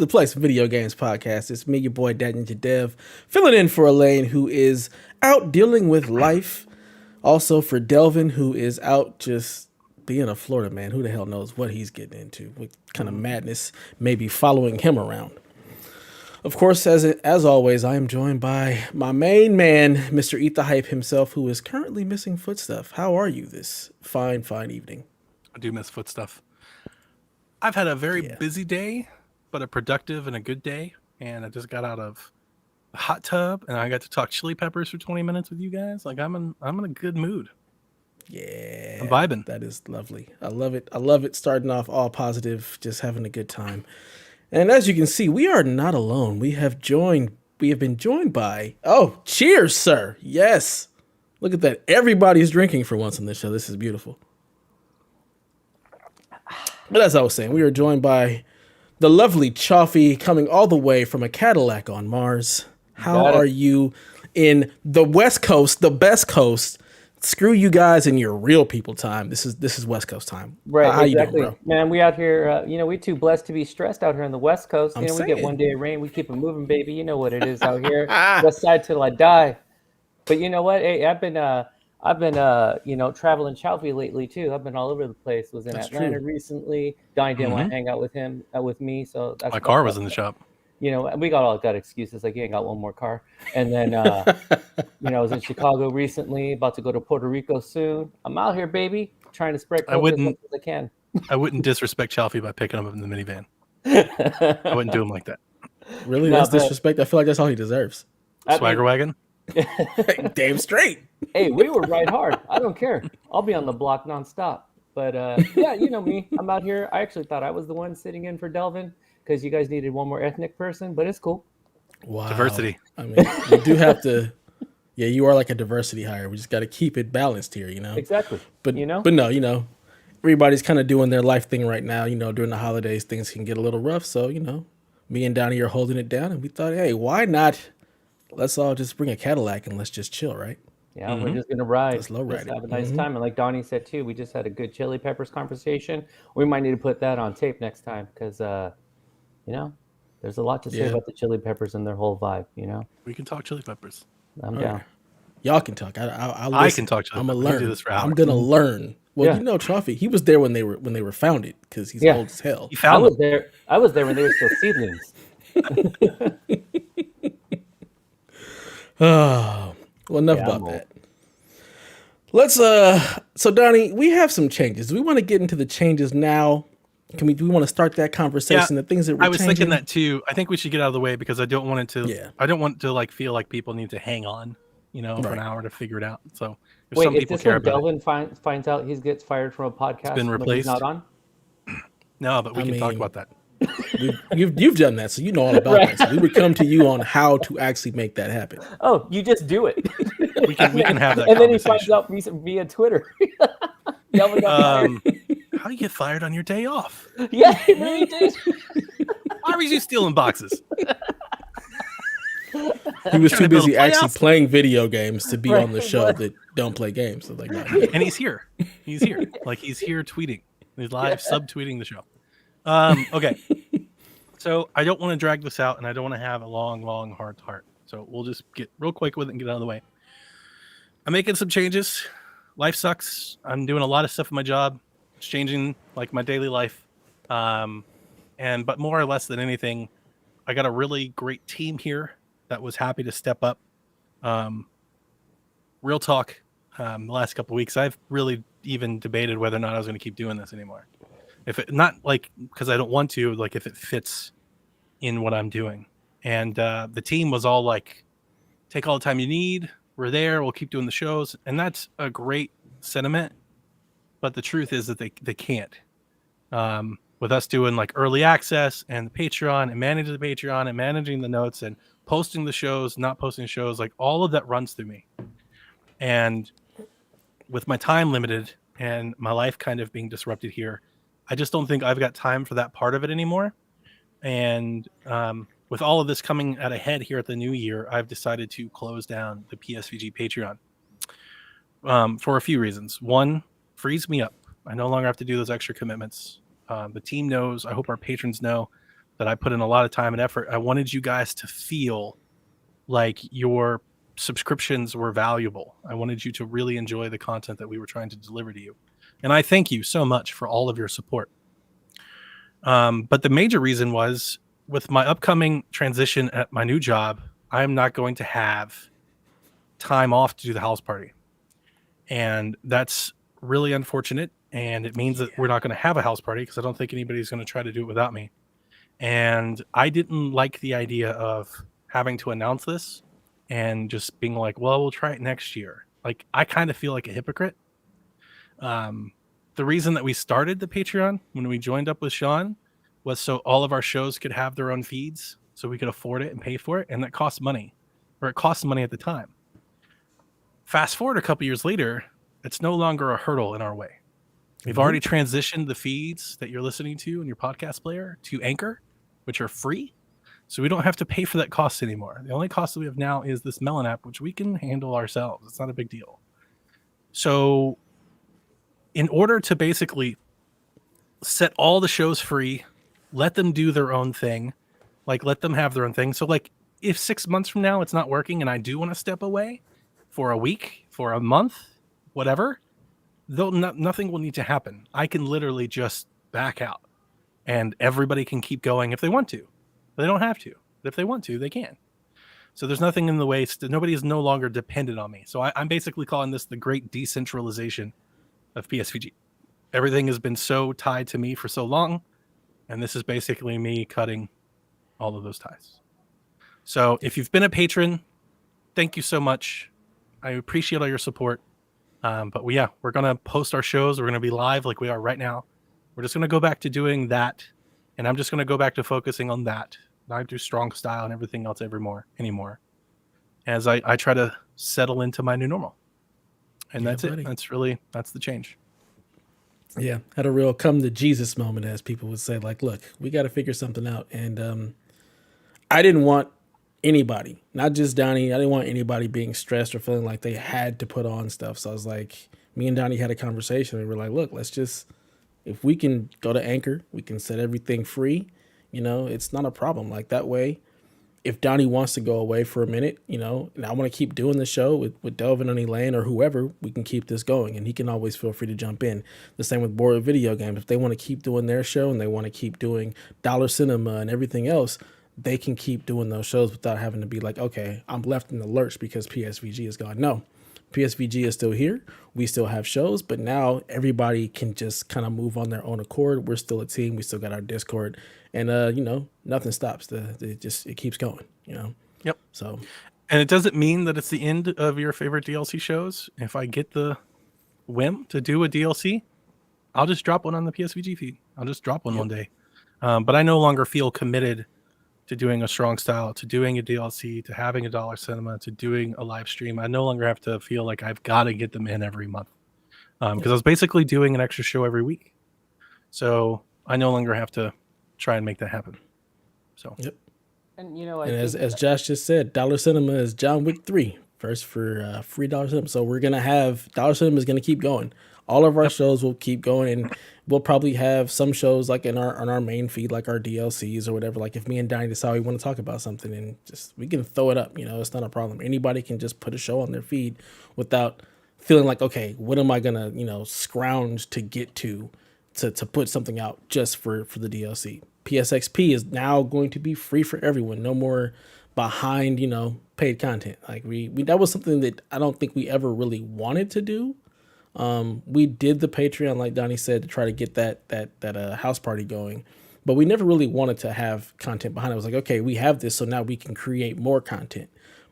the Play Some Video Games podcast. It's me, your boy, Daniel Dev, filling in for Elaine, who is out dealing with life. Also for Delvin, who is out just being a Florida man. Who the hell knows what he's getting into? What kind of madness may be following him around? Of course, as always, I am joined by my main man, Mr. Eat the Hype himself, who is currently missing foot stuff. How are you this fine evening? I do miss foot stuff. I've had a very busy day, but a productive and a good day. And I just got out of the hot tub and I got to talk chili peppers for 20 minutes with you guys. Like I'm in a good mood. Yeah. I'm vibing. That is lovely. I love it. I love it. Starting off all positive, just having a good time. And as you can see, we are not alone. We have been joined by, cheers, sir. Yes. Look at that. Everybody's drinking for once on this show. This is beautiful. But as I was saying, we are joined by the lovely Chaufie, coming all the way from a Cadillac on Mars. How are you in the West Coast, the best coast? Screw you guys in your real people time. This is West Coast time. Right, How exactly. you doing, bro? Man, we out here, we're too blessed to be stressed out here on the West Coast. We get one day of rain, we keep it moving, baby. You know what it is out here. West side till I die. But you know what? Hey, I've been traveling Chaufie lately too. I've been all over the place. Was in Atlanta recently. Donnie didn't want to hang out with me, so that's my car was in the shop. We all got excuses like you ain't got one more car. And then I was in Chicago recently, about to go to Puerto Rico soon. I'm out here, baby, trying to spread COVID as much as I can. I wouldn't disrespect Chaufie by picking him up in the minivan. I wouldn't do him like that. Really? That's disrespect? I feel like that's all he deserves. Swagger wagon? Damn straight. Hey, we were right hard. I don't care. I'll be on the block nonstop. But yeah, you know me. I'm out here. I actually thought I was the one sitting in for Delvin because you guys needed one more ethnic person, but it's cool. Wow. Diversity. I mean, you do have to. Yeah, you are like a diversity hire. We just got to keep it balanced here, Exactly. But no, everybody's kind of doing their life thing right now. During the holidays, things can get a little rough. So me and Donnie are holding it down, and we thought, hey, why not? Let's all just bring a Cadillac and let's just chill, right? Yeah, we're just gonna ride. Let's low ride. Just have a nice time. And like Donnie said too, we just had a good chili peppers conversation. We might need to put that on tape next time because there's a lot to say about the chili peppers and their whole vibe. We can talk chili peppers. I'm down. Right. Y'all can talk. I can talk chili peppers. I'm gonna learn. Do this for hours. I'm gonna learn. Well, Chaufie, he was there when they were founded because he's old as hell. I was there when they were still seedlings. Oh, well, enough about that. Let's so Donnie, we have some changes. Do we want to get into the changes now? Do we want to start that conversation? The things that we're changing? Thinking that too. I think we should get out of the way because I don't want it to. Yeah. I don't want to feel like people need to hang on, for an hour to figure it out. So if some people care about Delvin finds out he gets fired from a podcast, it's been replaced. He's not on. No, but we can talk about that. You've done that, so you know all about that. So we would come to you on how to actually make that happen. Oh, you just do it. we can have that. And then he finds out via Twitter. How do you get fired on your day off? Yeah, he really did. Why was you stealing boxes? He was too busy actually playing video games to be on the show that don't play games. So and he's here. He's here. Like he's here tweeting. He's live subtweeting the show. Okay. So I don't want to drag this out and I don't want to have a long heart to heart. So we'll just get real quick with it and get out of the way. I'm making some changes. Life sucks. I'm doing a lot of stuff in my job. It's changing like my daily life. But more or less than anything, I got a really great team here that was happy to step up. Real talk. The last couple of weeks, I've really even debated whether or not I was going to keep doing this anymore. If it not like because I don't want to, like if it fits in what I'm doing. And the team was all like, take all the time you need. We're there. We'll keep doing the shows. And that's a great sentiment. But the truth is that they can't. With us doing like early access and the Patreon and managing the Patreon and managing the notes and posting the shows, not posting shows, like all of that runs through me. And with my time limited and my life kind of being disrupted here, I just don't think I've got time for that part of it anymore. And with all of this coming at a head here at the new year, I've decided to close down the PSVG Patreon for a few reasons. One, frees me up. I no longer have to do those extra commitments. The team knows. I hope our patrons know that I put in a lot of time and effort. I wanted you guys to feel like your subscriptions were valuable. I wanted you to really enjoy the content that we were trying to deliver to you. And I thank you so much for all of your support. But the major reason was, with my upcoming transition at my new job, I am not going to have time off to do the house party. And that's really unfortunate. And it means that we're not going to have a house party because I don't think anybody's going to try to do it without me. And I didn't like the idea of having to announce this and just being like, well, we'll try it next year. Like, I kind of feel like a hypocrite. The reason that we started the Patreon when we joined up with Sean was so all of our shows could have their own feeds, so we could afford it and pay for it. And that cost money, or it cost money at the time. Fast forward a couple years later, it's no longer a hurdle in our way. We've already transitioned the feeds that you're listening to in your podcast player to Anchor, which are free. So we don't have to pay for that cost anymore. The only cost that we have now is this Melon app, which we can handle ourselves. It's not a big deal. So in order to basically set all the shows free, let them do their own thing, like let them have their own thing. So like if 6 months from now it's not working and I do want to step away for a week, for a month, whatever, nothing will need to happen. I can literally just back out and everybody can keep going if they want to. They don't have to. But if they want to, they can. So there's nothing in the way. Nobody is no longer dependent on me. So I'm basically calling this the great decentralization of PSVG. Everything has been so tied to me for so long. And this is basically me cutting all of those ties. So if you've been a patron, thank you so much. I appreciate all your support. But we're going to post our shows. We're going to be live like we are right now. We're just going to go back to doing that. And I'm just going to go back to focusing on that. Not do strong style and everything else anymore. As I try to settle into my new normal. And that's buddy. It. That's the change. Yeah. Had a real come to Jesus moment, as people would say, like, look, we got to figure something out. And I didn't want anybody, not just Donnie. I didn't want anybody being stressed or feeling like they had to put on stuff. So I was like, me and Donnie had a conversation and we're like, look, let's just, if we can go to Anchor, we can set everything free. You know, it's not a problem. Like that way, if Donnie wants to go away for a minute, you know, and I want to keep doing the show with Dev and Donnie Lane or whoever, we can keep this going. And he can always feel free to jump in. The same with Bored Video Games. If they want to keep doing their show and they want to keep doing Dollar Cinema and everything else, they can keep doing those shows without having to be like, okay, I'm left in the lurch because PSVG is gone. No, PSVG is still here. We still have shows, but now everybody can just kind of move on their own accord. We're still a team. We still got our Discord, and you know, nothing stops. It keeps going. You know. Yep. So, and it doesn't mean that it's the end of your favorite DLC shows. If I get the whim to do a DLC, I'll just drop one on the PSVG feed. I'll just drop one day. But I no longer feel committed to doing a strong style, to doing a DLC, to having a Dollar Cinema, to doing a live stream. I no longer have to feel like I've got to get them in every month. Because I was basically doing an extra show every week. So I no longer have to try and make that happen. So, yep. And you know, as Josh just said, Dollar Cinema is John Wick 3, first for free Dollar Cinema. So we're gonna have Dollar Cinema is gonna keep going. All of our shows will keep going, and we'll probably have some shows like on our main feed, like our DLCs or whatever. Like if me and Donnie decide we want to talk about something, and just we can throw it up. You know, it's not a problem. Anybody can just put a show on their feed without feeling like, okay, what am I gonna scrounge to get to put something out just for the DLC. PSXP is now going to be free for everyone. No more behind paid content. Like we that was something that I don't think we ever really wanted to do. We did the Patreon, like Donnie said, to try to get that house party going, but we never really wanted to have content behind it. It was like, okay, we have this, so now we can create more content.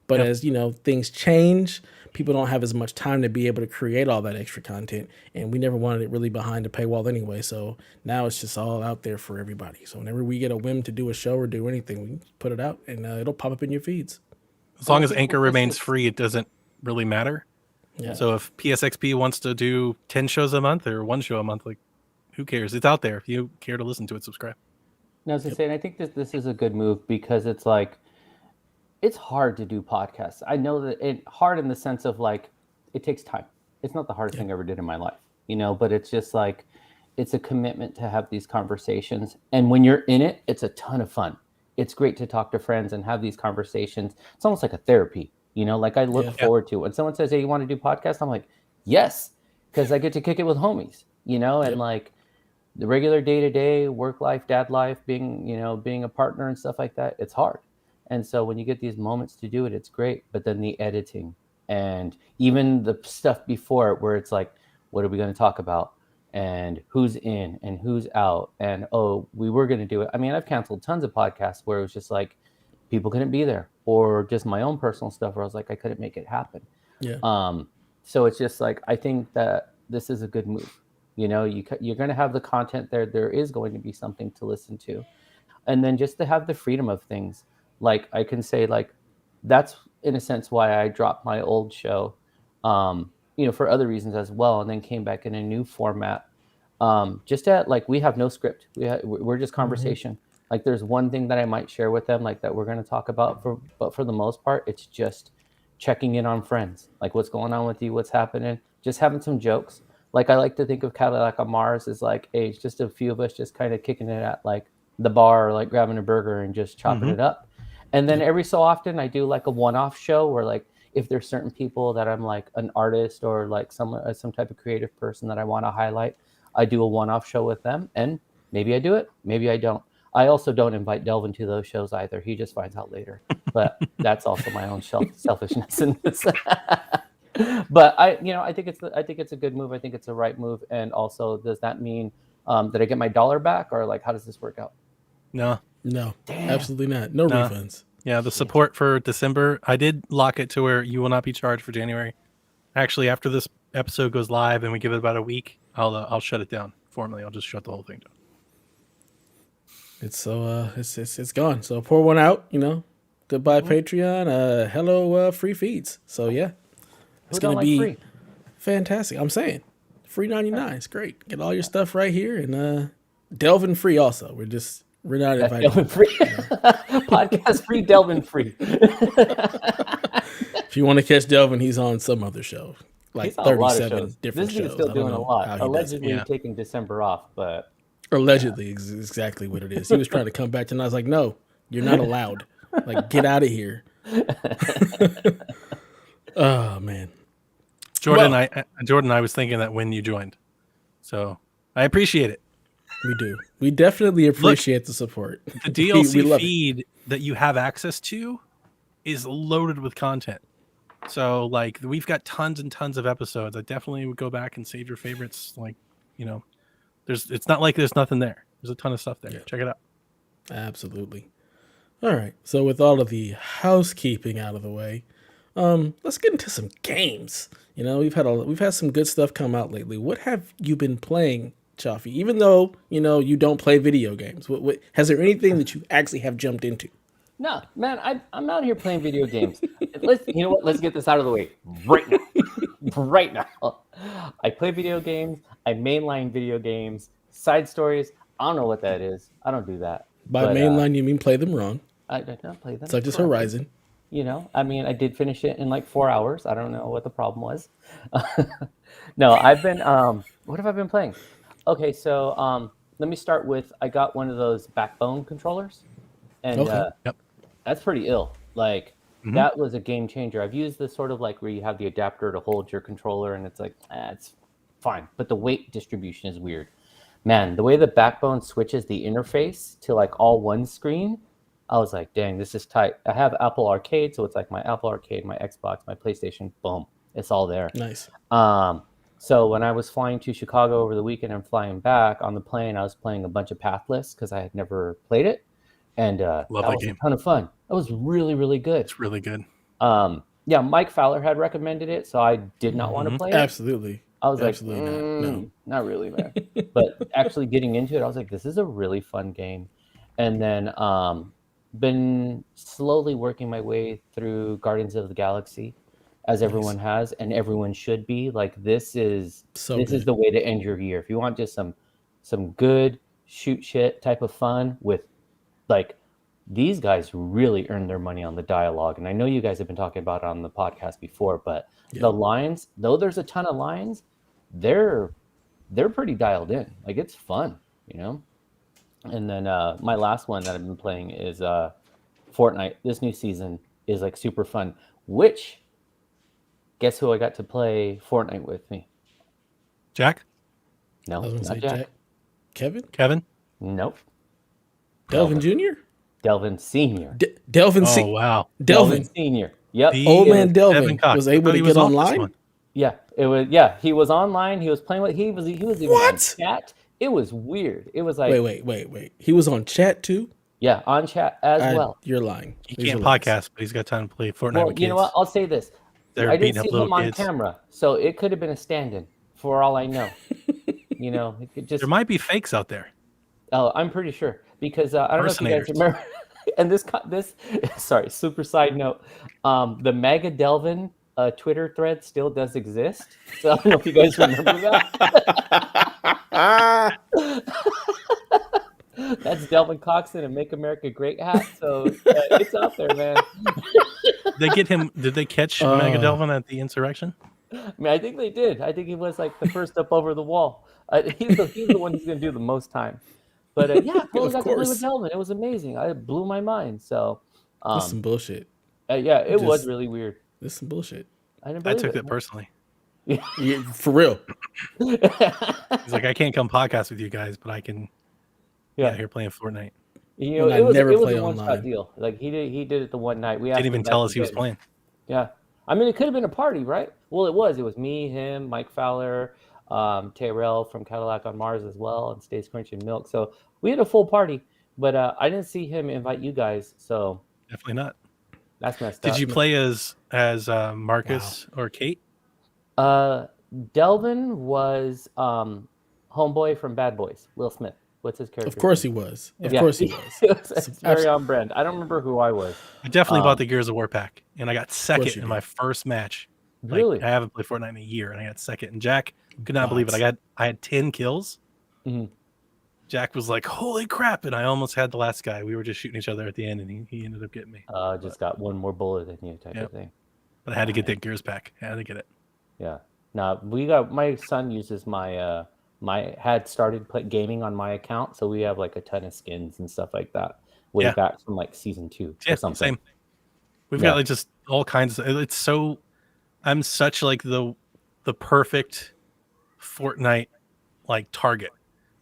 But as things change, people don't have as much time to be able to create all that extra content, and we never wanted it really behind the paywall anyway. So now it's just all out there for everybody. So whenever we get a whim to do a show or do anything, we can put it out, and it'll pop up in your feeds. As long as Anchor remains free, it doesn't really matter. Yeah. So if PSXP wants to do 10 shows a month or one show a month, like, who cares? It's out there. If you care to listen to it, subscribe. No, I was saying, I think this is a good move because it's like, it's hard to do podcasts. I know that it's hard in the sense of like, it takes time. It's not the hardest thing I ever did in my life, but it's just like, it's a commitment to have these conversations. And when you're in it, it's a ton of fun. It's great to talk to friends and have these conversations. It's almost like a therapy, like I look forward to. When someone says, hey, you want to do podcasts? I'm like, yes, because I get to kick it with homies, and like the regular day-to-day work life, dad life, being a partner and stuff like that, it's hard. And so when you get these moments to do it, it's great. But then the editing and even the stuff before it where it's like, what are we going to talk about? And who's in and who's out? And, oh, we were going to do it. I mean, I've canceled tons of podcasts where it was just like people couldn't be there, or just my own personal stuff where I was like, I couldn't make it happen. Yeah. So it's just like, I think that this is a good move. You're going to have the content there. There is going to be something to listen to. And then just to have the freedom of things. Like I can say, like, that's in a sense why I dropped my old show, for other reasons as well. And then came back in a new format. Just at like, we have no script. We're just conversation. Like there's one thing that I might share with them, like that we're going to talk about, but for the most part, it's just checking in on friends. Like what's going on with you, what's happening, just having some jokes. Like I like to think of Cadillac on Mars as like, hey, it's just a few of us just kind of kicking it at like the bar, or like grabbing a burger and just chopping it up. And then every so often I do like a one-off show where like, if there's certain people that I'm like an artist or like some type of creative person that I want to highlight, I do a one-off show with them, and maybe I do it, maybe I don't. I also don't invite Delvin to those shows either. He just finds out later, but that's also my own selfishness in this. But I think it's a good move. I think it's a right move. And also, does that mean that I get my dollar back, or like how does this work out? No, absolutely not. No refunds. Yeah, the support for December, I did lock it to where you will not be charged for January. Actually, after this episode goes live and we give it about a week, I'll shut it down formally. I'll just shut the whole thing down. It's so it's gone. So pour one out. Goodbye Patreon. Hello free feeds. So yeah, it's gonna be free? Fantastic. I'm saying free 99. It's great. Get all your stuff right here, and Delvin free also. We're not inviting. Delvin free. Podcast free, Delvin free. If you want to catch Delvin, he's on some other show, like 37 different this shows. This is still doing a lot. Allegedly taking December off, but allegedly is exactly what it is. He was trying to come back tonight. I was like, no, you're not allowed. Like, get out of here. Oh man, Jordan, I was thinking that when you joined, so I appreciate it. We do. We definitely appreciate the support. The DLC feed that you have access to is loaded with content. So like we've got tons and tons of episodes. I definitely would go back and save your favorites. Like, it's not like there's nothing there. There's a ton of stuff there. Yeah. Check it out. Absolutely. All right. So with all of the housekeeping out of the way, let's get into some games. We've had some good stuff come out lately. What have you been playing, Chaufie? Even though you don't play video games, what has there anything that you actually have jumped into? No, man, I'm out here playing video games. Let's get this out of the way right now. Right now, I play video games. I mainline video games. Side stories, I don't know what that is. I don't do that. By mainline, you mean play them wrong? I don't play them. Such as Horizon. I did finish it in like 4 hours. I don't know what the problem was. No, I've been. What have I been playing? Okay, so let me start with. I got one of those Backbone controllers, and that's pretty ill. Like that was a game changer. I've used this sort of like where you have the adapter to hold your controller, and it's like it's fine, but the weight distribution is weird. Man, the way the Backbone switches the interface to like all one screen, I was like, dang, this is tight. I have Apple Arcade, so it's like my Apple Arcade, my Xbox, my PlayStation, boom, it's all there. Nice. So when I was flying to Chicago over the weekend and flying back on the plane, I was playing a bunch of Pathless because I had never played it, and that was a ton of fun. It was really, really good. It's really good. Mike Fowler had recommended it, so I did not want to play it. Absolutely. I was Absolutely like, no, not really, man. But actually getting into it, I was like, this is a really fun game. And then been slowly working my way through Guardians of the Galaxy, as everyone has, and everyone should be. Like this is the way to end your year. If you want just some good shoot shit type of fun with like these guys really earned their money on the dialogue. And I know you guys have been talking about it on the podcast before, but the lines, though there's a ton of lines, they're they're pretty dialed in. Like it's fun, you know. And then my last one that I've been playing is Fortnite. This new season is like super fun. Which, guess who I got to play Fortnite with me? Jack? I No, was gonna not say Jack. Kevin? Kevin? Nope. Delvin Jr.? Delvin Senior. Delvin Oh, wow. Delvin. Senior. Yep. The Old man Devin Delvin Cox. was I able thought to he was get off this online? one. Yeah, it was. Yeah, he was online. He was playing with. He was even on What? chat. It was weird. It was like Wait. He was on chat too? yeah, on chat as well. You're lying. He These can't are lies. podcast, but he's got time to play Fortnite Well, with you kids. know what? I'll say this. They're I didn't beating up see little him on kids. camera, so it could have been a stand-in for all I know. You know, it could just. There might be fakes out there. Oh, I'm pretty sure because I don't know if you guys Impersonators. remember. And this, sorry, super side note. The Mega Delvin Twitter thread still does exist. So I don't know if you guys remember that. That's Delvin Coxon and Make America Great hat. So it's out there, man. Did they catch Mega Delvin at the insurrection? I mean, I think they did. I think he was like the first up over the wall. He's the one who's going to do the most time. But yeah, I Of got to play course. with Delvin. It was amazing. It blew my mind. So This is some bullshit. yeah, it was Just- really weird. This is some bullshit. I didn't I believe took it. it personally. Yeah, for real. He's like, I can't come podcast with you guys, but I can. Yeah, here playing Fortnite. You know, When I it was never it was play a one-shot online. deal. Like he did it the one night. We asked Didn't him even back tell in us he was the day. playing. Yeah, I mean, it could have been a party, right? Well, it was. It was me, him, Mike Fowler, Tyrell from Cadillac on Mars as well, and Stace Crunch and Milk. So we had a full party, but I didn't see him invite you guys. So Definitely not. that's messed up. Did you play as Marcus or Kate? Delvin was homeboy from Bad Boys, Will Smith. What's his character? Of course he was. Of Yeah. course he was. It's very on brand. I don't remember who I was. I definitely bought the Gears of War pack, and I got course second you in did. my first match. Like, Really? I haven't played Fortnite in a year, and I got second. And Jack could not believe it. Bots. I had 10 kills. Mhm. Jack was like, "Holy crap!" And I almost had the last guy. We were just shooting each other at the end, and he ended up getting me. Just got one more bullet than you, type Yep. of thing. But I had to get that Gears pack. I had to get it. Yeah. Now my son uses my had started gaming on my account, so we have like a ton of skins and stuff like that way Yeah. back from like season 2 Yeah, or something. same. We've Yeah. got like just all kinds of. It's so. I'm such like the perfect Fortnite like target.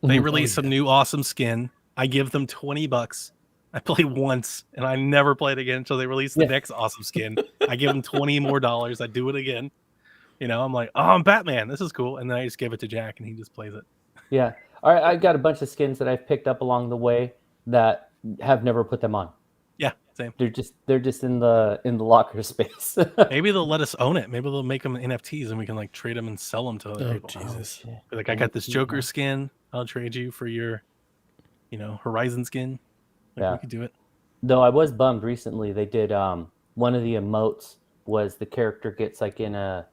They release some new awesome skin. I give them $20. I play once and I never play it again until they release the next awesome skin. I give them $20 more. I do it again. You know, I'm like, oh, I'm Batman. This is cool. And then I just give it to Jack and he just plays it. Yeah. All right, I got a bunch of skins that I've picked up along the way that have never put them on. Yeah, same. They're just in the locker space. Maybe they'll let us own it. Maybe they'll make them NFTs and we can like trade them and sell them to other Oh, people. Jesus. Be like, I got this Joker skin. I'll trade you for your, Horizon skin. Like, Yeah. we could do it. Though I was bummed recently. They did one of the emotes was the character gets like in a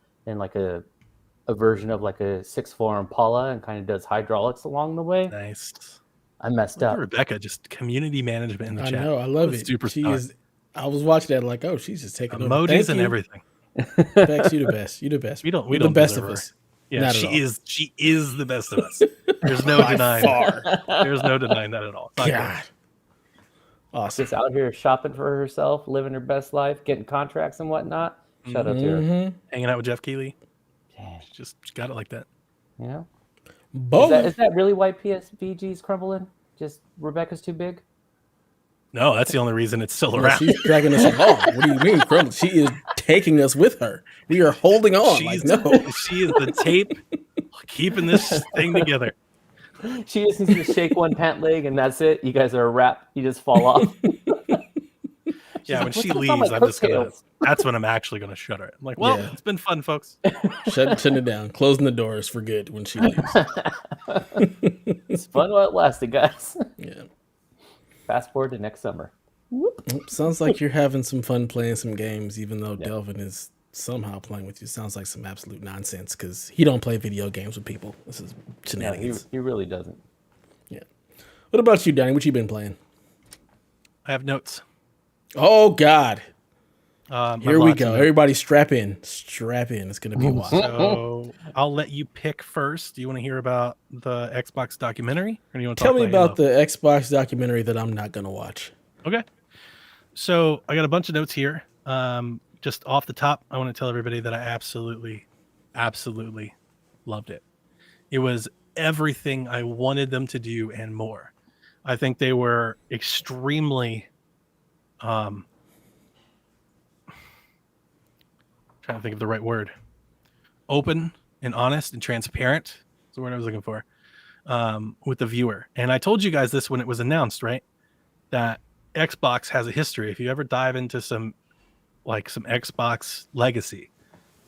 version of like a 6'4" Impala and kind of does hydraulics along the way. Nice. I messed Look at up. Rebecca, just community management in the I chat. know. I love What a it. superstar. She is. I was watching that like, oh, she's just taking over. Emojis Thank and you. everything. Bex, you the best. You the best. We You're don't the best of deserve her. us. Yeah, Not at she all. is. She is the best of us. There's no By denying. far. There's no denying that at all. It's not God. Awesome. Just out here shopping for herself, living her best life, getting contracts and whatnot. Shout out to her. Mm-hmm. hanging out with Jeff Keighley. Damn. She got it like that. You know? Boom. Is that really why PSVG's crumbling? Just Rebecca's too big? No, that's the only reason it's still No, around. she's dragging us along. What do you mean, Crumble? She is taking us with her. We are holding on. She's, Like, no. she is the tape keeping this thing together. She just needs to shake one pant leg and that's it. You guys are a wrap. You just fall off. Yeah, when like, she "What's leaves, on my I'm just gonna. coattails?" That's when I'm actually gonna shut her. I'm like, well, Yeah. it's been fun, folks. Shutting it down. Closing the doors for good when she leaves. It's fun while it lasted, guys. Yeah. Fast forward to next summer. Sounds like you're having some fun playing some games, even though Delvin is somehow playing with you. Sounds like some absolute nonsense because he don't play video games with people. This is No, shenanigans. he really doesn't. Yeah. What about you, Donnie? What you been playing? I have notes. Oh God. Here we go. Everybody strap in. Strap in. It's going to be wild. So I'll let you pick first. Do you want to hear about the Xbox documentary? Or do you want to Tell me about the Xbox documentary that I'm not going to watch. Okay. So I got a bunch of notes here. Just off the top, I want to tell everybody that I absolutely loved it. It was everything I wanted them to do and more. I think they were extremely trying to think of the right word. Open and honest and transparent is the word I was looking for, with the viewer. And I told you guys this when it was announced, right? That Xbox has a history. If you ever dive into some Xbox legacy,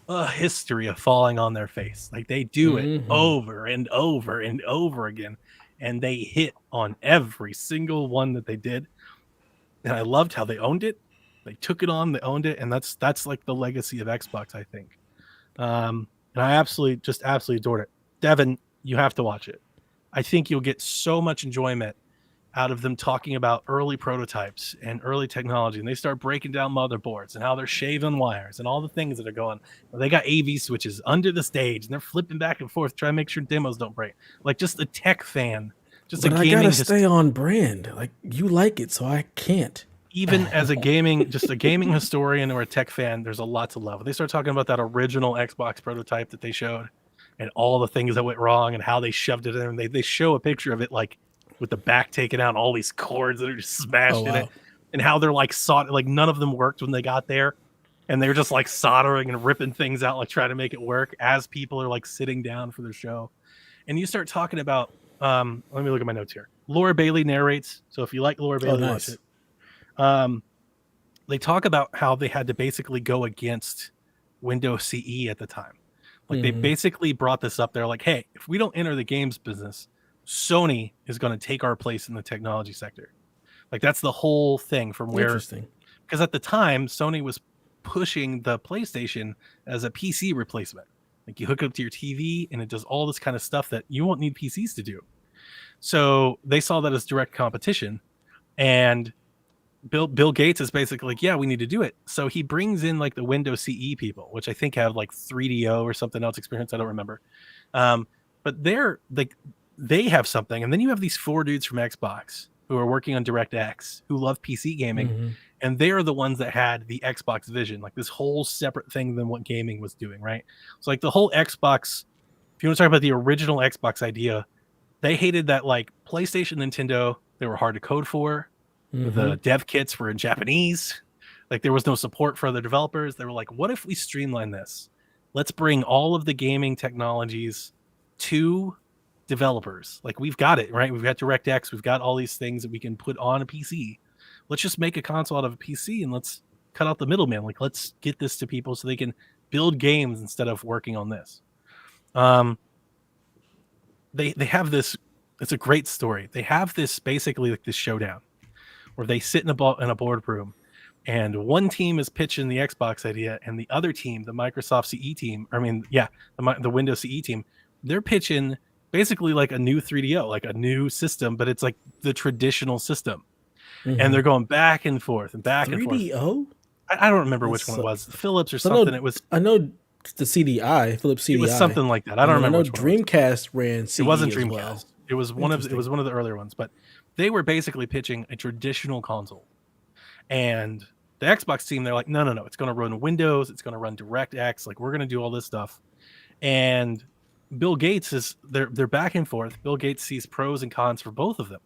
a history of falling on their face. Like they do it over and over and over again. And they hit on every single one that they did. And I loved how they owned it. They took it on, they owned it, and that's like the legacy of Xbox, I think. And I absolutely adored it. Devin, you have to watch it. I think you'll get so much enjoyment out of them talking about early prototypes and early technology, and they start breaking down motherboards and how they're shaving wires and all the things that are going. They got AV switches under the stage, and they're flipping back and forth trying to make sure demos don't break. Like just a tech fan, just but a gaming. I gotta stay on brand. Like you like it, so I can't. Even as a gaming historian or a tech fan, there's a lot to love. They start talking about that original Xbox prototype that they showed and all the things that went wrong and how they shoved it in. And they show a picture of it like with the back taken out and all these cords that are just smashed in it, and how they're like none of them worked when they got there. And they're just like soldering and ripping things out, like trying to make it work as people are like sitting down for their show. And you start talking about, let me look at my notes here. Laura Bailey narrates. So if you like Laura Bailey, watch it. They talk about how they had to basically go against Windows CE at the time. Like they basically brought this up. They're like, hey, if we don't enter the games business, Sony is going to take our place in the technology sector. Like that's the whole thing from where, because at the time Sony was pushing the PlayStation as a PC replacement. Like you hook it up to your TV and it does all this kind of stuff that you won't need PCs to do. So they saw that as direct competition, and Bill Gates is basically like, yeah, we need to do it. So he brings in like the Windows CE people, which I think have like 3DO or something else experience. I don't remember. But they're like, they have something. And then you have these 4 dudes from Xbox who are working on DirectX, who love PC gaming. And they are the ones that had the Xbox vision, like this whole separate thing than what gaming was doing, right? So like the whole Xbox, if you want to talk about the original Xbox idea, they hated that like PlayStation, Nintendo, they were hard to code for. The dev kits were in Japanese. Like there was no support for other developers. They were like, what if we streamline this? Let's bring all of the gaming technologies to developers. Like we've got it, right? We've got DirectX. We've got all these things that we can put on a PC. Let's just make a console out of a PC and let's cut out the middleman. Like let's get this to people so they can build games instead of working on this. They have this, it's a great story. They have this basically like this showdown where they sit in a boardroom, and one team is pitching the Xbox idea, and the other team, the Microsoft CE team, the Windows CE team, they're pitching basically like a new 3DO, like a new system, but it's like the traditional system. And they're going back and forth and back 3DO? And forth. 3DO? I don't remember which one it was. Philips or something. I know the CDI, Philips CDI. It was something like that. I don't remember. I know Dreamcast ran CE. It wasn't Dreamcast. Well. It was one of the earlier ones, but they were basically pitching a traditional console. And the Xbox team, they're like, no, it's going to run Windows, it's going to run DirectX, like we're going to do all this stuff. And Bill Gates they're back and forth. Bill Gates sees pros and cons for both of them.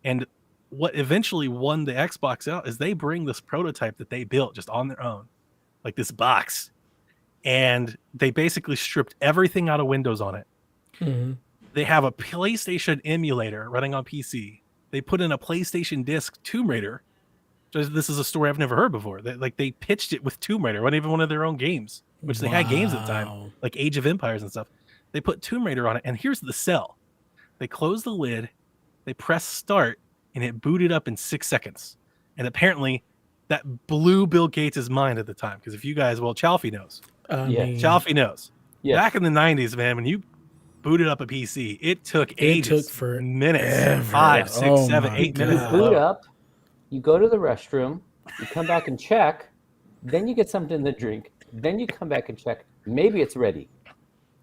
And what eventually won the Xbox out is they bring this prototype that they built just on their own, like this box. And they basically stripped everything out of Windows on it. They have a PlayStation emulator running on PC. They put in a PlayStation disc Tomb Raider. This is a story I've never heard before. They pitched it with Tomb Raider, wasn't even one of their own games, which they had games at the time, like Age of Empires and stuff. They put Tomb Raider on it, and here's the sell. They close the lid, they press start, and it booted up in 6 seconds. And apparently, that blew Bill Gates' mind at the time. Because if you guys, Chaufie knows. Chaufie knows. Yes. Back in the 90s, man, when you booted up a PC, it took ages. It took for minutes. 5, 6, 7, 8 minutes. You boot up, you go to the restroom, you come back and check, then you get something to drink, then you come back and check. Maybe it's ready.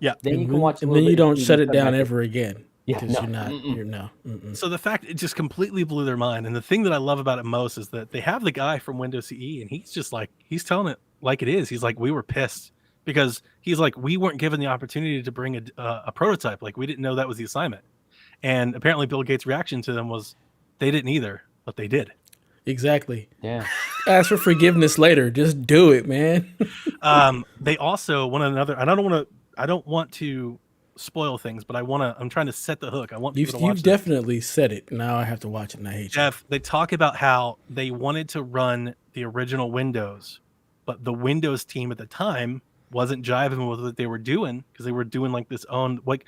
Yeah. Then you can watch. And then you don't shut it down back ever again. Yeah, Because no. you're no. So the fact it just completely blew their mind. And the thing that I love about it most is that they have the guy from Windows CE, and he's just like, he's telling it like it is. He's like, we were pissed because he's like, we weren't given the opportunity to bring a prototype. Like, we didn't know that was the assignment. And apparently Bill Gates' reaction to them was they didn't either, but they did. Exactly. Yeah. Ask for forgiveness later. Just do it, man. They also one another, and I don't want to spoil things, but I'm trying to set the hook. I want people to watch You've definitely said it. Now I have to watch it, and I hate Jeff, they talk about how they wanted to run the original Windows, but the Windows team at the time wasn't jiving with what they were doing because they were doing like this own, like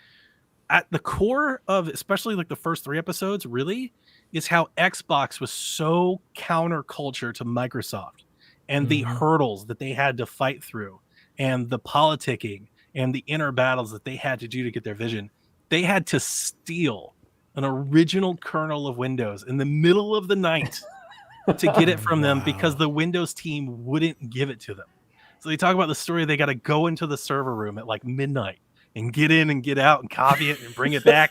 at the core of especially like the first 3 episodes really is how Xbox was so counterculture to Microsoft and the hurdles that they had to fight through and the politicking and the inner battles that they had to do to get their vision. They had to steal an original kernel of Windows in the middle of the night to get it from them because the Windows team wouldn't give it to them. So they talk about the story. They got to go into the server room at like midnight and get in and get out and copy it and bring it back.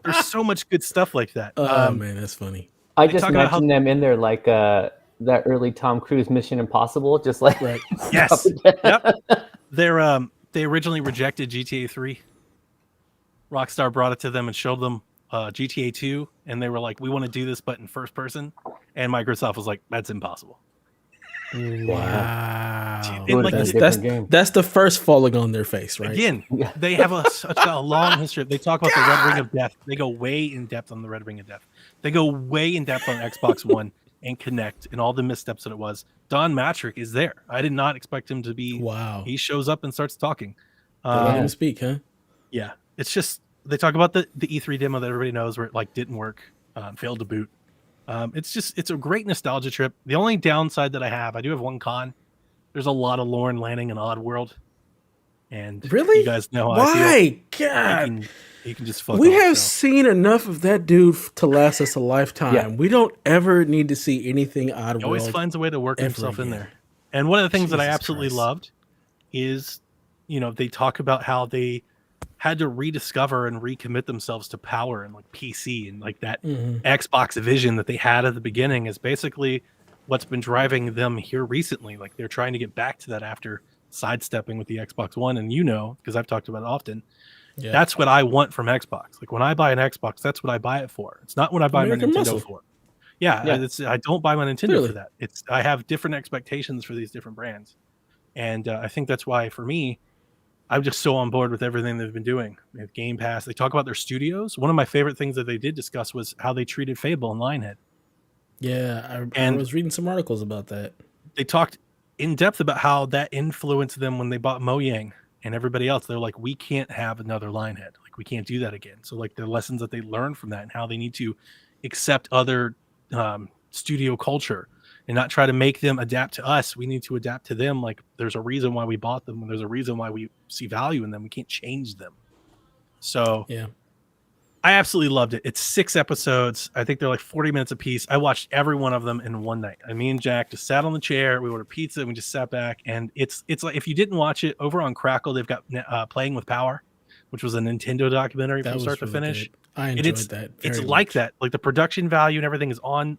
There's so much good stuff like that. Oh man, that's funny. I just imagine them in there like that early Tom Cruise Mission Impossible, just like Right. Yes. Yep. They originally rejected GTA 3. Rockstar brought it to them and showed them GTA 2, and they were like, "We want to do this, but in first person." And Microsoft was like, "That's impossible." Wow. And like, That's the first falling on their face, right? Again, they have such a long history. They talk about the Red Ring of Death. They go way in depth on the Red Ring of Death. They go way in depth on Xbox One and Connect and all the missteps that it was. Don Matrick is there. I did not expect him to be. Wow. He shows up and starts talking. Let him speak, huh? Yeah. It's just, they talk about the E3 demo that everybody knows where it like didn't work, failed to boot. It's a great nostalgia trip. The only downside that I do have one con. There's a lot of Lauren Lanning in Oddworld. And really, you guys know how why? I feel. God, he can just fuck we off, have seen enough of that dude to last us a lifetime. Yeah. We don't ever need to see anything Oddworld. He always finds a way to work himself in there. And one of the things that I absolutely loved is, they talk about how they had to rediscover and recommit themselves to power and like PC and like that Xbox vision that they had at the beginning is basically what's been driving them here recently. Like they're trying to get back to that after sidestepping with the Xbox One. And because I've talked about it often, that's what I want from Xbox. Like when I buy an Xbox, that's what I buy it for. It's not what I buy my Nintendo for. I don't buy my Nintendo for that. I have different expectations for these different brands. And I think that's why for me, I'm just so on board with everything they've been doing. They have Game Pass. They talk about their studios. One of my favorite things that they did discuss was how they treated Fable and Lionhead. Yeah, I was reading some articles about that. They talked in depth about how that influenced them when they bought Mojang and everybody else. They're like, we can't have another Lionhead. Like, we can't do that again. So, like, the lessons that they learned from that and how they need to accept other studio culture and not try to make them adapt to us. We need to adapt to them. Like, there's a reason why we bought them, and there's a reason why we see value in them. We can't change them. So, yeah. I absolutely loved it. It's 6 episodes. I think they're like 40 minutes a piece. I watched every one of them in one night. Me and Jack just sat on the chair. We ordered pizza and we just sat back. And it's like, if you didn't watch it, over on Crackle, they've got Playing with Power, which was a Nintendo documentary from start to finish. Good. I enjoyed that. It's like that. Like the production value and everything is on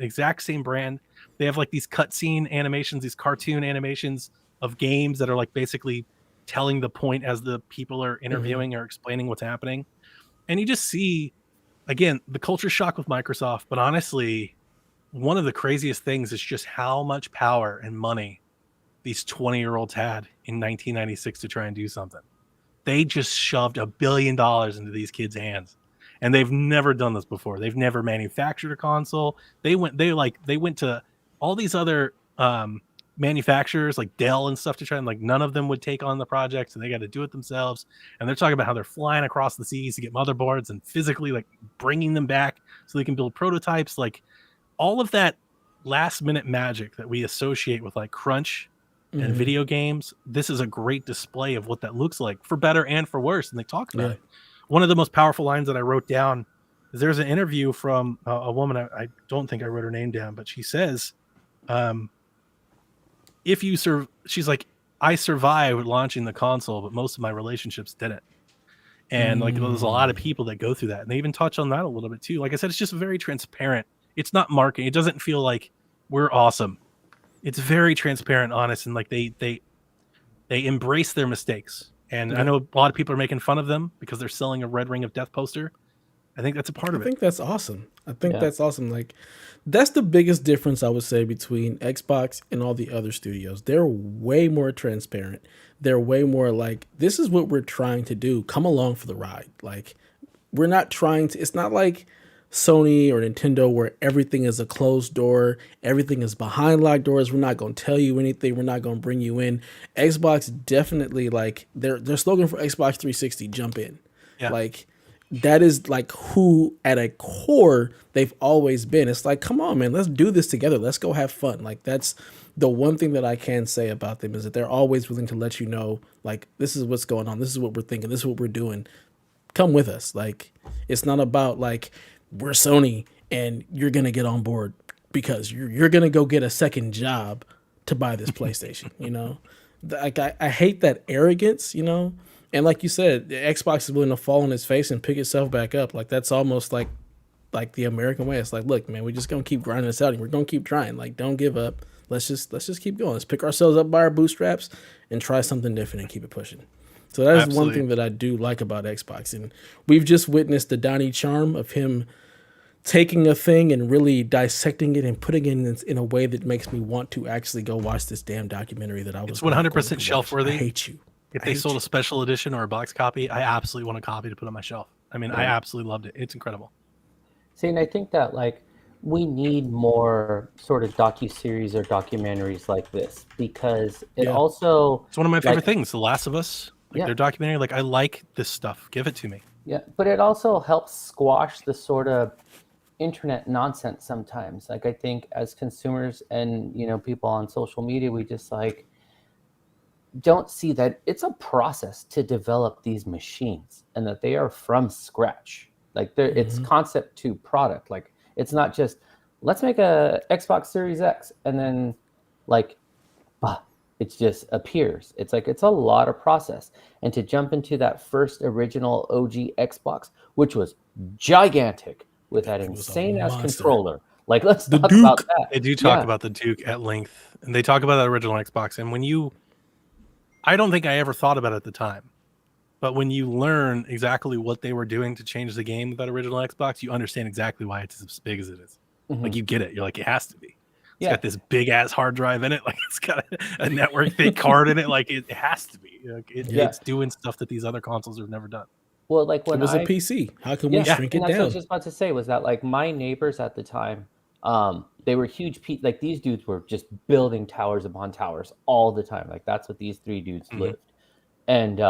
exact same brand. They have like these cutscene animations, these cartoon animations of games that are like basically telling the point as the people are interviewing or explaining what's happening. And you just see, again, the culture shock with Microsoft. But honestly, one of the craziest things is just how much power and money these 20-year-olds had in 1996 to try and do something. They just shoved $1 billion into these kids' hands. And they've never done this before. They've never manufactured a console. They went to all these other manufacturers like Dell and stuff to try and like none of them would take on the projects and they got to do it themselves. And they're talking about how they're flying across the seas to get motherboards and physically like bringing them back so they can build prototypes. Like all of that last minute magic that we associate with like crunch and video games. This is a great display of what that looks like for better and for worse. And they talk about it. One of the most powerful lines that I wrote down is there's an interview from a woman. I don't think I wrote her name down, but she says, if you she's like, I survived launching the console, but most of my relationships didn't. And like, there's a lot of people that go through that, and they even touch on that a little bit too. Like I said, it's just very transparent. It's not marketing. It doesn't feel like we're awesome. It's very transparent, honest, and like they embrace their mistakes. And I know a lot of people are making fun of them because they're selling a Red Ring of Death poster. I think that's a part of it. I think that's awesome. That's awesome. Like, that's the biggest difference I would say between Xbox and all the other studios. They're way more transparent. They're way more like, this is what we're trying to do. Come along for the ride. Like, we're not trying to, it's not like Sony or Nintendo where everything is a closed door, everything is behind locked doors. We're not going to tell you anything. We're not going to bring you in. Xbox definitely, like, their slogan for Xbox 360, jump in. Yeah. Like, that is like who at a core they've always been. It's like, come on, man, let's do this together. Let's go have fun. Like, that's the one thing that I can say about them, is that they're always willing to let you know, like, this is what's going on. This is what we're thinking. This is what we're doing. Come with us. Like, it's not about like, we're Sony and you're going to get on board because you're going to go get a second job to buy this PlayStation, you know? Like, I hate that arrogance, you know? And like you said, Xbox is willing to fall on its face and pick itself back up. Like, that's almost like the American way. It's like, look, man, we're just gonna keep grinding this out, and we're gonna keep trying. Like, don't give up. Let's just keep going. Let's pick ourselves up by our bootstraps and try something different and keep it pushing. So that is one thing that I do like about Xbox, and we've just witnessed the Donnie charm of him taking a thing and really dissecting it and putting it in a way that makes me want to actually go watch this damn documentary that I was. It's 100% shelf worthy. I hate you. If they sold a special edition or a box copy, I absolutely want a copy to put on my shelf. I mean, I absolutely loved it. It's incredible. See, and I think that like we need more sort of docuseries or documentaries like this, because it also, it's one of my favorite things. The Last of Us, like their documentary. Like, I like this stuff. Give it to me. Yeah, but it also helps squash the sort of internet nonsense sometimes. Like, I think as consumers and, you know, people on social media, we just like don't see that it's a process to develop these machines and that they are from scratch. Like, it's concept to product. Like, it's not just, let's make a Xbox Series X and then like, it just appears. It's like, it's a lot of process. And to jump into that first original OG Xbox, which was gigantic with that insane ass controller. Like, let's talk about that. They do talk about the Duke at length, and they talk about that original Xbox. And I don't think I ever thought about it at the time, but when you learn exactly what they were doing to change the game with that original Xbox, you understand exactly why it's as big as it is. Like, you get it. You're like, it has to be. It's got this big ass hard drive in it. Like, it's got a network thick card in it. Like, it has to be. Like, it's doing stuff that these other consoles have never done. Well, like when it was a PC. How can we shrink it down? That's what I was just about to say, was that like my neighbors at the time, they were huge. Like, these dudes were just building towers upon towers all the time. Like, that's what these three dudes lived. And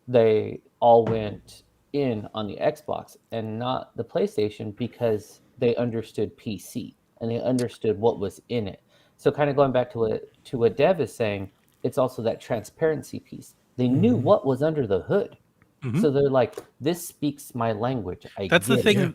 they all went in on the Xbox and not the PlayStation because they understood PC and they understood what was in it. So kind of going back to what Dev is saying, it's also that transparency piece. They knew what was under the hood. So they're like, this speaks my language. That's the thing.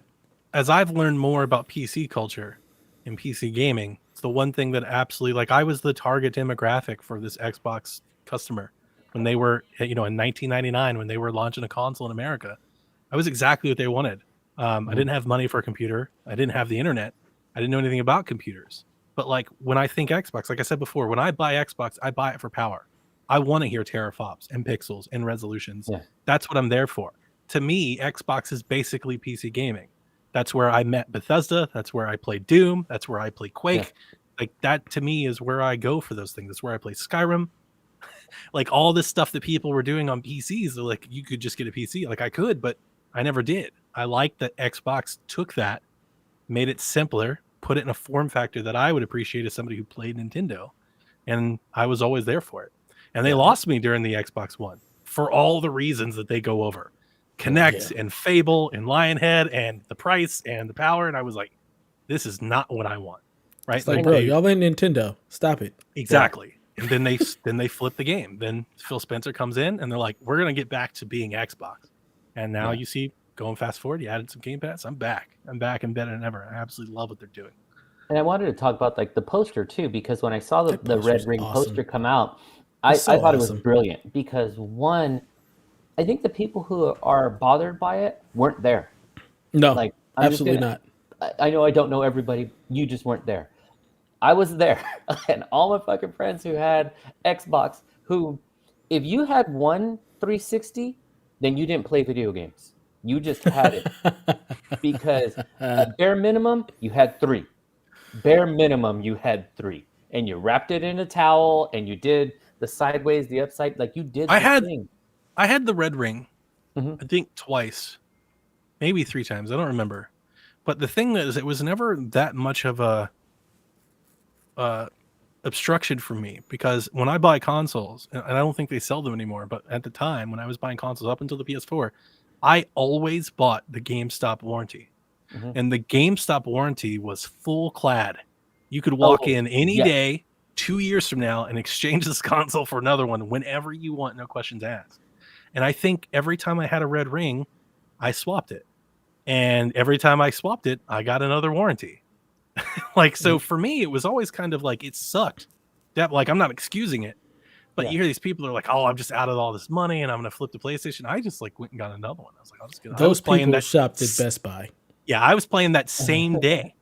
As I've learned more about PC culture and PC gaming, it's the one thing that absolutely, like, I was the target demographic for this Xbox customer when they were, you know, in 1999, when they were launching a console in America. I was exactly what they wanted. I didn't have money for a computer. I didn't have the internet. I didn't know anything about computers. But like, when I think Xbox, like I said before, when I buy Xbox, I buy it for power. I want to hear teraflops and pixels and resolutions. That's what I'm there for. To me, Xbox is basically PC gaming. That's where I met Bethesda. That's where I played Doom. That's where I play Quake. Like, that to me is where I go for those things. That's where I play Skyrim. Like, all this stuff that people were doing on PCs, like, you could just get a PC. Like, I could, but I never did. I like that Xbox took that, made it simpler, put it in a form factor that I would appreciate as somebody who played Nintendo. And I was always there for it. And they lost me during the Xbox One for all the reasons that they go over. Connect and Fable and Lionhead and the price and the power. And I was like, this is not what I want. Right? It's like, bro, y'all ain't Nintendo. Stop it. Exactly. And then they flip the game. Then Phil Spencer comes in and they're like, we're going to get back to being Xbox. And now you see, going fast forward, you added some Game Pass. I'm back and better than ever. I absolutely love what they're doing. And I wanted to talk about like the poster too, because when I saw That the Red poster's Ring awesome. poster come out, I It's so thought it was awesome. brilliant because one, I think the people who are bothered by it weren't there. No, Like I'm just absolutely gonna, not. I know I don't know everybody. You just weren't there. I was there, and all my fucking friends who had Xbox, who, if you had one 360, then you didn't play video games. You just had it because at bare minimum you had three. Bare minimum you had three, and you wrapped it in a towel, and you did the sideways, the upside, like you did I the had thing. I had the red ring, Mhm. I think twice, maybe 3 times. I don't remember. But the thing is, it was never that much of a obstruction for me because when I buy consoles, and I don't think they sell them anymore, but at the time when I was buying consoles up until the PS4, I always bought the GameStop warranty. Mhm. And the GameStop warranty was full clad. You could walk Oh, in any yes. day, 2 years from now, and exchange this console for another one whenever you want, no questions asked. And I think every time I had a red ring, I swapped it. And every time I swapped it, I got another warranty. Like, so for me, it was always kind of like it sucked. Like, I'm not excusing it, but Yeah. you hear these people are like, "Oh, I'm just out of all this money, and I'm gonna flip the PlayStation." I just like went and got another one. I was like, "I'll just get." I was Those playing people that. shopped at Best Buy Yeah, I was playing that same day.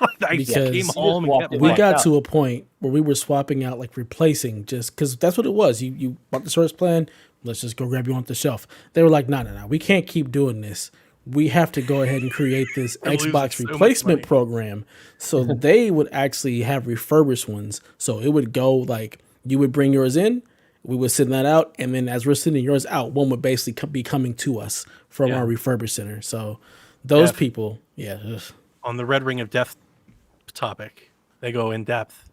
Like, I just because came You just home and walked kept in, we playing. walked got out. to a point where we were swapping out, like replacing, just because that's what it was. You bought the source plan. Let's just go grab you on the shelf. They were like, no, we can't keep doing this. We have to go ahead and create this We're losing Xbox so much replacement money. program. So they would actually have refurbished ones. So it would go like you would bring yours in, we would send that out, and then as we're sending yours out, one would basically be coming to us from Yeah. our refurbished center. So those Def. people, yeah, ugh. On the Red Ring of Death topic, they go in depth.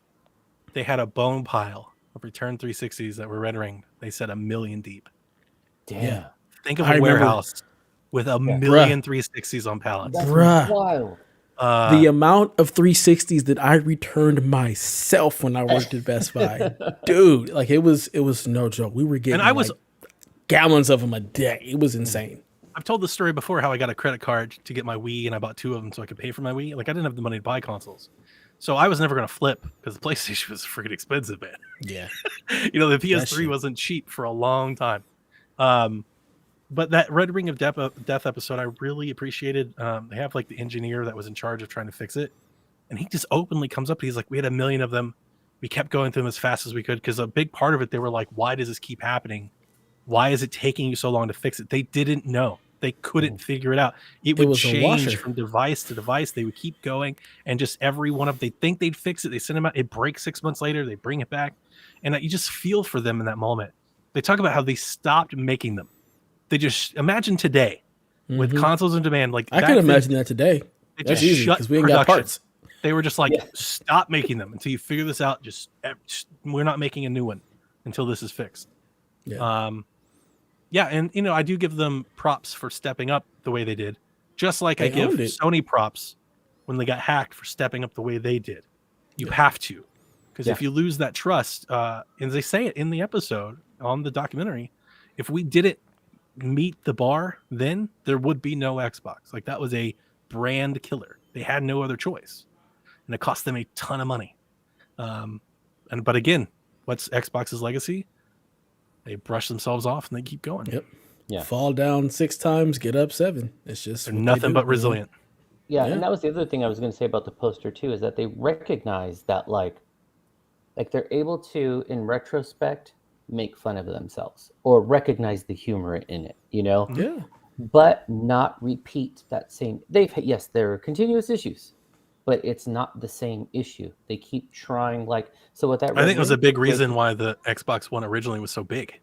They had a bone pile of return 360s that were red ringed. They said 1 million deep. Damn. Yeah. Think of I a remember- warehouse with a Yeah. million 360s on pallets. That's Bruh. wild. The amount of 360s that I returned myself when I worked at Best Buy, dude, like it was no joke. We were getting And I was- like gallons of them a day. It was insane. I've told the story before how I got a credit card to get my Wii and I bought 2 of them so I could pay for my Wii. Like I didn't have the money to buy consoles. So I was never going to flip because the PlayStation was freaking expensive, man. Yeah. You know, the PS3 shit. wasn't cheap for a long time. But that Red Ring of Death episode, I really appreciated. They have like the engineer that was in charge of trying to fix it. And he just openly comes up. He's like, we had 1 million of them. We kept going through them as fast as we could. Because a big part of it, they were like, why does this keep happening? Why is it taking you so long to fix it? They didn't know. They couldn't figure it out. It would was a change washer. from device to device. They would keep going. And just every one of, they think they'd fix it. They send them out. It breaks 6 months later. They bring it back. And you just feel for them in that moment. They talk about how they stopped making them. They just, imagine today with consoles in demand. Like I back can then, imagine that today. they That's just easy shut because we ain't got production. parts. They were just like, Yeah. stop making them until you figure this out. Just we're not making a new one until this is fixed. Yeah. Yeah, and you know, I do give them props for stepping up the way they did. Just like I They give owned it. Sony props when they got hacked for stepping up the way they did. You have to. Because if you lose that trust, and they say it in the episode on the documentary, if we didn't meet the bar, then there would be no Xbox. Like that was a brand killer. They had no other choice. And it cost them a ton of money. But again, what's Xbox's legacy? They brush themselves off and they keep going. Yep. Yeah. Fall down 6 times, get up 7. It's just They're what they nothing do, but man. resilient. Yeah, Yeah. and that was the other thing I was going to say about the poster too, is that they recognize that like they're able to, in retrospect, make fun of themselves or recognize the humor in it, you know, Yeah. but not repeat that same. Yes, there are continuous issues, but it's not the same issue. They keep trying, like, so what that I think it was a big situation- reason why the Xbox One originally was so big.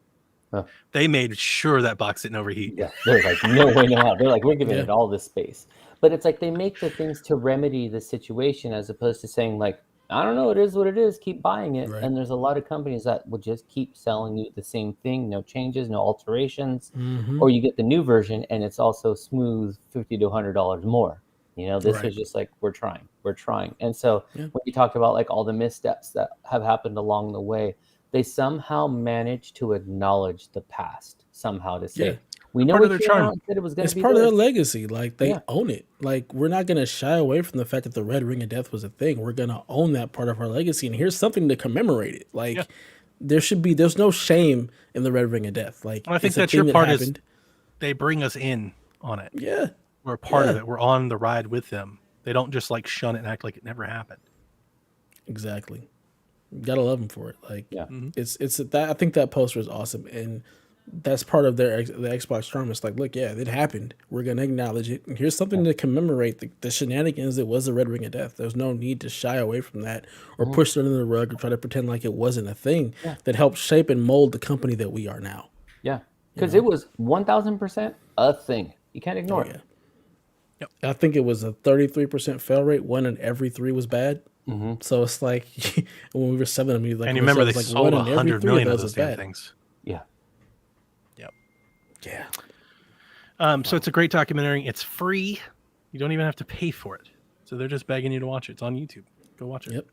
Huh. They made sure that box didn't overheat. Yeah, they're like, no way, no how. They're like, we're giving Yeah. it all this space. But it's like they make the things to remedy the situation as opposed to saying, like, I don't know, it is what it is, keep buying it. Right. And there's a lot of companies that will just keep selling you the same thing, no changes, no alterations. Mhm. Or you get the new version and it's also smooth $50 to $100 more. You know, this Right. was just like, we're trying. And so Yeah. when you talked about like all the missteps that have happened along the way, they somehow managed to acknowledge the past somehow to say, Yeah. We know Part of it their came charm. out and said it was going It's to be part of their this. legacy. Like they Yeah. own it. Like we're not gonna shy away from the fact that the Red Ring of Death was a thing. We're gonna own that part of our legacy. And here's something to commemorate it. Like Yeah. there's no shame in the Red Ring of Death. Like And I think it's a that's thing your that part happened. is they bring us in on it. Yeah. We're a part of Yeah. it. We're on the ride with them. They don't just like shun it and act like it never happened. Exactly. You gotta love them for it. Like Yeah. it's that I think that poster is awesome, and that's part of the Xbox charm. It's like, look, yeah, it happened. We're gonna acknowledge it, and here's something to commemorate the shenanigans that was the Red Ring of Death. There's no need to shy away from that or push it under the rug or try to pretend like it wasn't a thing that helped shape and mold the company that we are now. Yeah. Because it was 1,000% a thing. You can't ignore it. Yep. I think it was a 33% fail rate. 1 in every 3 was bad. So it's like when we were selling them, like, And you remember they like sold 1 in every 100 3 million of was those damn bad. things. Yeah. Yep. Yeah. So it's a great documentary. It's free. You don't even have to pay for it. So they're just begging you to watch it. It's on YouTube. Go watch it. Yep.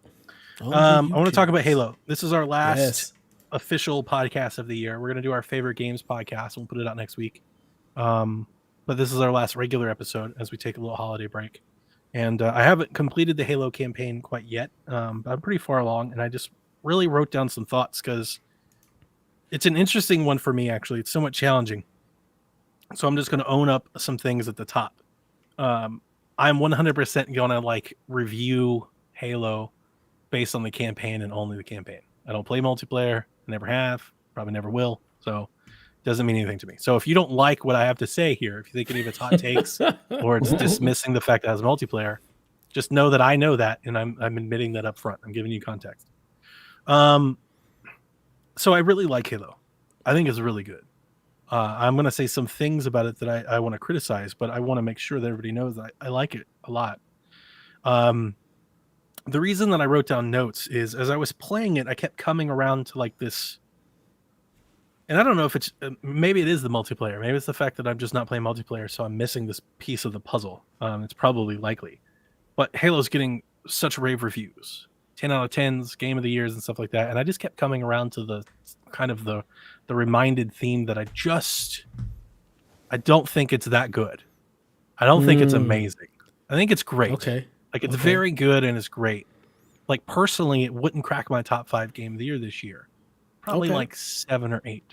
I want to talk about Halo. This is our last Yes. official podcast of the year. We're going to do our favorite games podcast. We'll put it out next week. But this is our last regular episode as we take a little holiday break. And I haven't completed the Halo campaign quite yet, but I'm pretty far along. And I just really wrote down some thoughts because it's an interesting one for me, actually. It's somewhat challenging. So I'm just going to own up some things at the top. I'm 100% going to like review Halo based on the campaign and only the campaign. I don't play multiplayer. I never have, probably never will. So it doesn't mean anything to me. So if you don't like what I have to say here, if you think any of it's hot takes or it's dismissing the fact that it has multiplayer, just know that I know that, and I'm admitting that up front. I'm giving you context. So I really like Halo. I think it's really good. I'm going to say some things about it that I want to criticize, but I want to make sure that everybody knows that I like it a lot. The reason that I wrote down notes is as I was playing it, I kept coming around to like this. And I don't know if it's, maybe it is the multiplayer. Maybe it's the fact that I'm just not playing multiplayer, so I'm missing this piece of the puzzle. It's probably likely. But Halo's getting such rave reviews. 10 out of 10s, game of the years and stuff like that. And I just kept coming around to the kind of the reminded theme that I don't think it's that good. I don't think it's amazing. I think it's great. Okay. Like it's very good and it's great. Like personally, it wouldn't crack my top 5 game of the year this year. Probably like 7 or 8.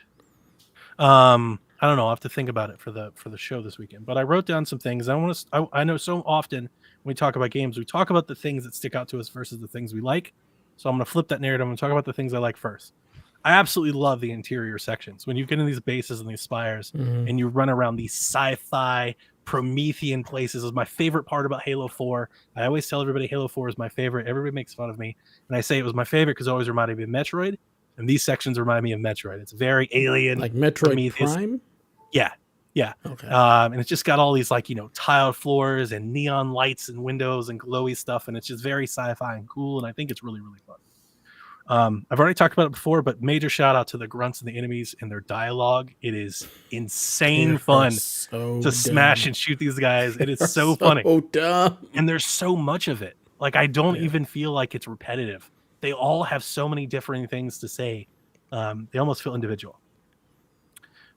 I don't know. I'll have to think about it for the show this weekend. But I wrote down some things. I know so often when we talk about games, we talk about the things that stick out to us versus the things we like. So I'm going to flip that narrative. I'm going to talk about the things I like first. I absolutely love the interior sections. When you get in these bases and these spires and you run around these sci-fi Promethean places is my favorite part about Halo 4. I always tell everybody Halo 4 is my favorite. Everybody makes fun of me. And I say it was my favorite because it always reminded me of Metroid. And these sections remind me of Metroid. It's very alien. Like Metroid Prometheus. Prime? Yeah. Yeah. Okay. And it's just got all these like, tiled floors and neon lights and windows and glowy stuff. And it's just very sci-fi and cool. And I think it's really, really fun. I've already talked about it before, but major shout out to the grunts and the enemies and their dialogue. It is insane fun to smash and shoot these guys. It is so funny. Dumb. And there's so much of it. Like I don't even feel like it's repetitive. They all have so many different things to say. They almost feel individual.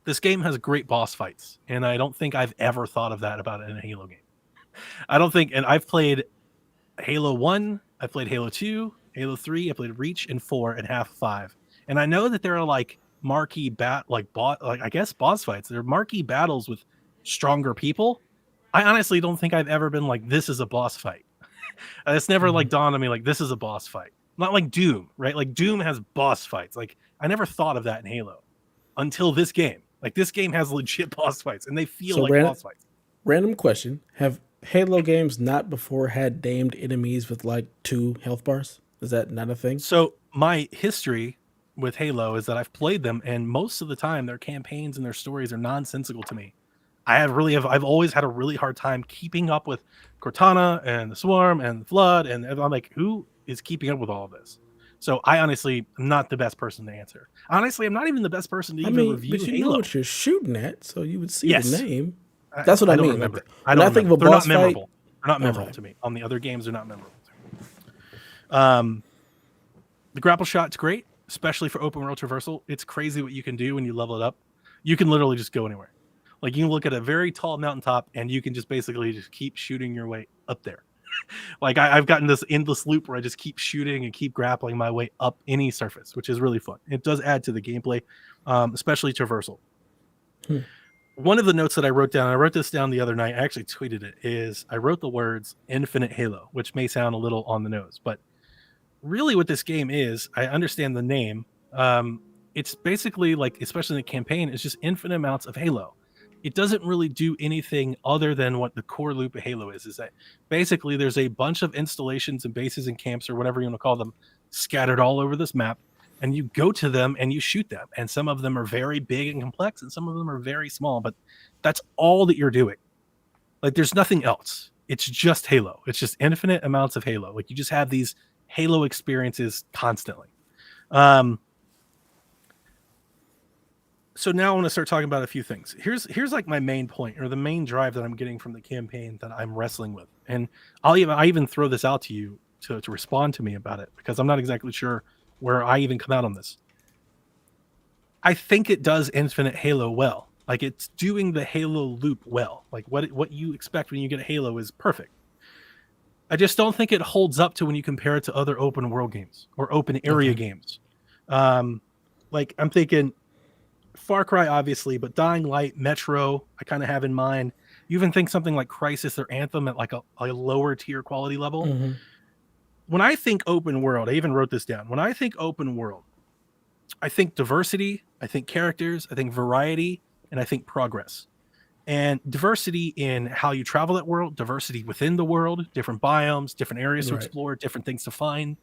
This game has great boss fights, and I don't think I've ever thought of that about it in a Halo game. I don't think, and I've played Halo 1, I've played Halo 2, Halo 3, I played Reach and 4 and half 5. And I know that there are like marquee boss fights. There are marquee battles with stronger people. I honestly don't think I've ever been like, this is a boss fight. It's never like dawned on me like this is a boss fight. Not like Doom, right? Like Doom has boss fights. Like I never thought of that in Halo until this game. Like this game has legit boss fights and they feel like boss fights. Random question. Have Halo games not before had named enemies with like 2 health bars? Is that not a thing? So my history with Halo is that I've played them, and most of the time their campaigns and their stories are nonsensical to me. I've always had a really hard time keeping up with Cortana and the Swarm and the Flood, and I'm like, who is keeping up with all of this? So I honestly am not the best person to answer. Honestly, I'm not even the best person to review but you Halo. know what you're shooting at, so you would see the name. I That's what I don't mean. Remember. Like, I don't think of a They're boss not memorable. fight. They're not memorable to me. On the other games, they're not memorable to me. The grapple shot's great, especially for open world traversal. It's crazy what you can do when you level it up. You can literally just go anywhere. Like you can look at a very tall mountaintop and you can just basically just keep shooting your way up there. Like I've gotten this endless loop where I just keep shooting and keep grappling my way up any surface, which is really fun. It does add to the gameplay, especially traversal. One of the notes that I wrote this down the other night, I actually tweeted it, is I wrote the words Infinite Halo, which may sound a little on the nose, but really what this game is, I understand the name. It's basically like, especially in the campaign, it's just infinite amounts of Halo. It doesn't really do anything other than what the core loop of Halo is that basically there's a bunch of installations and bases and camps or whatever you want to call them scattered all over this map, and you go to them and you shoot them. And some of them are very big and complex and some of them are very small, but that's all that you're doing. Like there's nothing else. It's just Halo. It's just infinite amounts of Halo. Like you just have these Halo experiences constantly. So now I want to start talking about a few things. Here's like my main point, or the main drive that I'm getting from the campaign that I'm wrestling with. And I even throw this out to you to respond to me about it, because I'm not exactly sure where I even come out on this. I think it does Infinite Halo well. Like it's doing the Halo loop well. Like what you expect when you get a Halo is perfect. I just don't think it holds up to when you compare it to other open world games or open area games. Like I'm thinking Far Cry, obviously, but Dying Light, Metro, I kind of have in mind. You even think something like Crysis or Anthem at like a lower tier quality level. Mm-hmm. When I think open world, I even wrote this down. When I think open world, I think diversity, I think characters, I think variety, and I think progress. And diversity in how you travel that world, diversity within the world, different biomes, different areas to explore, different things to find,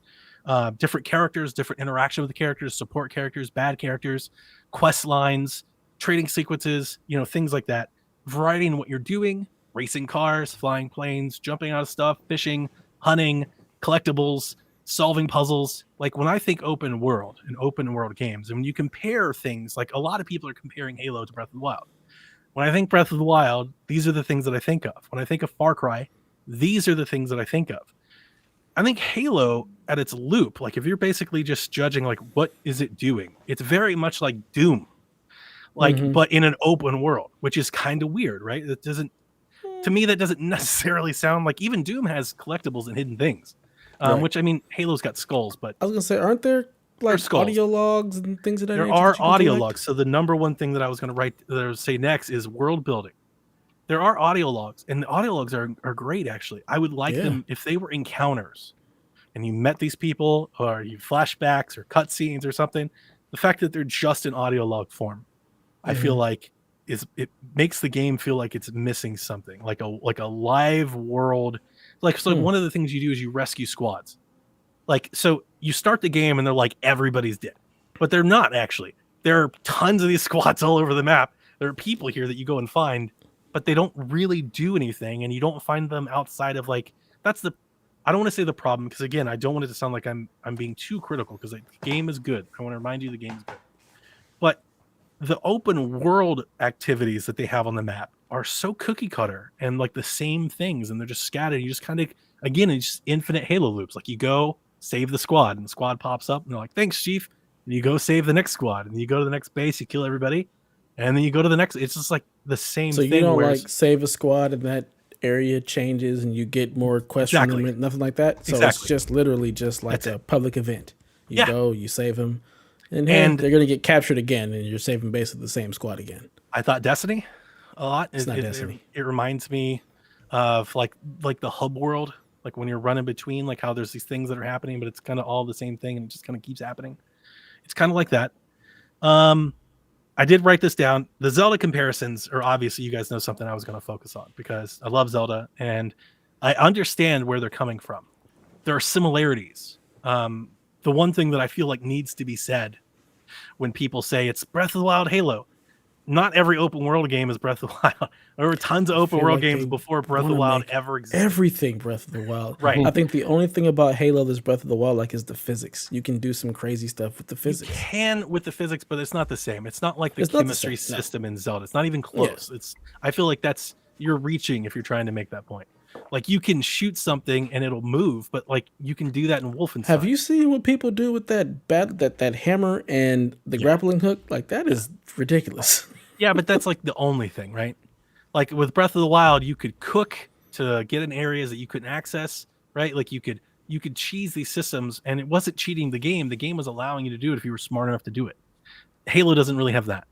different characters, different interaction with the characters, support characters, bad characters, quest lines, trading sequences, things like that. Variety in what you're doing, racing cars, flying planes, jumping out of stuff, fishing, hunting, collectibles, solving puzzles. Like when I think open world and open world games, and when you compare things, like a lot of people are comparing Halo to Breath of the Wild. When I think Breath of the Wild, these are the things that I think of. When I think of Far Cry, these are the things that I think of. I think Halo at its loop, like if you're basically just judging like what is it doing, it's very much like Doom, like but in an open world, which is kind of weird, right? That doesn't, to me, that doesn't necessarily sound like, even Doom has collectibles and hidden things, which I mean, Halo's got skulls, but I was gonna say, aren't there like audio logs and things of that nature? There are audio logs. So the number one thing that I was going to say next is world building. There are audio logs, and the audio logs are great, actually. I would like them if they were encounters and you met these people, or you flashbacks or cutscenes or something. The fact that they're just in audio log form, I feel like it makes the game feel like it's missing something, like a live world. Like, so one of the things you do is you rescue squads. Like, so you start the game and they're like, everybody's dead, but they're not actually. There are tons of these squads all over the map. There are people here that you go and find, but they don't really do anything. And you don't find them outside of like, I don't want to say the problem, because again, I don't want it to sound like I'm being too critical, because the game is good. I want to remind you the game is good. But the open world activities that they have on the map are so cookie cutter and like the same things, and they're just scattered. You just kind of, again, it's just infinite Halo loops. Like you go save the squad, and the squad pops up and they're like, thanks, chief. And you go save the next squad, and you go to the next base, you kill everybody, and then you go to the next. It's just like the same thing. So you don't like save a squad and that area changes and you get more quests from them, nothing like that. So it's just literally just like a public event. You go, you save them, and they're going to get captured again, and you're saving basically the same squad again. I thought Destiny a lot. It's not Destiny. It reminds me of like the hub world, like when you're running between, like how there's these things that are happening, but it's kind of all the same thing, and it just kind of keeps happening. It's kind of like that. I did write this down. The Zelda comparisons are obviously, you guys know, something I was going to focus on, because I love Zelda and I understand where they're coming from. There are similarities. The one thing that I feel like needs to be said when people say it's Breath of the Wild Halo, not every open world game is Breath of the Wild. There were tons of open world games before Breath of the Wild ever existed. Everything Breath of the Wild. Right. I think the only thing about Halo that's Breath of the Wild like is the physics. You can do some crazy stuff with the physics. You can with the physics, but it's not the same. It's not like the chemistry system in Zelda. It's not even close. Yeah. I feel like you're reaching if you're trying to make that point. Like you can shoot something and it'll move, but like you can do that in Wolfenstein. Have you seen what people do with that hammer and the grappling hook? Like that is ridiculous. Yeah, but that's like the only thing, right? Like with Breath of the Wild, you could cook to get in areas that you couldn't access, right? Like you could cheese these systems, and it wasn't cheating the game. The game was allowing you to do it if you were smart enough to do it. Halo doesn't really have that.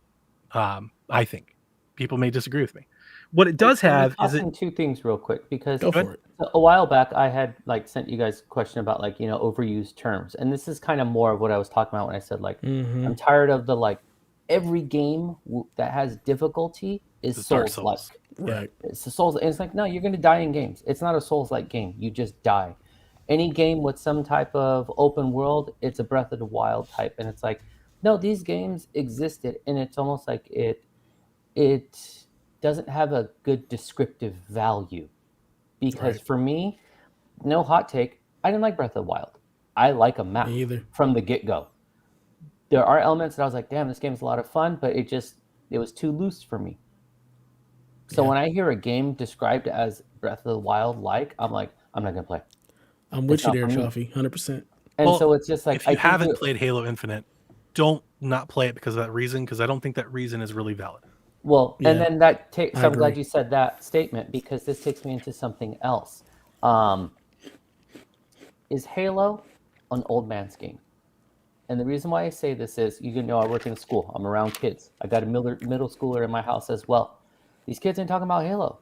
I think people may disagree with me. What it does have is it. Two things real quick, because Go for it. a while back I had like sent you guys a question about like, you know, overused terms, and this is kind of more of what I was talking about when I said like I'm tired of the like every game that has difficulty is Souls-like. Right. It's a Souls, and it's like, no, you're going to die in games. It's not a Souls-like game. You just die. Any game with some type of open world, it's a Breath of the Wild type, and it's like, no, these games existed, and it's almost like it doesn't have a good descriptive value. Because for me, no hot take, I didn't like Breath of the Wild. I like a map from the get-go. There are elements that I was like, damn, this game's a lot of fun, but it was too loose for me. So when I hear a game described as Breath of the Wild like, I'm like, I'm not going to play. I'm with you there, Chaufie, 100%. And so it's just like, if you haven't played Halo Infinite, don't not play it because of that reason, because I don't think that reason is really valid. Well, and then that takes, so I'm glad you said that statement, because this takes me into something else. Is Halo an old man's game? And the reason why I say this is, you know, I work in a school. I'm around kids. I got a middle schooler in my house as well. These kids ain't talking about Halo.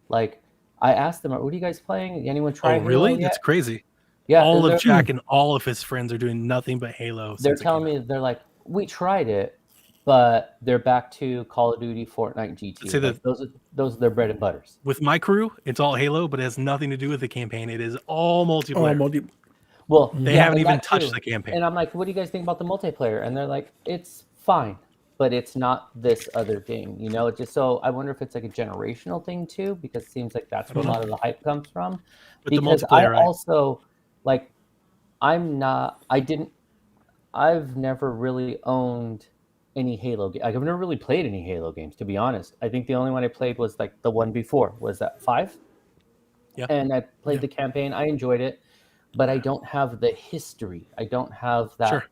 Like, I asked them, what are you guys playing? Anyone try Halo really? yet? That's crazy. Yeah. All of Jack and all of his friends are doing nothing but Halo. They're telling me, they're like, we tried it, but they're back to Call of Duty, Fortnite, GT. Say that those are their bread and butters. With my crew, it's all Halo, but it has nothing to do with the campaign. It is all multiplayer. Well, they haven't even touched the campaign. And I'm like, what do you guys think about the multiplayer? And they're like, it's fine, but it's not this other game. You know, it's just, so I wonder if it's like a generational thing too, because it seems like that's where a lot of the hype comes from. But because I also like, I've never really owned any Halo game. Like, I've never really played any Halo games, to be honest. I think the only one I played was like the one before. Was that 5? Yeah. And I played the campaign. I enjoyed it. But I don't have the history. I don't have that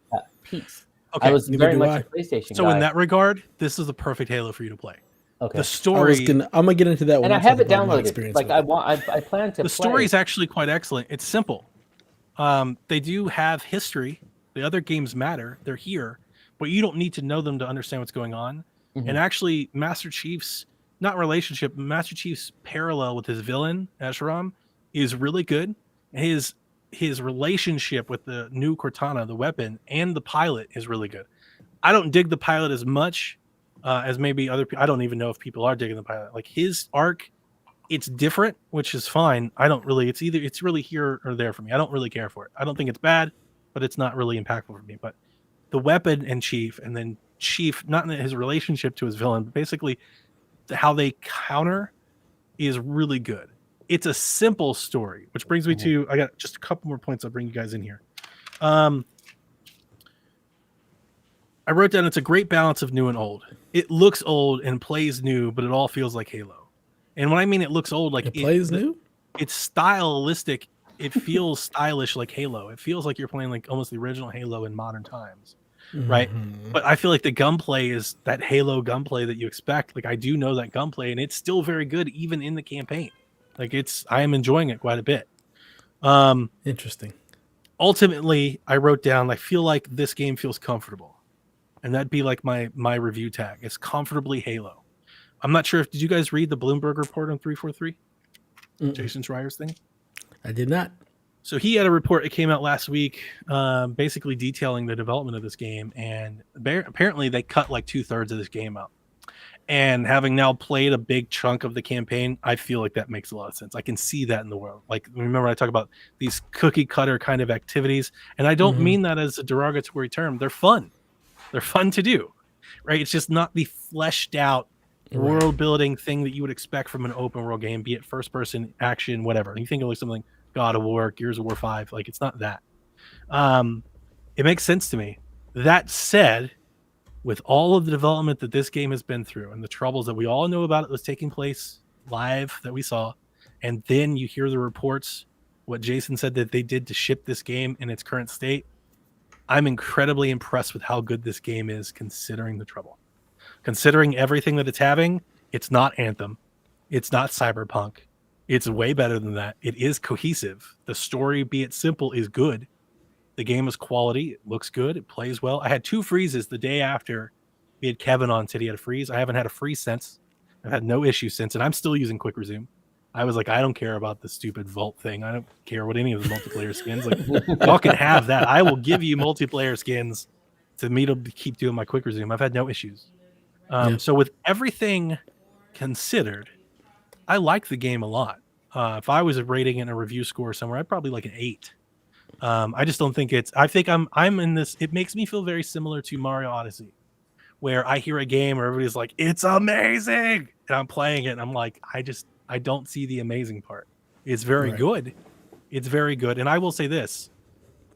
piece. Okay. I was very much a PlayStation So guy. in that regard, this is the perfect Halo for you to play. Okay. The story. I'm gonna get into that. And I have it downloaded. Like I plan to. The story is actually quite excellent. It's simple. They do have history. The other games matter. They're here, but you don't need to know them to understand what's going on. Mm-hmm. And actually, Master Chief's Master Chief's parallel with his villain Escharum is really good. His relationship with the new Cortana, the weapon, and the pilot is really good. I don't dig the pilot as much as maybe other people. I don't even know if people are digging the pilot. Like his arc, it's different, which is fine. I don't really. It's really here or there for me. I don't really care for it. I don't think it's bad, but it's not really impactful for me. But the weapon and Chief, and then Chief, not in his relationship to his villain, but basically how they counter is really good. It's a simple story, which brings me to, I got just a couple more points. I'll bring you guys in here. I wrote down, it's a great balance of new and old. It looks old and plays new, but it all feels like Halo. And when I mean it looks old, like it plays new, it's stylistic. It feels stylish like Halo. It feels like you're playing like almost the original Halo in modern times. Right. But I feel like the gunplay is that Halo gunplay that you expect. Like I do know that gunplay, and it's still very good even in the campaign. Like I am enjoying it quite a bit. Interesting. Ultimately, I wrote down, I feel like this game feels comfortable. And that'd be like my review tag. It's comfortably Halo. I'm not sure did you guys read the Bloomberg report on 343? Jason Schreier's thing? I did not. So he had a report that came out last week, basically detailing the development of this game. And apparently they cut like 2/3 of this game out. And having now played a big chunk of the campaign, I feel like that makes a lot of sense. I can see that in the world. Like, remember I talk about these cookie cutter kind of activities, and I don't mean that as a derogatory term. They're fun. They're fun to do, right? It's just not the fleshed out world building thing that you would expect from an open world game, be it first person action, whatever. You think of like something like God of War, Gears of War 5, like it's not that. It makes sense to me. That said, with all of the development that this game has been through and the troubles that we all know about it was taking place live that we saw, and then you hear the reports, what Jason said that they did to ship this game in its current state, I'm incredibly impressed with how good this game is considering the trouble. Considering everything that it's having, it's not Anthem, it's not Cyberpunk. It's way better than that. It is cohesive. The story, be it simple, is good. The game is quality. It looks good. It plays well. I had 2 freezes the day after we had Kevin on. Said he had a freeze. I haven't had a freeze since. I've had no issues since, and I'm still using Quick Resume. I was like, I don't care about the stupid Vault thing. I don't care what any of the multiplayer skins. Like, y'all can have that. I will give you multiplayer skins to me to keep doing my Quick Resume. I've had no issues. So with everything considered, I like the game a lot. If I was rating it in a review score somewhere, I'd probably like an 8. I just don't think I think I'm in this. It makes me feel very similar to Mario Odyssey, where I hear a game where everybody's like, it's amazing. And I'm playing it and I'm like, I don't see the amazing part. It's very good. It's very good. And I will say this.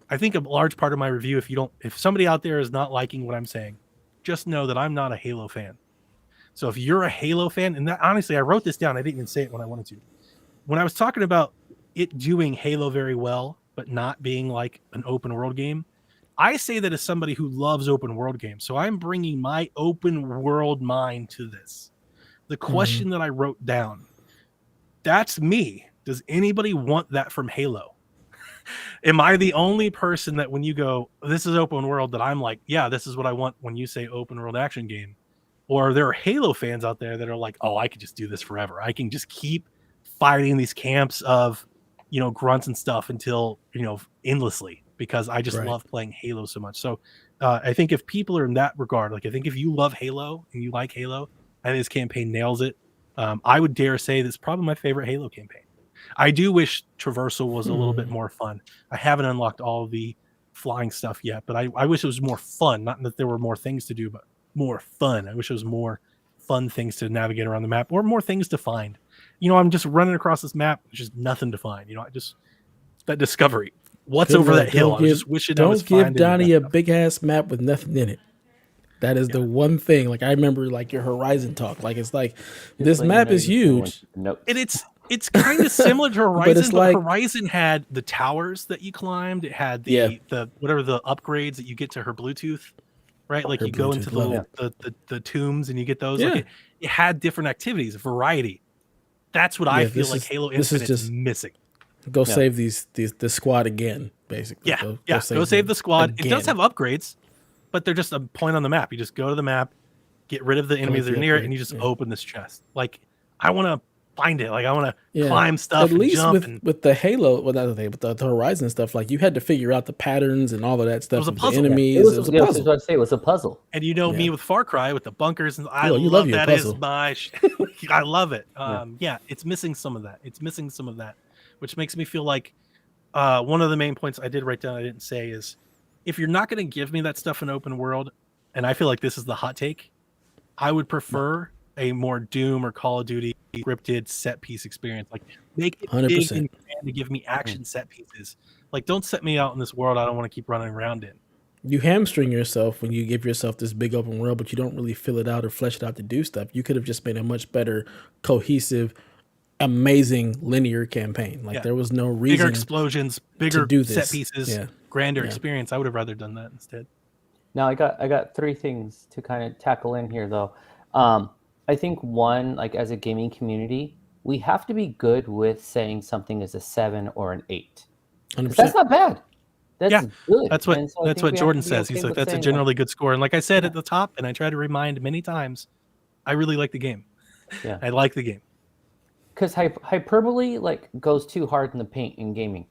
I think a large part of my review, if somebody out there is not liking what I'm saying, just know that I'm not a Halo fan. So if you're a Halo fan, and that, honestly, I wrote this down. I didn't even say it when I wanted to. When I was talking about it doing Halo very well, but not being like an open world game, I say that as somebody who loves open world games. So I'm bringing my open world mind to this. The question that I wrote down, that's me. Does anybody want that from Halo? Am I the only person that when you go, this is open world, that I'm like, yeah, this is what I want when you say open world action game? Or there are Halo fans out there that are like, oh, I could just do this forever. I can just keep fighting these camps of, grunts and stuff until, endlessly, because I just love playing Halo so much. So I think if people are in that regard, like I think if you love Halo and you like Halo, I think this campaign nails it. I would dare say that's probably my favorite Halo campaign. I do wish traversal was a little bit more fun. I haven't unlocked all the flying stuff yet, but I wish it was more fun. Not that there were more things to do, but more fun. I wish it was more fun things to navigate around the map or more things to find. I'm just running across this map. There's just nothing to find. That discovery. What's over that hill? I just wish it. Don't give Donnie a big ass map with nothing in it. That is the one thing. Like I remember, like your Horizon talk. Like it's like this map is huge. Nope. And it's kind of similar to Horizon, but Horizon had the towers that you climbed. It had the whatever the upgrades that you get to her Bluetooth, right? Like you go into the tombs and you get those. Like it had different activities, variety. That's what I feel like Halo Infinite is missing. Go save the squad again, basically. Yeah, go save the squad. Again. It does have upgrades, but they're just a point on the map. You just go to the map, get rid of the enemies that are near it, and you just open this chest. Like I want to find it. Like I want to climb stuff. At least with the Halo, well, not the thing, but the Horizon stuff, like you had to figure out the patterns and all of that stuff. It was a puzzle. The enemies. It was a puzzle. It was a puzzle. And me with Far Cry with the bunkers, and I love that. Is my I love it. It's missing some of that. Which makes me feel like one of the main points I did write down I didn't say is if you're not going to give me that stuff in open world, and I feel like this is the hot take, I would prefer a more Doom or Call of Duty scripted set piece experience. Like make it 100%. Big and grand to give me action set pieces. Like don't set me out in this world I don't want to keep running around in. You hamstring yourself when you give yourself this big open world, but you don't really fill it out or flesh it out to do stuff. You could have just made a much better, cohesive, amazing linear campaign. Like there was no reason. Bigger explosions, bigger set pieces, grander experience. I would have rather done that instead. Now I got 3 things to kind of tackle in here though. I think one, like as a gaming community, we have to be good with saying something is a 7 or an 8. 100%. That's not bad. That's good. That's what Jordan says. He's like, that's a generally good score. And like I said at the top, and I try to remind many times, I really like the game. Yeah, I like the game. Because hyperbole like goes too hard in the paint in gaming.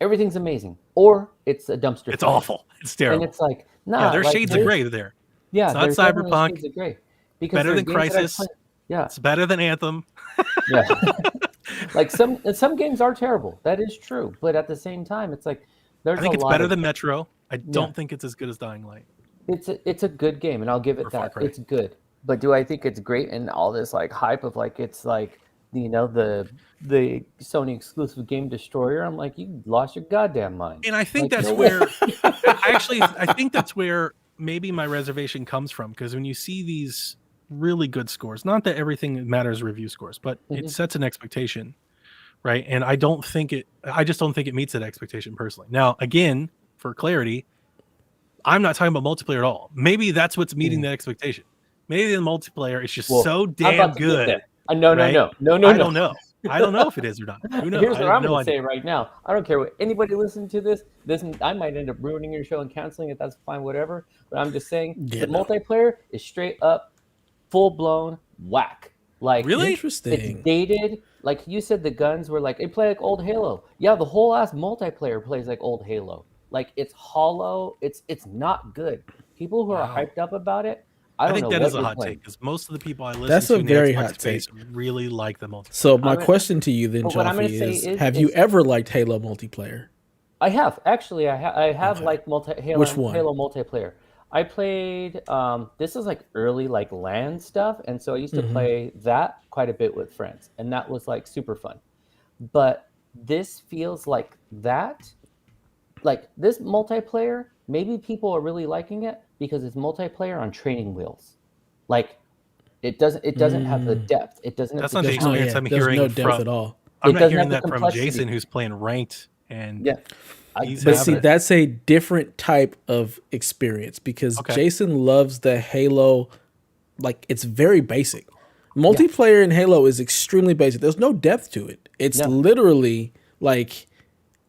Everything's amazing, or it's a dumpster. It's awful. It's terrible. And it's like, nah. There's shades of gray there. Yeah, it's not Cyberpunk. Shades of gray. Better than Crisis. It's better than Anthem. Yeah, like some games are terrible. That is true, but at the same time, it's like there's. I think it's better than Metro. I don't think it's as good as Dying Light. It's a good game, and I'll give it that. It's good, but do I think it's great? And all this like hype of like it's like the Sony exclusive game destroyer. I'm like, you lost your goddamn mind. And I think that's where I think that's where maybe my reservation comes from, because when you see these really good scores, not that everything matters review scores, but it sets an expectation, right? And I just don't think it meets that expectation personally. Now, again, for clarity, I'm not talking about multiplayer at all. Maybe that's what's meeting that expectation. Maybe the multiplayer is just Well, so I'm damn about to get good. there. No. right? No. I don't know. I don't know if it is or not. Who knows? Here's I what have I'm no going to idea. say right now. I don't care what anybody listening to this. I might end up ruining your show and canceling it. That's fine, whatever. But I'm just saying the multiplayer is straight up, full blown whack. Like Really? Interesting. it's dated. Like you said, the guns were like, it played like old Halo. Yeah, the whole ass multiplayer plays like old Halo. Like it's hollow. It's not good. People who are hyped up about it, I don't think know that what is a you're hot playing. take because most of the people I listen That's to a in the very Xbox hot space take. really like the multiplayer. So my question to you then, but what I'm gonna Chaufie, say is, is have you it's- ever liked Halo multiplayer? I have actually. I have Okay. like Halo Which one? Halo multiplayer. I played. This is like early like LAN stuff, and so I used to play that quite a bit with friends, and that was like super fun. But this feels like that. Like this multiplayer, maybe people are really liking it because it's multiplayer on training wheels. Like it doesn't have the depth. It doesn't. That's have not the the No, experience yeah, I'm there's hearing no depth from. at all. I'm It not doesn't hearing have the that from complexity. Jason, who's playing ranked and Yeah. he's But having see, it. that's a different type of experience because Okay. Jason loves the Halo. Like it's very basic. Multiplayer in Halo is extremely basic. There's no depth to it. It's No. literally like,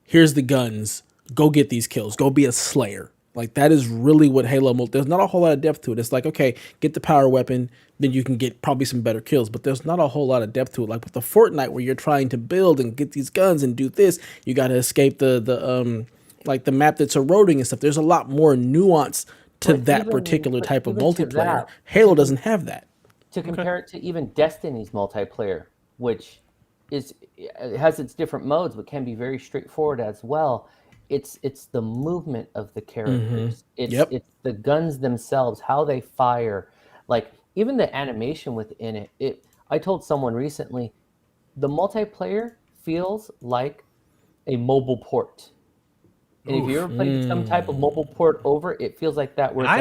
here's the guns. Go get these kills. Go be a slayer. Like that is really what there's not a whole lot of depth to it. It's like, okay, get the power weapon, then you can get probably some better kills, but there's not a whole lot of depth to it. Like with the Fortnite where you're trying to build and get these guns and do this, you got to escape the like the map that's eroding and stuff. There's a lot more nuance to But that even- particular but type of even to multiplayer. that, Halo doesn't have that. To compare it to even Destiny's multiplayer, which it has its different modes, but can be very straightforward as well. It's the movement of the characters. It's the guns themselves, how they fire, like even the animation within it. I told someone recently, the multiplayer feels like a mobile port. And if you ever played some type of mobile port over, it feels like that. Where it's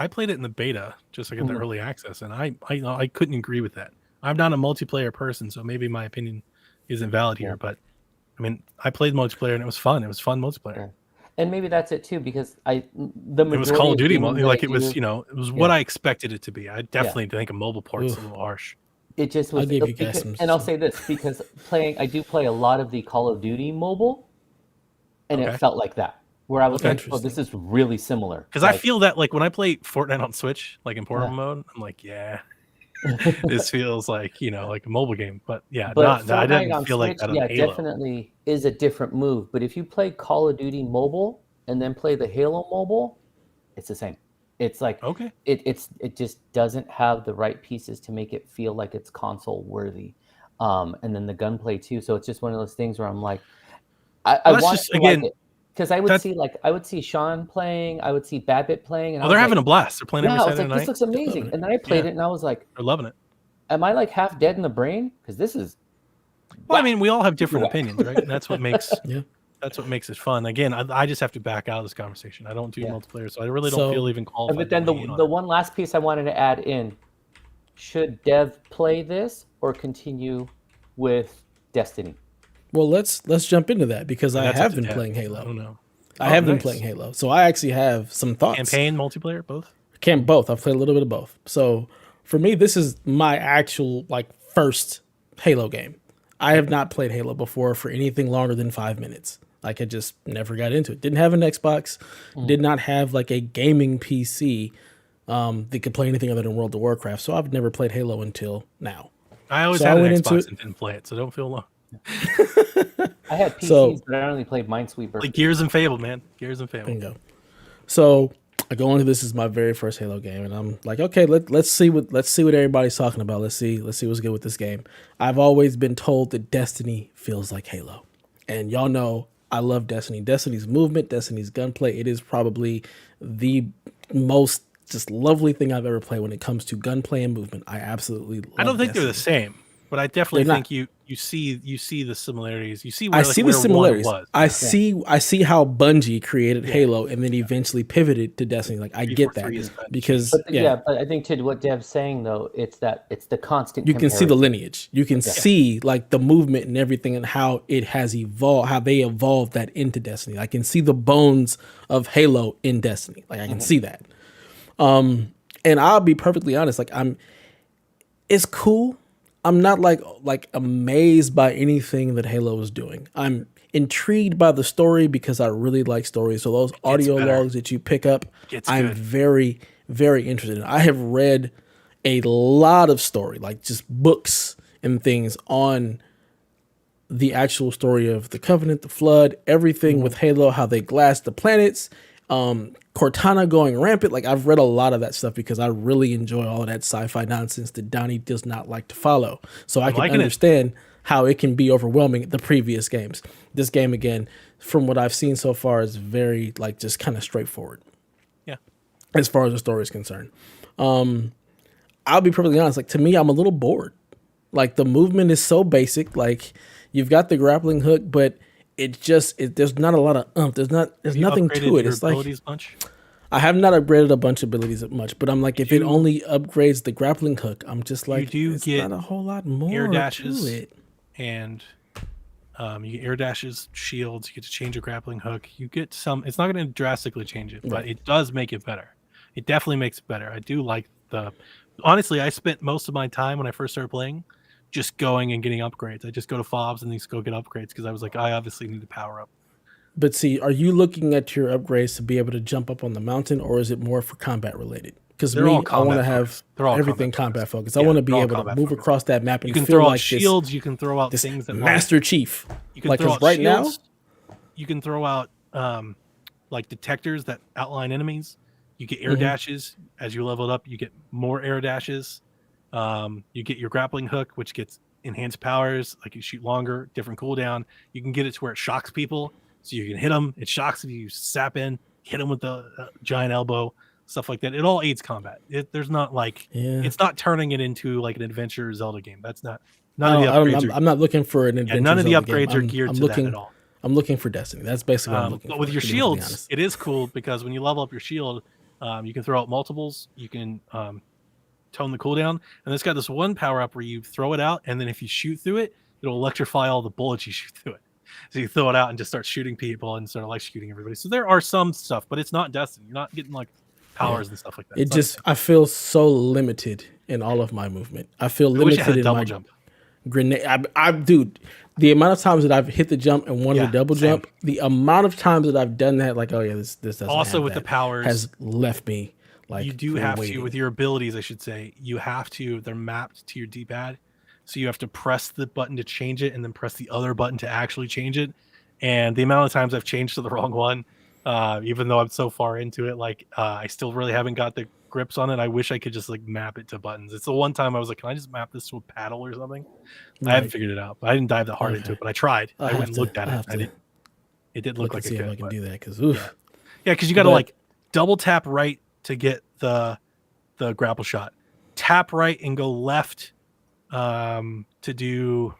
I played it in the beta, just like in the early access, and I couldn't agree with that. I'm not a multiplayer person, so maybe my opinion isn't valid here. But I mean, I played multiplayer and it was fun. It was fun multiplayer. Yeah. And maybe that's it too, because It was Call of Duty, like it was, it was what Yeah. I expected it to be. I definitely think a mobile port's a little harsh. It just was. I'll give you guys some. And I'll say this because I do play a lot of the Call of Duty mobile, and it felt like that, where I was like, "Oh, this is really similar." Because I feel that like when I play Fortnite on Switch, like in portable mode, I'm like, yeah, this feels like like a mobile game. But yeah, But I Fortnite didn't on feel like Switch, that on yeah, Halo. definitely is a different move. But if you play Call of Duty mobile and then play the Halo mobile, it's the same. It's like it just doesn't have the right pieces to make it feel like it's console worthy. And then the gunplay too. So it's just one of those things where I'm like, I want to like it. Because I would see Sean playing, I would see Babbitt playing, and they're having a blast. They're playing every I was Saturday like, night. this looks amazing. And then I played it, and I was like, they're loving it. am I like half dead in the brain? Because this is. Well, I mean, we all have different opinions, right? And that's what makes Yeah. that's what makes it fun. Again, I just have to back out of this conversation. I don't do multiplayer, so I really don't feel even qualified. But then the one last piece I wanted to add in: should Dev play this or continue with Destiny? Well, let's jump into that because I have been playing Halo. I don't know. I have been playing Halo, so I actually have some thoughts. Campaign, multiplayer, both. Both. I've played a little bit of both. So for me, this is my actual first Halo game. I have not played Halo before for anything longer than 5 minutes. Like I just never got into it. Didn't have an Xbox. Did not have like a gaming PC that could play anything other than World of Warcraft. So I've never played Halo until now. I always had an Xbox and didn't play it, so don't feel alone. I had PCs, but I only played Minesweeper. Like Gears and Fable, man. Gears and Fable. Bingo. So I go into this as my very first Halo game, and I'm like, okay, let's see what everybody's talking about. Let's see what's good with this game. I've always been told that Destiny feels like Halo, and y'all know I love Destiny. Destiny's movement, Destiny's gunplay. It is probably the most just lovely thing I've ever played when it comes to gunplay and movement. I absolutely love I don't think Destiny. they're the same, but I definitely think you see the similarities. You see where, I see the similarities. Was. I see how Bungie created Halo and then eventually pivoted to Destiny. Like I get that because but I think to what Dev's saying though, it's the constant. You can see the lineage. You can see like the movement and everything and how it has evolved, how they evolved that into Destiny. I can see the bones of Halo in Destiny. Like I can see that. And And I'll be perfectly honest, like it's cool. I'm not like amazed by anything that Halo is doing. I'm intrigued by the story because I really like stories. So those audio logs that you pick up, I'm very, very interested in. I have read a lot of story, like just books and things on the actual story of the Covenant, the Flood, everything with Halo, how they glassed the planets, Cortana going rampant. Like I've read a lot of that stuff because I really enjoy all of that sci-fi nonsense that Donnie does not like to follow. So I can understand how it can be overwhelming the previous games. This game, again, from what I've seen so far, is very like just kind of straightforward. Yeah. As far as the story is concerned. I'll be perfectly honest. Like to me, I'm a little bored. Like the movement is so basic. Like you've got the grappling hook, but there's not a lot of there's nothing to it. It's like bunch? I have not upgraded a bunch of abilities much, but I'm like, if it only upgrades the grappling hook, I'm just like, it's not a whole lot more air dashes to it. And you get air dashes, shields. You get to change your grappling hook. You get some. It's not going to drastically change it, but it does make it better. It definitely makes it better. I do like honestly, I spent most of my time when I first started playing just going and getting upgrades. I just go to FOBs and just go get upgrades because I was like, I obviously need to power up. But see, are you looking at your upgrades to be able to jump up on the mountain, or is it more for combat related? Because I want to have everything combat focused. I want to be able to move across that map and you can feel throw like out shields. You can throw out things that Master Chief. You can throw out right shields. Now. You can throw out like detectors that outline enemies. You get air dashes as you level it up. You get more air dashes. You get your grappling hook, which gets enhanced powers. Like you shoot longer, different cooldown. You can get it to where it shocks people, so you can hit them. It shocks if you sap in, hit them with the giant elbow, stuff like that. It all aids combat. There's not like it's not turning it into like an adventure Zelda game. That's not. None of the upgrades. I'm not looking for an adventure. None of the Zelda upgrades game. are geared to that at all. I'm looking for Destiny. That's basically what I'm looking for. But with your shields, it is cool because when you level up your shield, you can throw out multiples. You can tone the cooldown, and it's got this one power up where you throw it out, and then if you shoot through it, it'll electrify all the bullets you shoot through it. So you throw it out and just start shooting people and start electrocuting everybody. So there are some stuff, but it's not Destiny. You're not getting like powers and stuff like that. I feel so limited in all of my movement. I feel limited in my jump. Grenade. Dude, the amount of times that I've hit the jump and wanted to double jump, the amount of times that I've done that, like, oh yeah, this doesn't. Also with the powers, has left me like you do have to with your abilities. I should say you have to. They're mapped to your D-pad, so you have to press the button to change it, and then press the other button to actually change it. And the amount of times I've changed to the wrong one, even though I'm so far into it, like I still really haven't got the grips on it. I wish I could just like map it to buttons. It's the one time I was like, can I just map this to a paddle or something? Right. I haven't figured it out. I didn't dive that hard into it, but I tried. I went and looked at it. It did look like it could. If I can do that because because you got to like double tap right to get the grapple shot. Tap right and go left to do,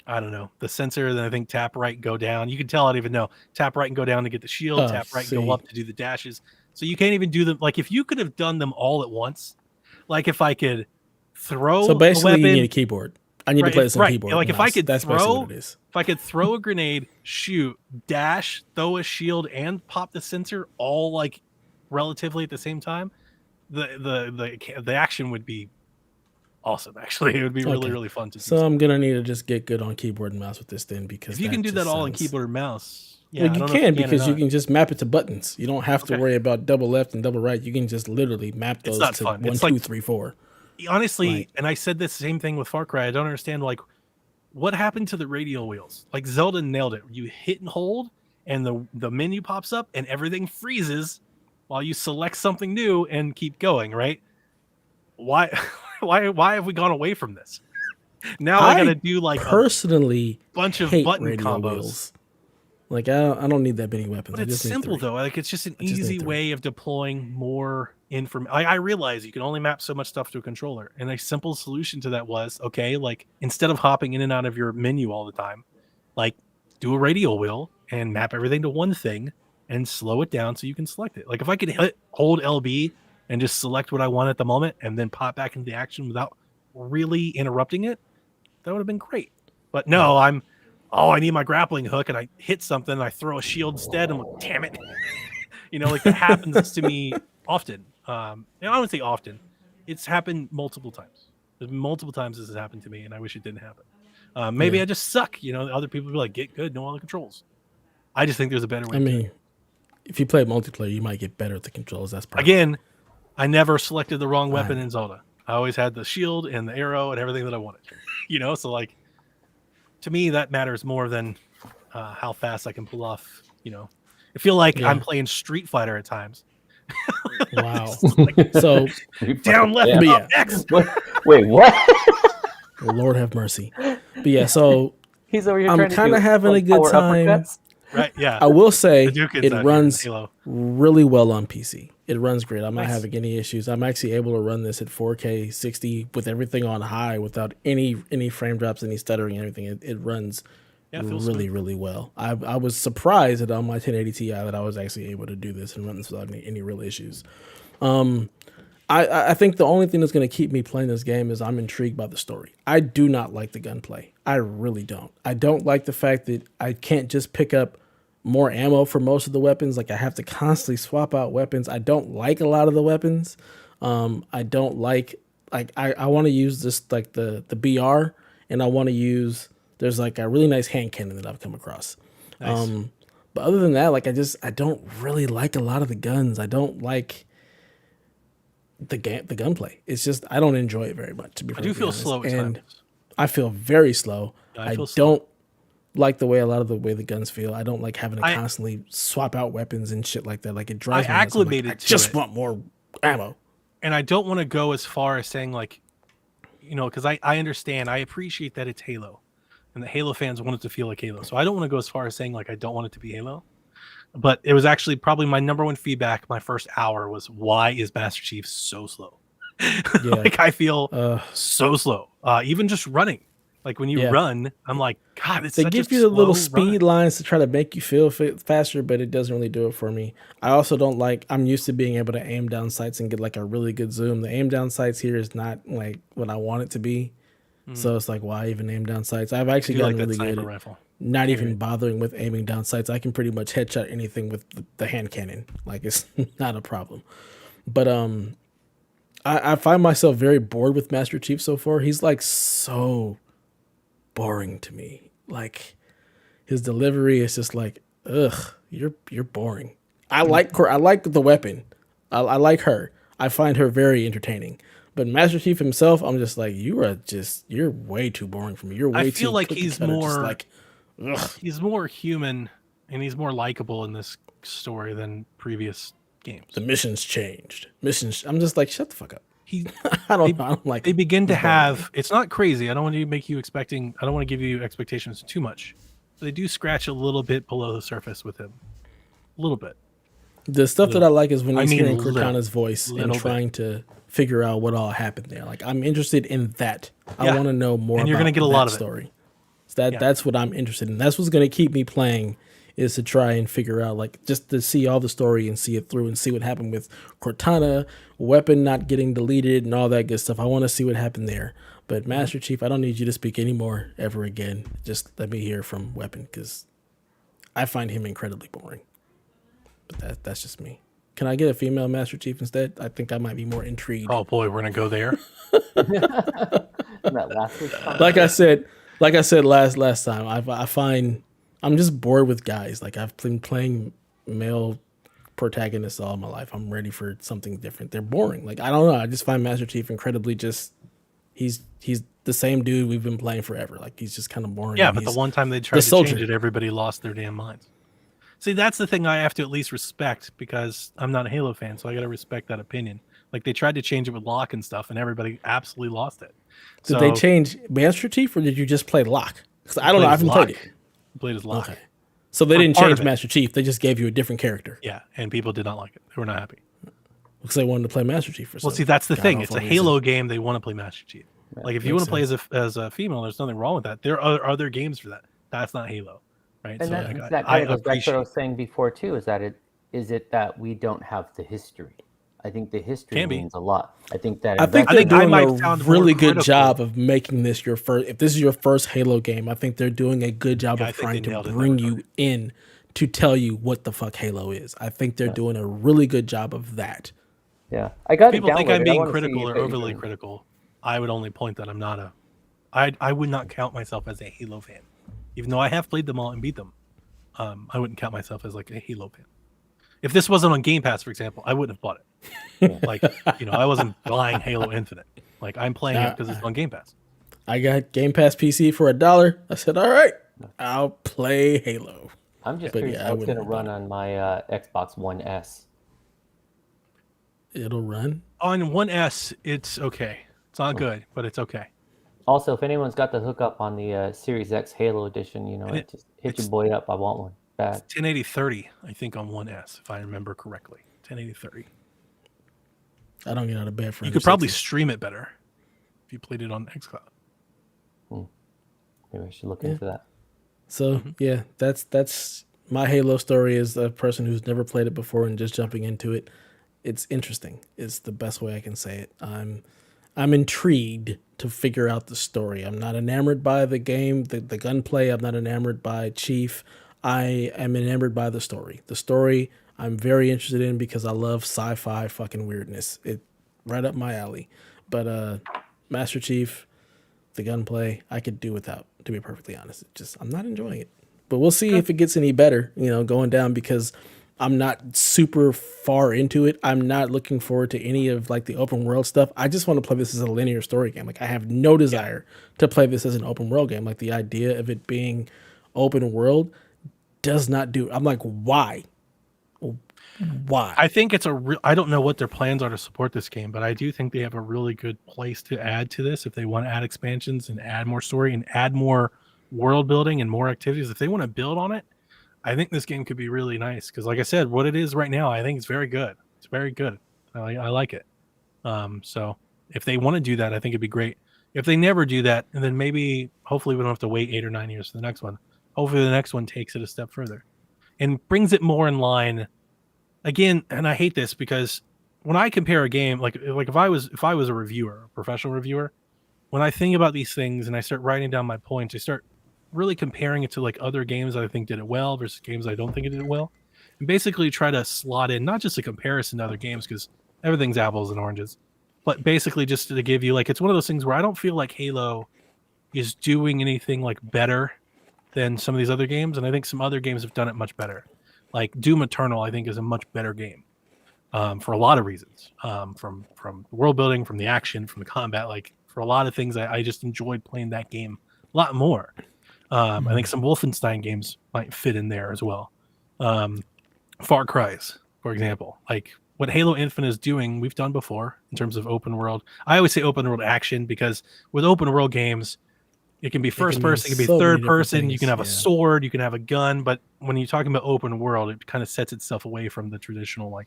I don't know, the sensor. Then I think tap right, go down. You can tell I don't even know. Tap right and go down to get the shield. Tap right and go up to do the dashes. So you can't even do them. Like if you could have done them all at once, like if I could throw. So basically, a weapon, you need a keyboard. I need to play this on keyboard. Like if I could throw a grenade, shoot, dash, throw a shield, and pop the sensor all like relatively at the same time, the action would be awesome. Actually, it would be really, really fun to do. So I'm gonna need to just get good on keyboard and mouse with this then, because if you can do that all on keyboard and mouse. Yeah, well, you can because you can just map it to buttons. You don't have to worry about double left and double right. You can just literally map those to fun. 1, 2, 3, 4. Honestly, and I said this same thing with Far Cry. I don't understand like what happened to the radial wheels. Like Zelda nailed it. You hit and hold, and the menu pops up, and everything freezes while you select something new and keep going. Right? Why have we gone away from this? Now I gotta do like personally a bunch of button combos. Wheels. Like I don't need that many weapons. But it's simple though. Like it's just an easy way of deploying more information. I realize you can only map so much stuff to a controller, and a simple solution to that was like instead of hopping in and out of your menu all the time, like do a radial wheel and map everything to one thing and slow it down so you can select it. Like if I could hold LB and just select what I want at the moment and then pop back into the action without really interrupting it, that would have been great. But no, I need my grappling hook, and I hit something, and I throw a shield instead, and I'm like, damn it. Like that happens to me often. I wouldn't say often. It's happened multiple times. There's multiple times this has happened to me, and I wish it didn't happen. Maybe I just suck. Other people be like, get good, know all the controls. I just think there's a better way. I mean, if you play multiplayer, you might get better at the controls. That's probably again. I never selected the wrong weapon in Zelda. I always had the shield and the arrow and everything that I wanted. So like, to me, that matters more than how fast I can pull off. I feel like I'm playing Street Fighter at times. Wow. So down, left, up, X. Wait, what? Lord have mercy. But yeah, so He's over here. I'm kind of having a good time. Right? Yeah. I will say it runs Halo. really well on PC. It runs great. I'm not Nice. having any issues. I'm actually able to run this at 4K 60 with everything on high without any frame drops, any stuttering, anything. It runs really well. I was surprised that on my 1080 Ti that I was actually able to do this and run this without any real issues. I think the only thing that's going to keep me playing this game is I'm intrigued by the story. I do not like the gunplay. I really don't. I don't like the fact that I can't just pick up more ammo for most of the weapons. Like I have to constantly swap out weapons. I don't like a lot of the weapons. I don't like I want to use this like the BR, and I want to use there's like a really nice hand cannon that I've come across. Nice. But other than that, like I don't really like a lot of the guns. I don't like the gunplay. It's just I don't enjoy it very much. To be I do feel honest. slow at and times. I feel very slow. Yeah, I feel slow. don't like the way the guns feel. I don't like having to constantly swap out weapons and shit like that. Like it drives me nuts. acclimated I to just it. want more ammo. And I don't want to go as far as saying like, because I understand, I appreciate that it's Halo, and the Halo fans want it to feel like Halo. So I don't want to go as far as saying like I don't want it to be Halo. But it was actually probably my number one feedback my first hour was, why is Master Chief so slow? Yeah. Like I feel so slow. Even just running. Like when you run, I'm like, God, it's They such give a you the little slow speed run. lines to try to make you feel faster, but it doesn't really do it for me. I also don't like. I'm used to being able to aim down sights and get like a really good zoom. The aim down sights here is not like what I want it to be, so it's like why even aim down sights? I've actually gotten like that really good sniper at rifle. not even bothering with aiming down sights. I can pretty much headshot anything with the hand cannon. Like it's not a problem. But I find myself very bored with Master Chief so far. He's like so boring to me. Like his delivery is just like, ugh, you're boring. I like the weapon. I like her. I find her very entertaining. But Master Chief himself, I'm just like, you're way too boring for me. You're way too. I feel like cookie he's cutter, just more like, ugh. he's more human and he's more likable in this story than previous games. The mission's changed. I'm just like, shut the fuck up. He I don't like. They begin to have. It's not crazy. I don't want to make you expecting. I don't want to give you expectations too much. But they do scratch a little bit below the surface with him, a little bit. The stuff that I like is when he's hearing little- Cortana's voice and little bit. trying to figure out what all happened there. Like I'm interested in that. I Yeah. want to know more. And you're going gonna to get a lot of it. story. So that's what I'm interested in. That's what's going to keep me playing. Is to try and figure out, like, just to see all the story and see it through and see what happened with Cortana, weapon not getting deleted and all that good stuff. I want to see what happened there. But Master Chief, I don't need you to speak anymore ever again. Just let me hear from Weapon, because I find him incredibly boring. But that's just me. Can I get a female Master Chief instead? I think I might be more intrigued. Oh boy, we're gonna go there. That last week's comment. Like I said last time, I find I'm just bored with guys. Like I've been playing male protagonists all my life. I'm ready for something different. They're boring. Like I don't know. I just find Master Chief incredibly just he's the same dude we've been playing forever. Like he's just kind of boring. Yeah, but the one time they tried to soldier. change it, everybody lost their damn minds. See, that's the thing I have to at least respect, because I'm not a Halo fan, so I got to respect that opinion. Like they tried to change it with Locke and stuff, and everybody absolutely lost it. Did they change Master Chief, or did you just play Locke? Because I don't know. I haven't played it. Played as Locke. Okay. So they didn't part change of it. Master Chief. They just gave you a different character Yeah, and people did not like it. They were not happy. because they wanted to play Master Chief. Well, see, that's the thing. It's a Halo game. They want to play Master Chief. Like if you want to play as a female, there's nothing wrong with that. There are other games for that. That's not Halo, right? And So that like, kind of goes back to what I was saying before too. Is it that we don't have the history? I think the history Can be. means a lot. I think that I think I they're think I doing might a sound more really good critical. job of making this your first. If this is your first Halo game, I think they're doing a good job Yeah, I of think they trying to nailed it in bring that you in to tell you what the fuck Halo is. I think they're doing a really good job of that. Yeah, I got People it think I'm downloaded. I being wanna see critical if or it overly even- critical. I would only point that I'm not a. I would not count myself as a Halo fan, even though I have played them all and beat them. I wouldn't count myself as like a Halo fan. If this wasn't on Game Pass, for example, I wouldn't have bought it. Like, I wasn't buying Halo Infinite. Like, I'm playing it because it's on Game Pass. I got Game Pass PC for $1. I said, all right, I'll play Halo. I'm just But curious yeah, I how it's going to wouldn't run buy on my Xbox One S. It'll run. On One S, it's okay. It's not good, but it's okay. Also, if anyone's got the hookup on the Series X Halo Edition, just hit your boy up. I want one bad. 1080-30, I think, on One S, if I remember correctly. 1080-30. I don't get out of bed for You under could probably 60. stream it better if you played it on xCloud. Maybe I should look into that. So yeah, that's my Halo story as a person who's never played it before and just jumping into it. It's interesting. It's the best way I can say it. I'm intrigued to figure out the story. I'm not enamored by the game, the gunplay. I'm not enamored by Chief. I am enamored by the story. The story I'm very interested in because I love sci-fi fucking weirdness. It right up my alley. But Master Chief, the gunplay, I could do without, to be perfectly honest. I'm not enjoying it. But we'll see if it gets any better, going down, because I'm not super far into it. I'm not looking forward to any of like the open world stuff. I just want to play this as a linear story game. Like, I have no desire to play this as an open world game. Like, the idea of it being open world does not do. I'm like, why? Why? I think it's I don't know what their plans are to support this game, but I do think they have a really good place to add to this if they want to add expansions and add more story and add more world building and more activities. If they want to build on it, I think this game could be really nice because, like I said, what it is right now, I think it's very good. It's very good. I like it. So if they want to do that, I think it'd be great. If they never do that, and then maybe, hopefully, we don't have to wait 8 or 9 years for the next one. Hopefully, the next one takes it a step further and brings it more in line. Again, and I hate this because when I compare a game, like if I was a reviewer, a professional reviewer, when I think about these things and I start writing down my points, I start really comparing it to like other games that I think did it well versus games I don't think it did well, and basically try to slot in not just a comparison to other games because everything's apples and oranges, but basically just to give you like, it's one of those things where I don't feel like Halo is doing anything like better than some of these other games, and I think some other games have done it much better. Like Doom Eternal, I think, is a much better game for a lot of reasons, from world building, from the action, from the combat. Like, for a lot of things, I just enjoyed playing that game a lot more. I think some Wolfenstein games might fit in there as well. Far Cry's, for example, like what Halo Infinite is doing, we've done before in terms of open world. I always say open world action because with open world games, it can be first person, it can be third person, you can have a sword, you can have a gun, but when you're talking about open world, it kind of sets itself away from the traditional like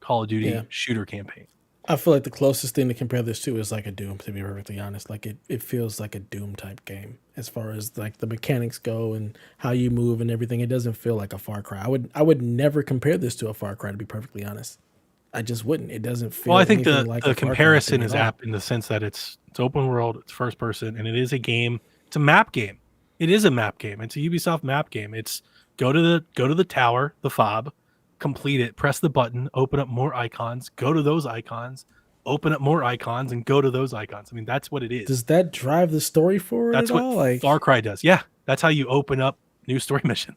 Call of Duty shooter campaign. I feel like the closest thing to compare this to is like a Doom, to be perfectly honest. Like it feels like a Doom type game as far as like the mechanics go and how you move and everything. It doesn't feel like a Far Cry. I would never compare this to a Far Cry, to be perfectly honest. I just wouldn't. It doesn't feel. Well, I think like the comparison is apt in the sense that it's open world, it's first person, and it is a game. It's a map game. It is a map game. It's a Ubisoft map game. It's go to the tower, the fob, complete it, press the button, open up more icons, go to those icons, open up more icons, and go to those icons. I mean, that's what it is. Does that drive the story forward? That's at what all? Like Far Cry does. Yeah, that's how you open up new story mission.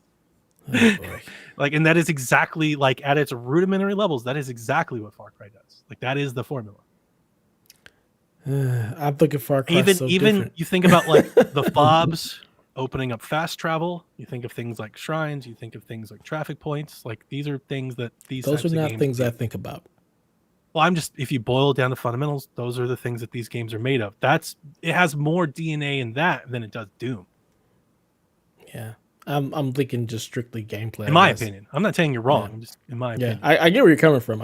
Oh, boy. Like, and that is exactly like at its rudimentary levels. That is exactly what Far Cry does. Like, that is the formula. I'm thinking Far Cry. Even different. You think about like the fobs opening up fast travel. You think of things like shrines. You think of things like traffic points. Like, these are things that those are not things I think about. Well, if you boil down the fundamentals, those are the things that these games are made of. It has more DNA in that than it does Doom. Yeah. I'm thinking just strictly gameplay. In my opinion. I'm not saying you're wrong. Yeah. Just in my opinion. I get where you're coming from.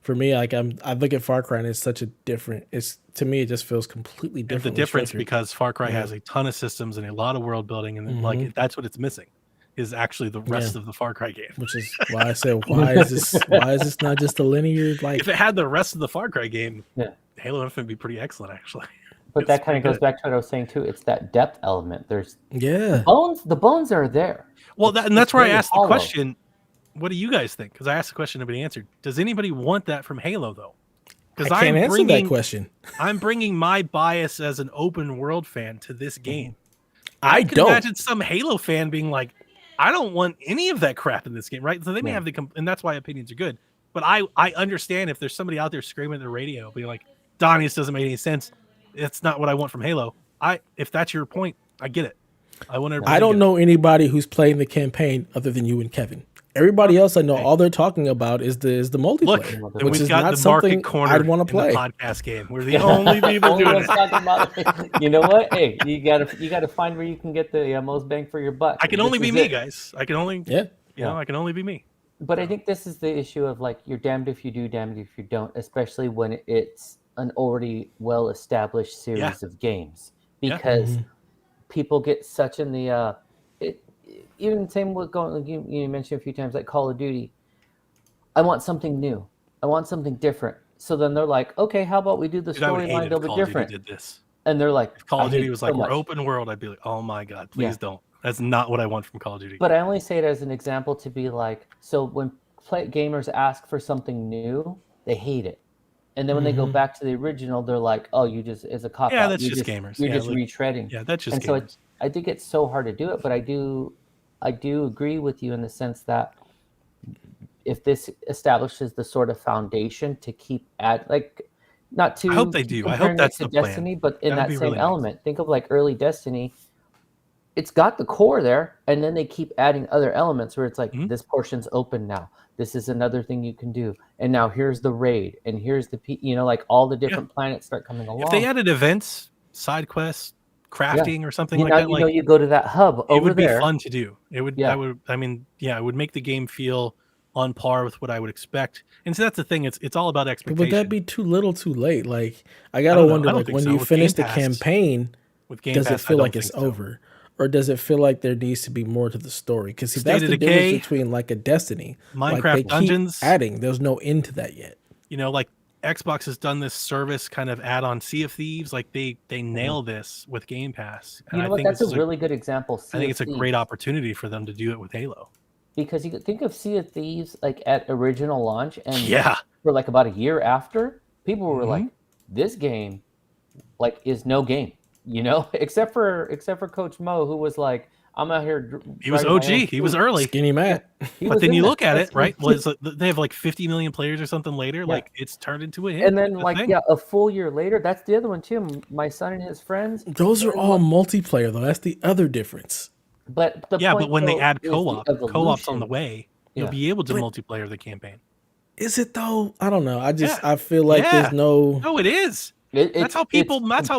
For me, like I look at Far Cry and it's such a different. To me, it just feels completely different. The difference because Far Cry has a ton of systems and a lot of world building, and like that's what it's missing, is actually the rest of the Far Cry game. Which is why I said, why is this not just a linear like? If it had the rest of the Far Cry game, Halo Infinite would be pretty excellent, actually. But that kind of goes back to what I was saying too. It's that depth element. There's the bones are there. Well, that's where I asked the question. What do you guys think? Because I asked the question, nobody answered. Does anybody want that from Halo though? Because I can't answer that question. I'm bringing my bias as an open world fan to this game. I can don't imagine some Halo fan being like, I don't want any of that crap in this game, right? So they may have and that's why opinions are good. But I understand if there's somebody out there screaming at the radio, being like, Donnie, this doesn't make any sense. It's not what I want from Halo. If that's your point, I get it. I don't know anybody who's playing the campaign other than you and Kevin. Everybody else I know, all they're talking about is the multiplayer, Look, which is got not the something I'd want to play. In the podcast game. We're the only people doing it. You know what? Hey, you gotta find where you can get the most bang for your buck. I can only be me, guys. I can only I can only be me. But I think this is the issue of like you're damned if you do, damned if you don't, especially when it's an already well-established series of games, because people get such in the even same with going. You mentioned a few times like Call of Duty. I want something new. I want something different. So then they're like, okay, how about we do the storyline a little bit different? Did this. And they're like, if Call of Duty was like we're open world, I'd be like, oh my god, please don't. That's not what I want from Call of Duty. But I only say it as an example to be like, so when gamers ask for something new, they hate it. And then when they go back to the original, they're like, oh, you just, as a cop out. That's just gamers. You're just retreading. Yeah, that's just gamers. So I think it's so hard to do it, but I do agree with you in the sense that if this establishes the sort of foundation to keep not to, I hope they do. I hope that's the Destiny, plan. But in that same element, think of like early Destiny. It's got the core there, and then they keep adding other elements where it's like this portion's open now. This is another thing you can do, and now here's the raid, and here's the like all the different planets start coming along. If they added events, side quests, crafting, or something like that, you go to that hub over there. It would be fun to do. It would. It would make the game feel on par with what I would expect. And so that's the thing. It's all about expectation. Would that be too little, too late? Like I gotta wonder. Like when you finish the campaign, does it feel like it's over? Or does it feel like there needs to be more to the story? Because that's the difference between like a Destiny, Minecraft Dungeons, adding. There's no end to that yet. Like Xbox has done this service kind of add-on Sea of Thieves. Like they nail this with Game Pass. And I think that's a really good example. I think it's a great opportunity for them to do it with Halo. Because you could think of Sea of Thieves like at original launch, and for like about a year after, people were like, "This game, like, is no game." Except for Coach Mo, who was like, I'm out here. He was OG. He was early. Skinny Matt. But then you look at it, right? They have like 50 million players or something later. Yeah. Like it's turned into a hit. And then a full year later, that's the other one too. My son and his friends. Those are all multiplayer though. That's the other difference. But when they add co-op's on the way, you'll be able to multiplayer the campaign. Is it though? I don't know. I feel like there's no. No, it is. That's how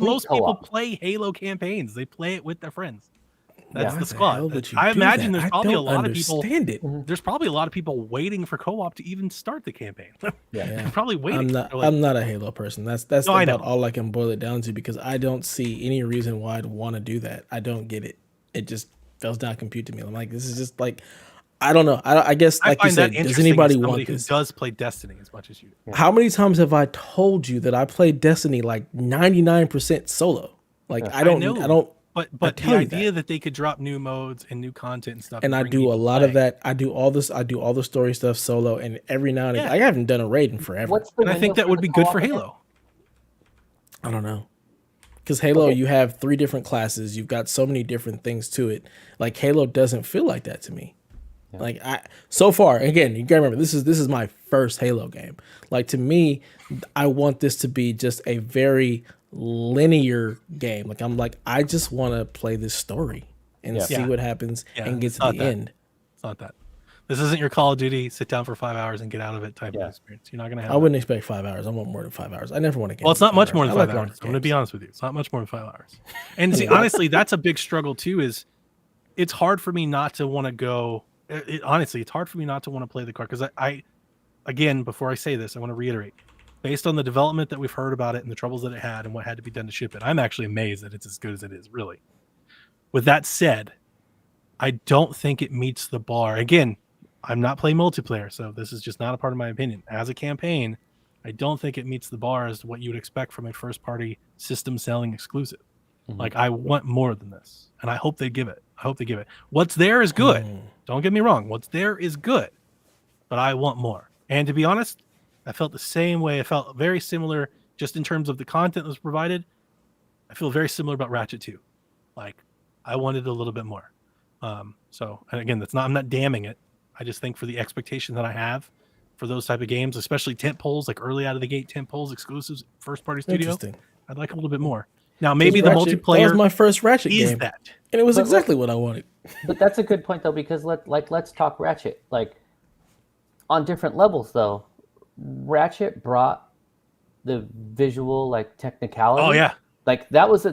most people play Halo campaigns. They play it with their friends. That's the squad. I imagine there's probably a lot of people. There's probably a lot of people waiting for co-op to even start the campaign. They're probably waiting. I'm not a Halo person. That's about all I can boil it down to, because I don't see any reason why I'd want to do that. I don't get it. It just does not compute to me. I'm like, this is just like, I don't know. I guess, like you said, does anybody want this? Who does play Destiny as much as you do? Yeah. How many times have I told you that I played Destiny like 99% solo? Like I don't. But the idea that they could drop new modes and new content and stuff, and I do a lot of that. I do all this. I do all the story stuff solo, and every now and again, I haven't done a raid in forever. And I think that would be good for Halo. I don't know. Because Halo, you have 3 different classes. You've got so many different things to it. Like Halo doesn't feel like that to me. Yeah. Like so far, again, you gotta remember this is my first Halo game. Like to me, I want this to be just a very linear game. Like I just want to play this story and see what happens and get to the end. It's not that. This isn't your Call of Duty, sit down for 5 hours and get out of it type of experience. You're not going to have I wouldn't expect 5 hours. I want more than 5 hours. I never want to get. Well, it's not much more than 5 hours. I'm going to be honest with you. It's not much more than 5 hours. And see, honestly, that's a big struggle too, is it's hard for me not to want to go. Honestly, it's hard for me not to want to play the card, because I, again, before I say this, I want to reiterate, based on the development that we've heard about it and the troubles that it had and what had to be done to ship it, I'm actually amazed that it's as good as it is, really. With that said, I don't think it meets the bar. Again, I'm not playing multiplayer, so this is just not a part of my opinion. As a campaign, I don't think it meets the bar as to what you would expect from a first-party system-selling exclusive. Like, I want more than this, and I hope they give it. What's there is good. Don't get me wrong. What's there is good, but I want more. And to be honest, I felt the same way. I felt very similar just in terms of the content that was provided. I feel very similar about Ratchet 2. Like, I wanted a little bit more. So, and again, I'm not damning it. I just think for the expectation that I have for those type of games, especially tent poles, like early out of the gate tent poles, exclusives, first party studio, I'd like a little bit more. Now, maybe the multiplayer. That was my first Ratchet game, that, and it was exactly what I wanted. But that's a good point though, because let's talk Ratchet. Like, on different levels though, Ratchet brought the visual like technicality. Oh yeah, like that was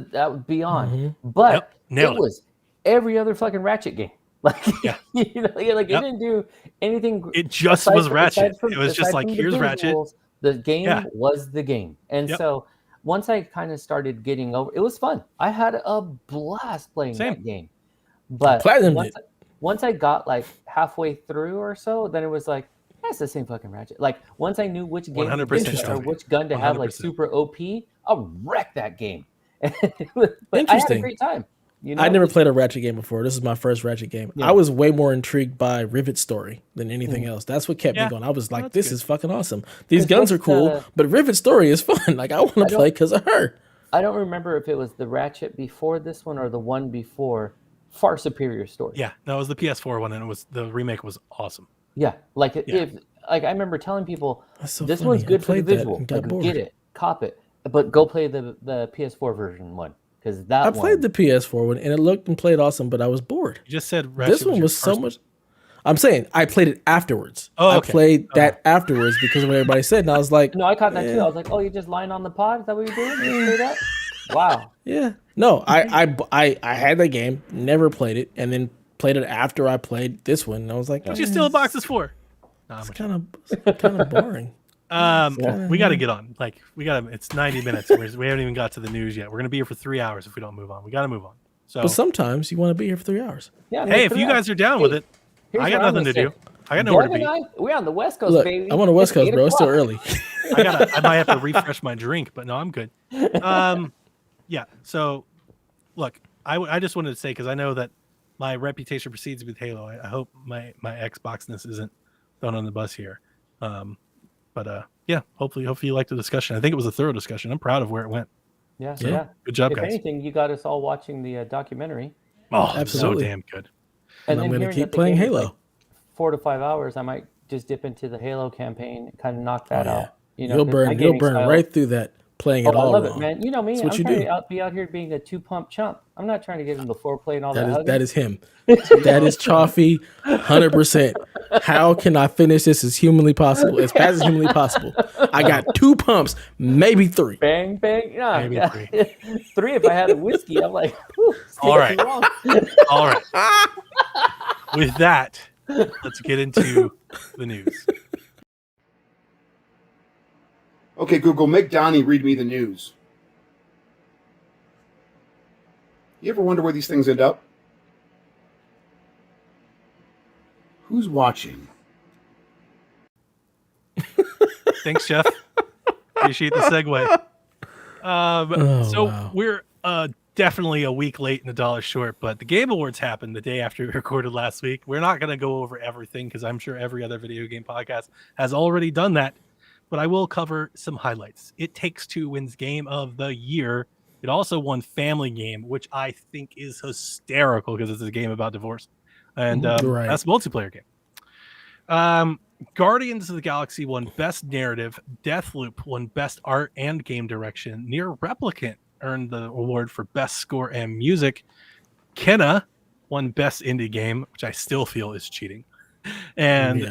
beyond. But it was every other fucking Ratchet game. Like, it didn't do anything. It just was Ratchet. It was just like, here's Ratchet. The game was the game. And so once I kind of started getting over, it was fun. I had a blast playing that game. But once I got like halfway through or so, then it was like, that's the same fucking Ratchet. Like, once I knew which game or which gun to have like super OP, I'll wreck that game. But I had a great time. You know? I never played a Ratchet game before. This is my first Ratchet game. I was way more intrigued by Rivet's story than anything else. That's what kept me going. I was like, this is fucking awesome. These guns are cool, but Rivet's story is fun. Like, I want to play because of her. I don't remember if it was the Ratchet before this one or the one before. Far superior story. Yeah, no, it was the PS4 one, and the remake was awesome. Yeah, if I remember telling people this one's good for the visual. Like, get it, cop it, but go play the PS4 version one. Because I played the PS4 one and it looked and played awesome, but I was bored. You just said Ratchet this one was so much. I'm saying I played it afterwards. Oh, okay. I played that afterwards because of what everybody said, and I was like, "No, I caught that too." I was like, "Oh, you're just lying on the pod? Is that what you're doing? You play that?" Wow. Yeah. No, I had that game, never played it, and then played it after I played this one, and I was like, "What you steal boxes for?" It's kind of boring. We got to get on. Like, it's 90 minutes. We haven't even got to the news yet. We're going to be here for 3 hours if we don't move on. We got to move on. So, but sometimes you want to be here for 3 hours. Yeah. Hey, if you guys are down with it, I got nothing to do. I got nowhere to be. We're on the West Coast, baby. I'm on the West Coast, bro. It's still early. I might have to refresh my drink, but no, I'm good. Yeah. So, look, I just wanted to say, because I know that my reputation precedes with Halo. I hope my Xboxness isn't thrown on the bus here. But hopefully you liked the discussion. I think it was a thorough discussion. I'm proud of where it went. Yeah. Good job, guys. If anything, you got us all watching the documentary. Oh, absolutely. So damn good. And I'm going to keep playing Halo. Like 4 to 5 hours. I might just dip into the Halo campaign, kind of knock that out. You'll burn right through that playing it all. I love it, man. You know me. I'm trying to be out here being a 2-pump chump. I'm not trying to get into foreplay and all that. That is him. That is Chaufie, 100%. How can I finish this as humanly possible, as fast as humanly possible? I got 2 pumps, maybe 3. Bang, bang. No, maybe 3. 3 if I had a whiskey. I'm like, all right. All right. With that, let's get into the news. Okay, Google, make Donnie read me the news. You ever wonder where these things end up? Who's watching? Thanks, Jeff. Appreciate the segue. We're definitely a week late and $1 short, but the Game Awards happened the day after we recorded last week. We're not going to go over everything because I'm sure every other video game podcast has already done that, but I will cover some highlights. It Takes Two wins Game of the Year. It also won Family Game, which I think is hysterical because it's a game about divorce. And that's a multiplayer game. Guardians of the Galaxy won Best Narrative. Deathloop won Best Art and Game Direction. Nier Replicant earned the award for Best Score and Music. Kenna won Best Indie Game, which I still feel is cheating. And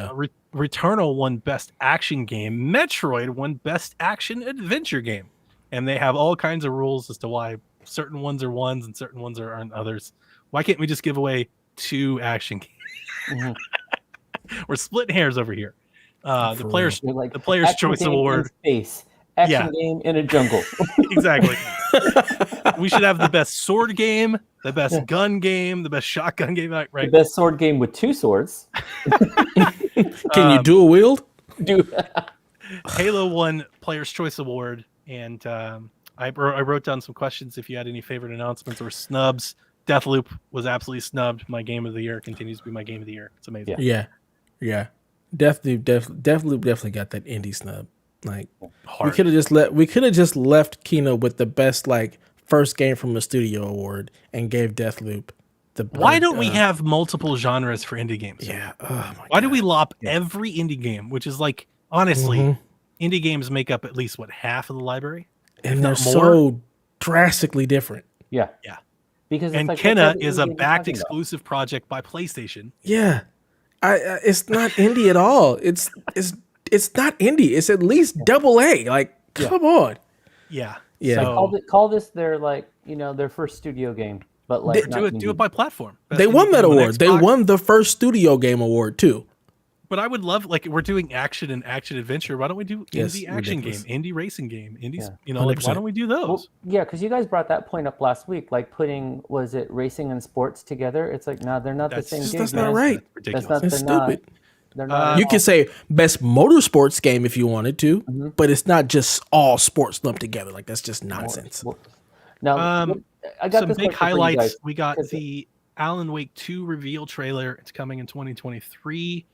Returnal won Best Action Game. Metroid won Best Action Adventure Game. And they have all kinds of rules as to why certain ones are ones and certain ones aren't others. Why can't we just give away 2 action games? We're splitting hairs over here. The Player's Choice Award. Space. Action game in a jungle. Exactly. We should have the best sword game, the best gun game, the best shotgun game. Right. The best sword game with 2 swords. Can you dual wield? Halo won Player's Choice Award, and I wrote down some questions if you had any favorite announcements or snubs. Deathloop was absolutely snubbed. My game of the year continues to be my game of the year. It's amazing. Yeah. Definitely got that indie snub. Like Hard. we could have just left Kino with the best like first game from a studio award and gave Deathloop the. Why don't we have multiple genres for indie games? Yeah. Oh my Why do God. we lop every indie game, which is like honestly, indie games make up at least what half of the library, and they're so drastically different. Yeah. Yeah. Because And it's like, Kenna what is a indie backed talking about? exclusive project by PlayStation. Yeah, it's not indie at all. It's not indie. It's at least double A. Like, come on. Yeah. Yeah. So Call this their like their first studio game, but like do it by platform. Best They indie won that game on award. They Xbox. won the first studio game award too. But I would love, like, we're doing action and action adventure. Why don't we do Yes, indie action ridiculous. game, indie racing game, indies? Yeah. You know, like, why 100%. don't we do those? Well, yeah, because you guys brought that point up last week, like putting was it racing and sports together? It's like no, they're not the same game. That's not man. right. Ridiculous. That's not. That's They're not. stupid. They're not. You could say best motorsports game if you wanted to, but it's not just all sports lumped together. Like that's just nonsense. Now, I got Some this big question for you highlights. guys, We got 'cause- the Alan Wake 2 reveal trailer. It's coming in 2023.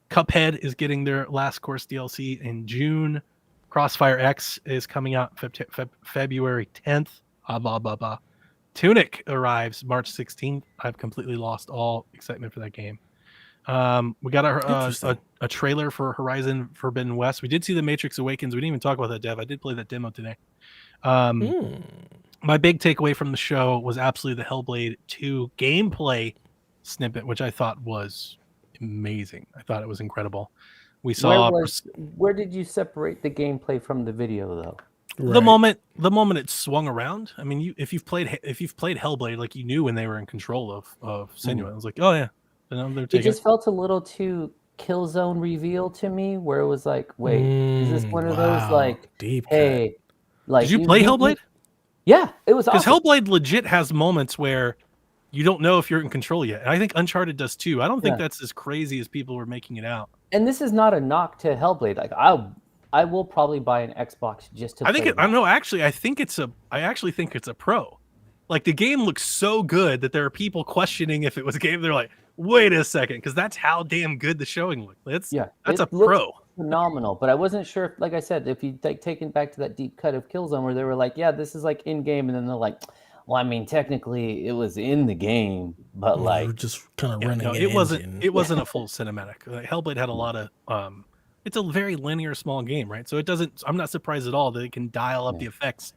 Cuphead is getting their last course DLC in June. Crossfire X is coming out February 10th. Tunic arrives March 16th. I've completely lost all excitement for that game. We got a trailer for Horizon Forbidden West. We did see the Matrix Awakens. We didn't even talk about that, Dev. I did play that demo today. My big takeaway from the show was absolutely the Hellblade 2 gameplay snippet, which I thought was amazing. I thought it was incredible. We saw where did you separate the gameplay from the video though? the moment it swung around. I mean, if you've played Hellblade, like you knew when they were in control of Senua. It was like, oh yeah, they're It taking. just felt a little too Killzone reveal to me, where it was like, wait, is this one of those like, deep hey, like Did you play Hellblade? Yeah, it was Because awesome. Hellblade legit has moments where you don't know if you're in control yet. And I think Uncharted does too. I don't think that's as crazy as people were making it out. And this is not a knock to Hellblade. Like I will probably buy an Xbox just to. I don't know. Actually, I actually think it's a pro. Like the game looks so good that there are people questioning if it was a game. They're like, wait a second, because that's how damn good the showing looked. That's a pro. Phenomenal, but I wasn't sure. Like I said, if you take it back to that deep cut of Killzone, where they were like, "Yeah, this is like in game," and then they're like, "Well, I mean, technically, it was in the game, but like, we're just kind of running." No, an it wasn't. engine. It wasn't a full cinematic. Hellblade had a lot of. It's a very linear, small game, right? So it doesn't. I'm not surprised at all that it can dial up the effects,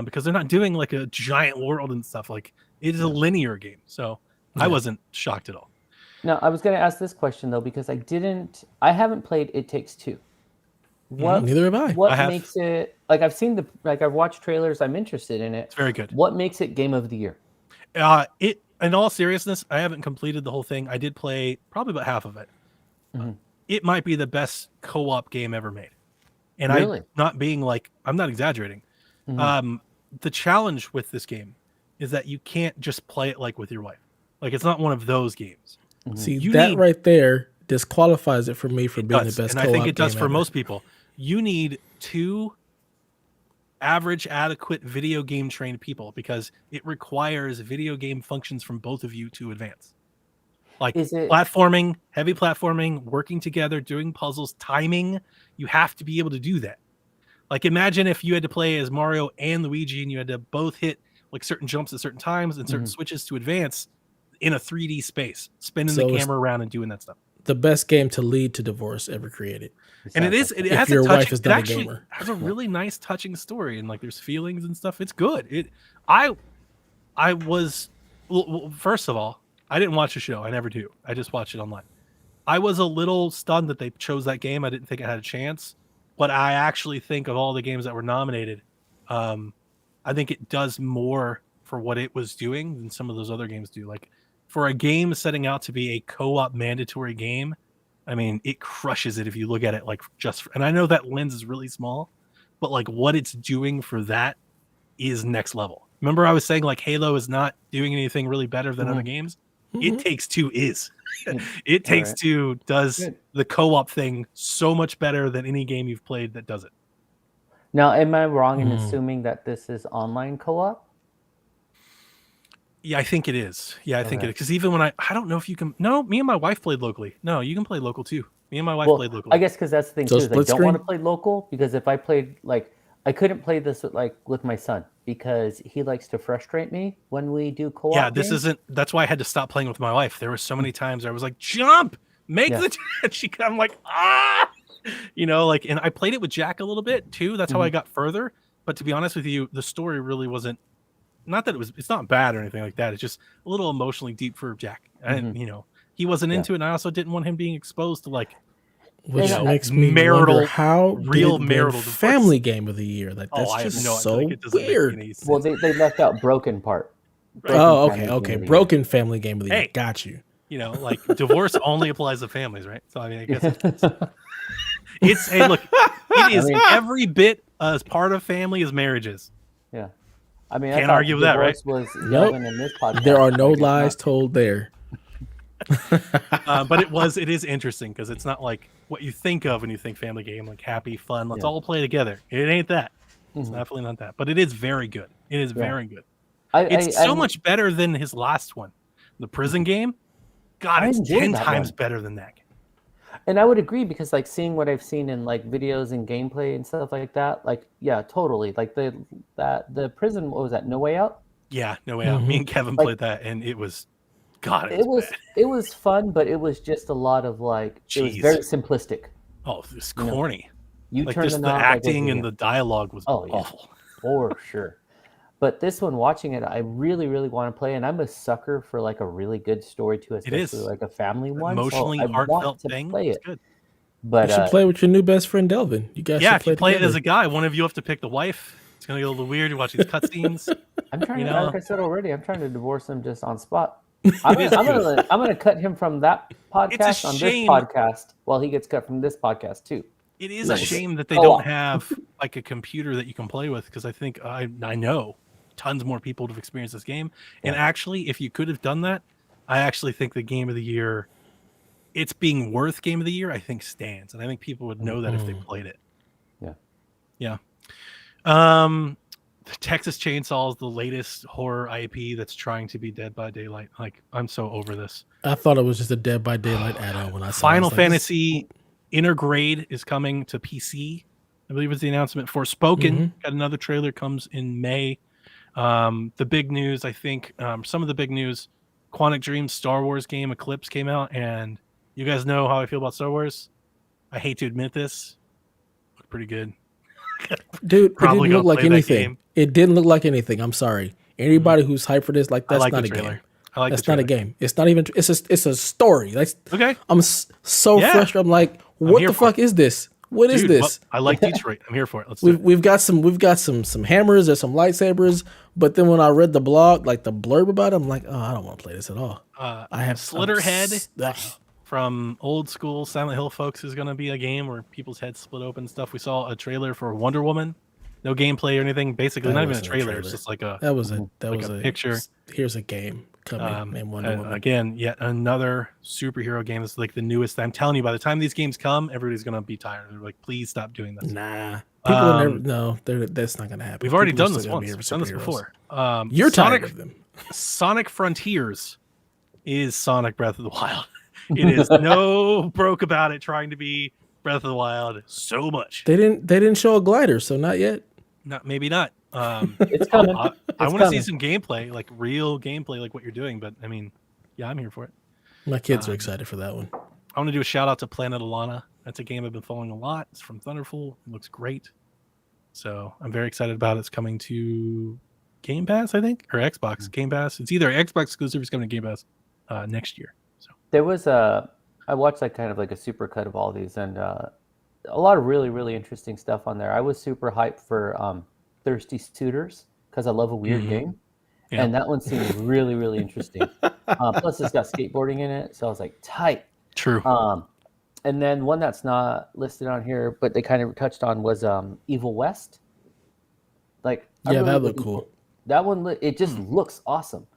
because they're not doing like a giant world and stuff. Like it is a linear game, so I wasn't shocked at all. Now, I was going to ask this question though, because I haven't played It Takes Two. What? Neither have I. What makes it like? I've watched trailers. I'm interested in it. It's very good. What makes it Game of the Year? In all seriousness, I haven't completed the whole thing. I did play probably about half of it. It might be the best co-op game ever made, and Really? I'm not exaggerating. The challenge with this game is that you can't just play it like with your wife. Like it's not one of those games. See, right there disqualifies it for me for being the best. And I think it does for most people. You need two average, adequate video game trained people because it requires video game functions from both of you to advance. Like platforming, heavy platforming, working together, doing puzzles, timing. You have to be able to do that. Like imagine if you had to play as Mario and Luigi and you had to both hit like certain jumps at certain times and certain switches to advance in a 3D space, spinning the camera around and doing that stuff. The best game to lead to divorce ever created. And it is. It has your a wife touching, is it not a actually gamer. has a really nice, touching story, and like there's feelings and stuff. It's good. I was first of all, I didn't watch the show. I never do. I just watch it online. I was a little stunned that they chose that game. I didn't think it had a chance, but I actually think of all the games that were nominated, I think it does more for what it was doing than some of those other games do. Like for a game setting out to be a co-op mandatory game, I mean, it crushes it if you look at it like and I know that lens is really small, but like what it's doing for that is next level. Remember I was saying like Halo is not doing anything really better than other games? It Takes Two is. It Takes Two does the co-op thing so much better than any game you've played that does it. Now, am I wrong in assuming that this is online co-op? Yeah, I think it is. Yeah, I think it is. Because even when I don't know if you can. No, me and my wife played locally. No, you can play local too. Me and my wife Well, played locally. I guess because that's the thing So too. Is I split don't want to screen? play local because if I played I couldn't play this with my son because he likes to frustrate me when we do co-op. Yeah, this games. isn't. That's why I had to stop playing with my wife. There were so many times I was like, "Jump, make Yeah. the." I'm like, ah, like. And I played it with Jack a little bit too. That's how I got further. But to be honest with you, the story really wasn't. Not that it's not bad or anything like that. It's just a little emotionally deep for Jack. And he wasn't into it. And I also didn't want him being exposed to like Which And, makes me marital- wonder how real did it marital win divorce. Family Game of the Year? Like that's I have just no idea. so Like, it doesn't make weird. any sense. Well, they left out broken part. Broken Oh, Family okay. Game of the Broken Family Game of the Year. Hey. Got you. Like divorce only applies to families, right? So I mean, I guess it's hey, look, it is every bit as part of family as marriages. Yeah. I mean, Can't argue with that, right? Was Nope. Delvin in this podcast. There are no Like, it's lies not- told there. But it is interesting because it's not like what you think of when you think family game, like happy, fun, let's all play together. It ain't that. It's definitely not that. But it is very good. It is very good. It's so much better than his last one, the prison game. God, I it's enjoyed 10 that times one. better than that game. And I would agree because like seeing what I've seen in like videos and gameplay and stuff like that, like yeah, totally. Like the prison, what was that? No Way Out? Yeah, no way out. Me and Kevin Like- played that, and it was, God, It was bad. it was fun, but it was just a lot of like it was Jeez. very simplistic. Oh, it's You know, corny. You Like turn just the knob, that goes acting in and here. the dialogue was Oh, yeah. awful. For sure. But this one, watching it, I really, really want to play, and I'm a sucker for like a really good story too, especially is. like a family one. Emotionally so I heartfelt want to thing. play It's it. good. But You should play with your new best friend Delvin. You guys Yeah, should if you play it together. as a guy, one of you have to pick the wife. It's gonna get a little weird. You watch these cutscenes. I'm trying to, like I said already, I'm trying to divorce him just on spot. is I'm gonna cut him from that podcast on shame. this podcast while he gets cut from this podcast too. It is Nice. a shame that they Oh, don't wow. have like a computer that you can play with because I think I know tons more people would have experienced this game. And actually, if you could have done that, I actually think the game of the year, it's being worth game of the year, I think stands. And I think people would know that if they played it. Yeah. Yeah. The Texas Chainsaw is the latest horror IP that's trying to be Dead by Daylight. Like, I'm so over this. I thought it was just a Dead by Daylight add-on when I saw it. Final I was like, Fantasy Intergrade is coming to PC. I believe it's the announcement for Spoken. Got another trailer, comes in May. The big news, I think, some of the big news, Quantic Dream's Star Wars game Eclipse came out, and you guys know how I feel about Star Wars. I hate to admit this. Looked pretty good. Dude, it Probably didn't look gonna like play that anything. game. It didn't look like anything. I'm sorry. Anybody who's hyped for this, like I that's like not the a trailer. game. I like That's the not a trailer. game. It's not even. It's a story. That's Okay. I'm so Yeah. frustrated. I'm like, what here the for fuck is this? What is Dude, this? well, I like Detroit. I'm here for it. Let's do it. We've got some hammers. There's some lightsabers. But then when I read the blog, like the blurb about it, I'm like, oh, I don't want to play this at all. I have Slitterhead from old school Silent Hill folks is going to be a game where people's heads split open and stuff. We saw a trailer for Wonder Woman. No gameplay or anything. Basically, That not even a wasn't a trailer. trailer. It's just like a That was a picture. Here's a game coming named Wonder Woman. Again, yet another superhero game. It's like the newest. I'm telling you, by the time these games come, everybody's going to be tired. They're like, please stop doing this. Nah, people are never. No, that's not gonna happen. We've already People are done this still gonna once. be We've done this superheroes. before. You're tired of them. Sonic Frontiers is Sonic Breath of the Wild. It is no broke about it trying to be Breath of the Wild so much. They didn't show a glider, so not yet. Maybe not. It's coming. I want to see some gameplay, like real gameplay, like what you're doing. But I mean, yeah, I'm here for it. My kids are excited for that one. I want to do a shout out to Planet Alana. That's a game I've been following a lot. It's from Thunderful. It looks great. So I'm very excited about it. It's coming to Game Pass, I think, or Xbox Game Pass. It's either Xbox exclusive or it's coming to Game Pass next year. So There was I watched like kind of like a super cut of all these, and a lot of really, really interesting stuff on there. I was super hyped for Thirsty Suitors because I love a weird game. Yeah. And that one seemed really, really interesting. Plus, it's got skateboarding in it, so I was like, tight. true. And then one that's not listed on here, but they kind of touched on was Evil West. Like, I'm Yeah, really that looked looking cool. for- That one, it just looks awesome.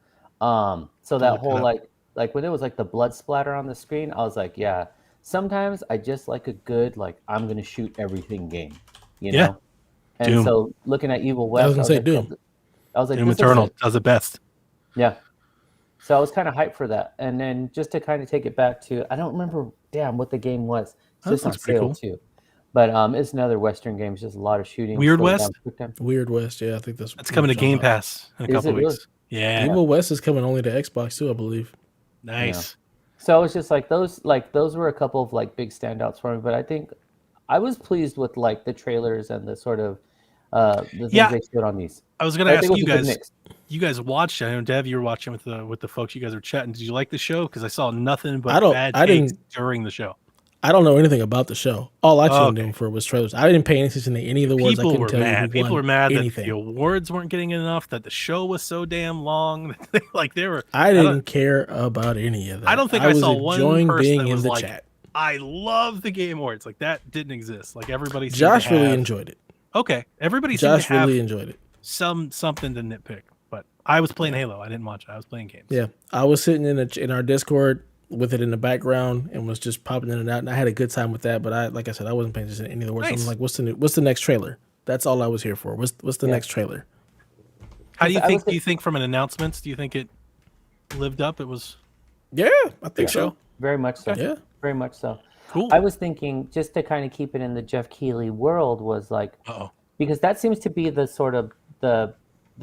So that look whole it up. like when it was like the blood splatter on the screen, I was like, yeah. Sometimes I just like a good like I'm gonna shoot everything game, you know. Yeah. And Doom. so looking at Evil I West, was gonna say like, Doom. I was like, Doom this looks Eternal like- does it best. yeah. So I was kind of hyped for that. And then just to kind of take it back to, I don't remember damn what the game was. It's That just on looks pretty sale cool. too. But it's another Western game. It's just a lot of shooting. Weird slow West? down, quick time. Weird West, yeah, I think that's coming to what you're Game talking about. Pass in a Is couple it really? weeks. Yeah, Evil West is coming only to Xbox too, I believe. nice. So it's just like those were a couple of like big standouts for me. But I think I was pleased with like the trailers and the sort of the things they showed on these. I was going to I ask think it you was a good guys. mix. You guys watched. I know Dev, you were watching with the folks. You guys were chatting. Did you like the show? Because I saw nothing but bad takes during the show. I don't know anything about the show. All I tuned Okay. in for was trailers. I didn't pay any attention to any of the words. I People couldn't were tell you mad. who People won were mad anything. that the awards weren't getting enough. That the show was so damn long. Like they were. I didn't care about any of that. I don't think I was saw one enjoying person being that in was the like, chat. I love the Game Awards. Like that didn't exist. Like everybody. seemed Josh to really have- enjoyed it. Okay, everybody. Josh seemed to have really enjoyed it. something to nitpick. But I was playing Halo. I didn't watch it. I was playing games. Yeah, I was sitting in our Discord with it in the background and was just popping in and out, and I had a good time with that. But like I said, I wasn't paying attention to any of the words. Nice. I'm like, what's the next trailer? That's all I was here for. What's the next trailer? How do you think? Do you think from an announcements? Do you think it lived up? It was Yeah, I think so. Very much so. Yeah. Very much so. cool. I was thinking just to kind of keep it in the Jeff Keighley world was like Uh-oh. because that seems to be the sort of the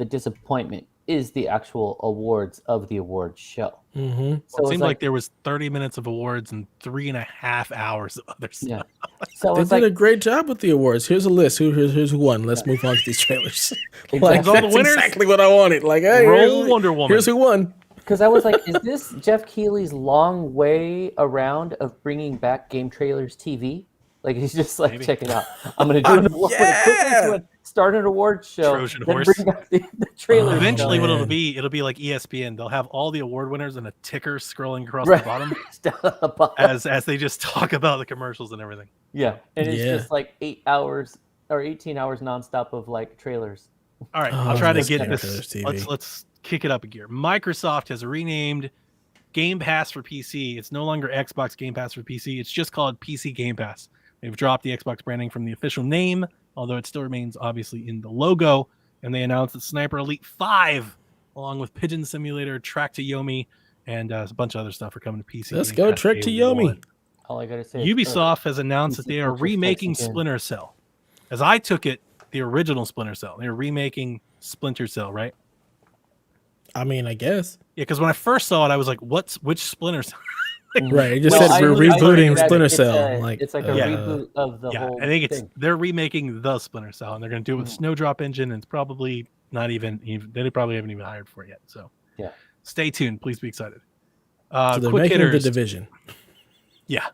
disappointment is the actual awards of the awards show. Mm-hmm. So It seemed like there was 30 minutes of awards and 3.5 hours of other stuff. yeah. So They it's did like a great job with the awards. Here's a list. Here's who won. Let's move on to these trailers. Like Exactly. All the that's winners? exactly what I wanted. Like, hey, Roll Wonder Woman. Here's who won. because I was like, is this Jeff Keighley's long way around of bringing back game trailers TV? Like he's just like, Maybe. check it out. I'm gonna do an award. Yeah! Start an award show. Trojan then horse. bring out the trailers. Eventually, what man. it'll be like ESPN. They'll have all the award winners and a ticker scrolling across Right. the bottom Down at the bottom. as they just talk about the commercials and everything. Yeah, and it's Yeah. just like 8 hours or 18 hours nonstop of like trailers. All right, Oh, I'll try to that's get better this. for TV. Let's kick it up a gear. Microsoft has renamed Game Pass for PC. It's no longer Xbox Game Pass for PC. It's just called PC Game Pass. They've dropped the Xbox branding from the official name, although it still remains obviously in the logo. And they announced that Sniper Elite 5, along with Pigeon Simulator, Track to Yomi, and a bunch of other stuff are coming to PC. Let's Game go Pass Trek to Day Yomi. 1. All I gotta say. is, Ubisoft has announced that they are PC remaking again. Splinter Cell. As I took it, the original Splinter Cell. They're remaking Splinter Cell, right? I mean, I guess. Yeah, because when I first saw it, I was like, which Splinter Cell? Right. It just Well, said we're I heard rebooting that Splinter it's Cell. Like it's like a Yeah. reboot of the Yeah, whole I think thing. they're remaking the Splinter Cell, and they're going to do it with Snowdrop Engine, and it's probably not even they probably haven't even hired for it yet. So Yeah. stay tuned. Please be excited. So they're Quick making hitters. the Division. Yeah.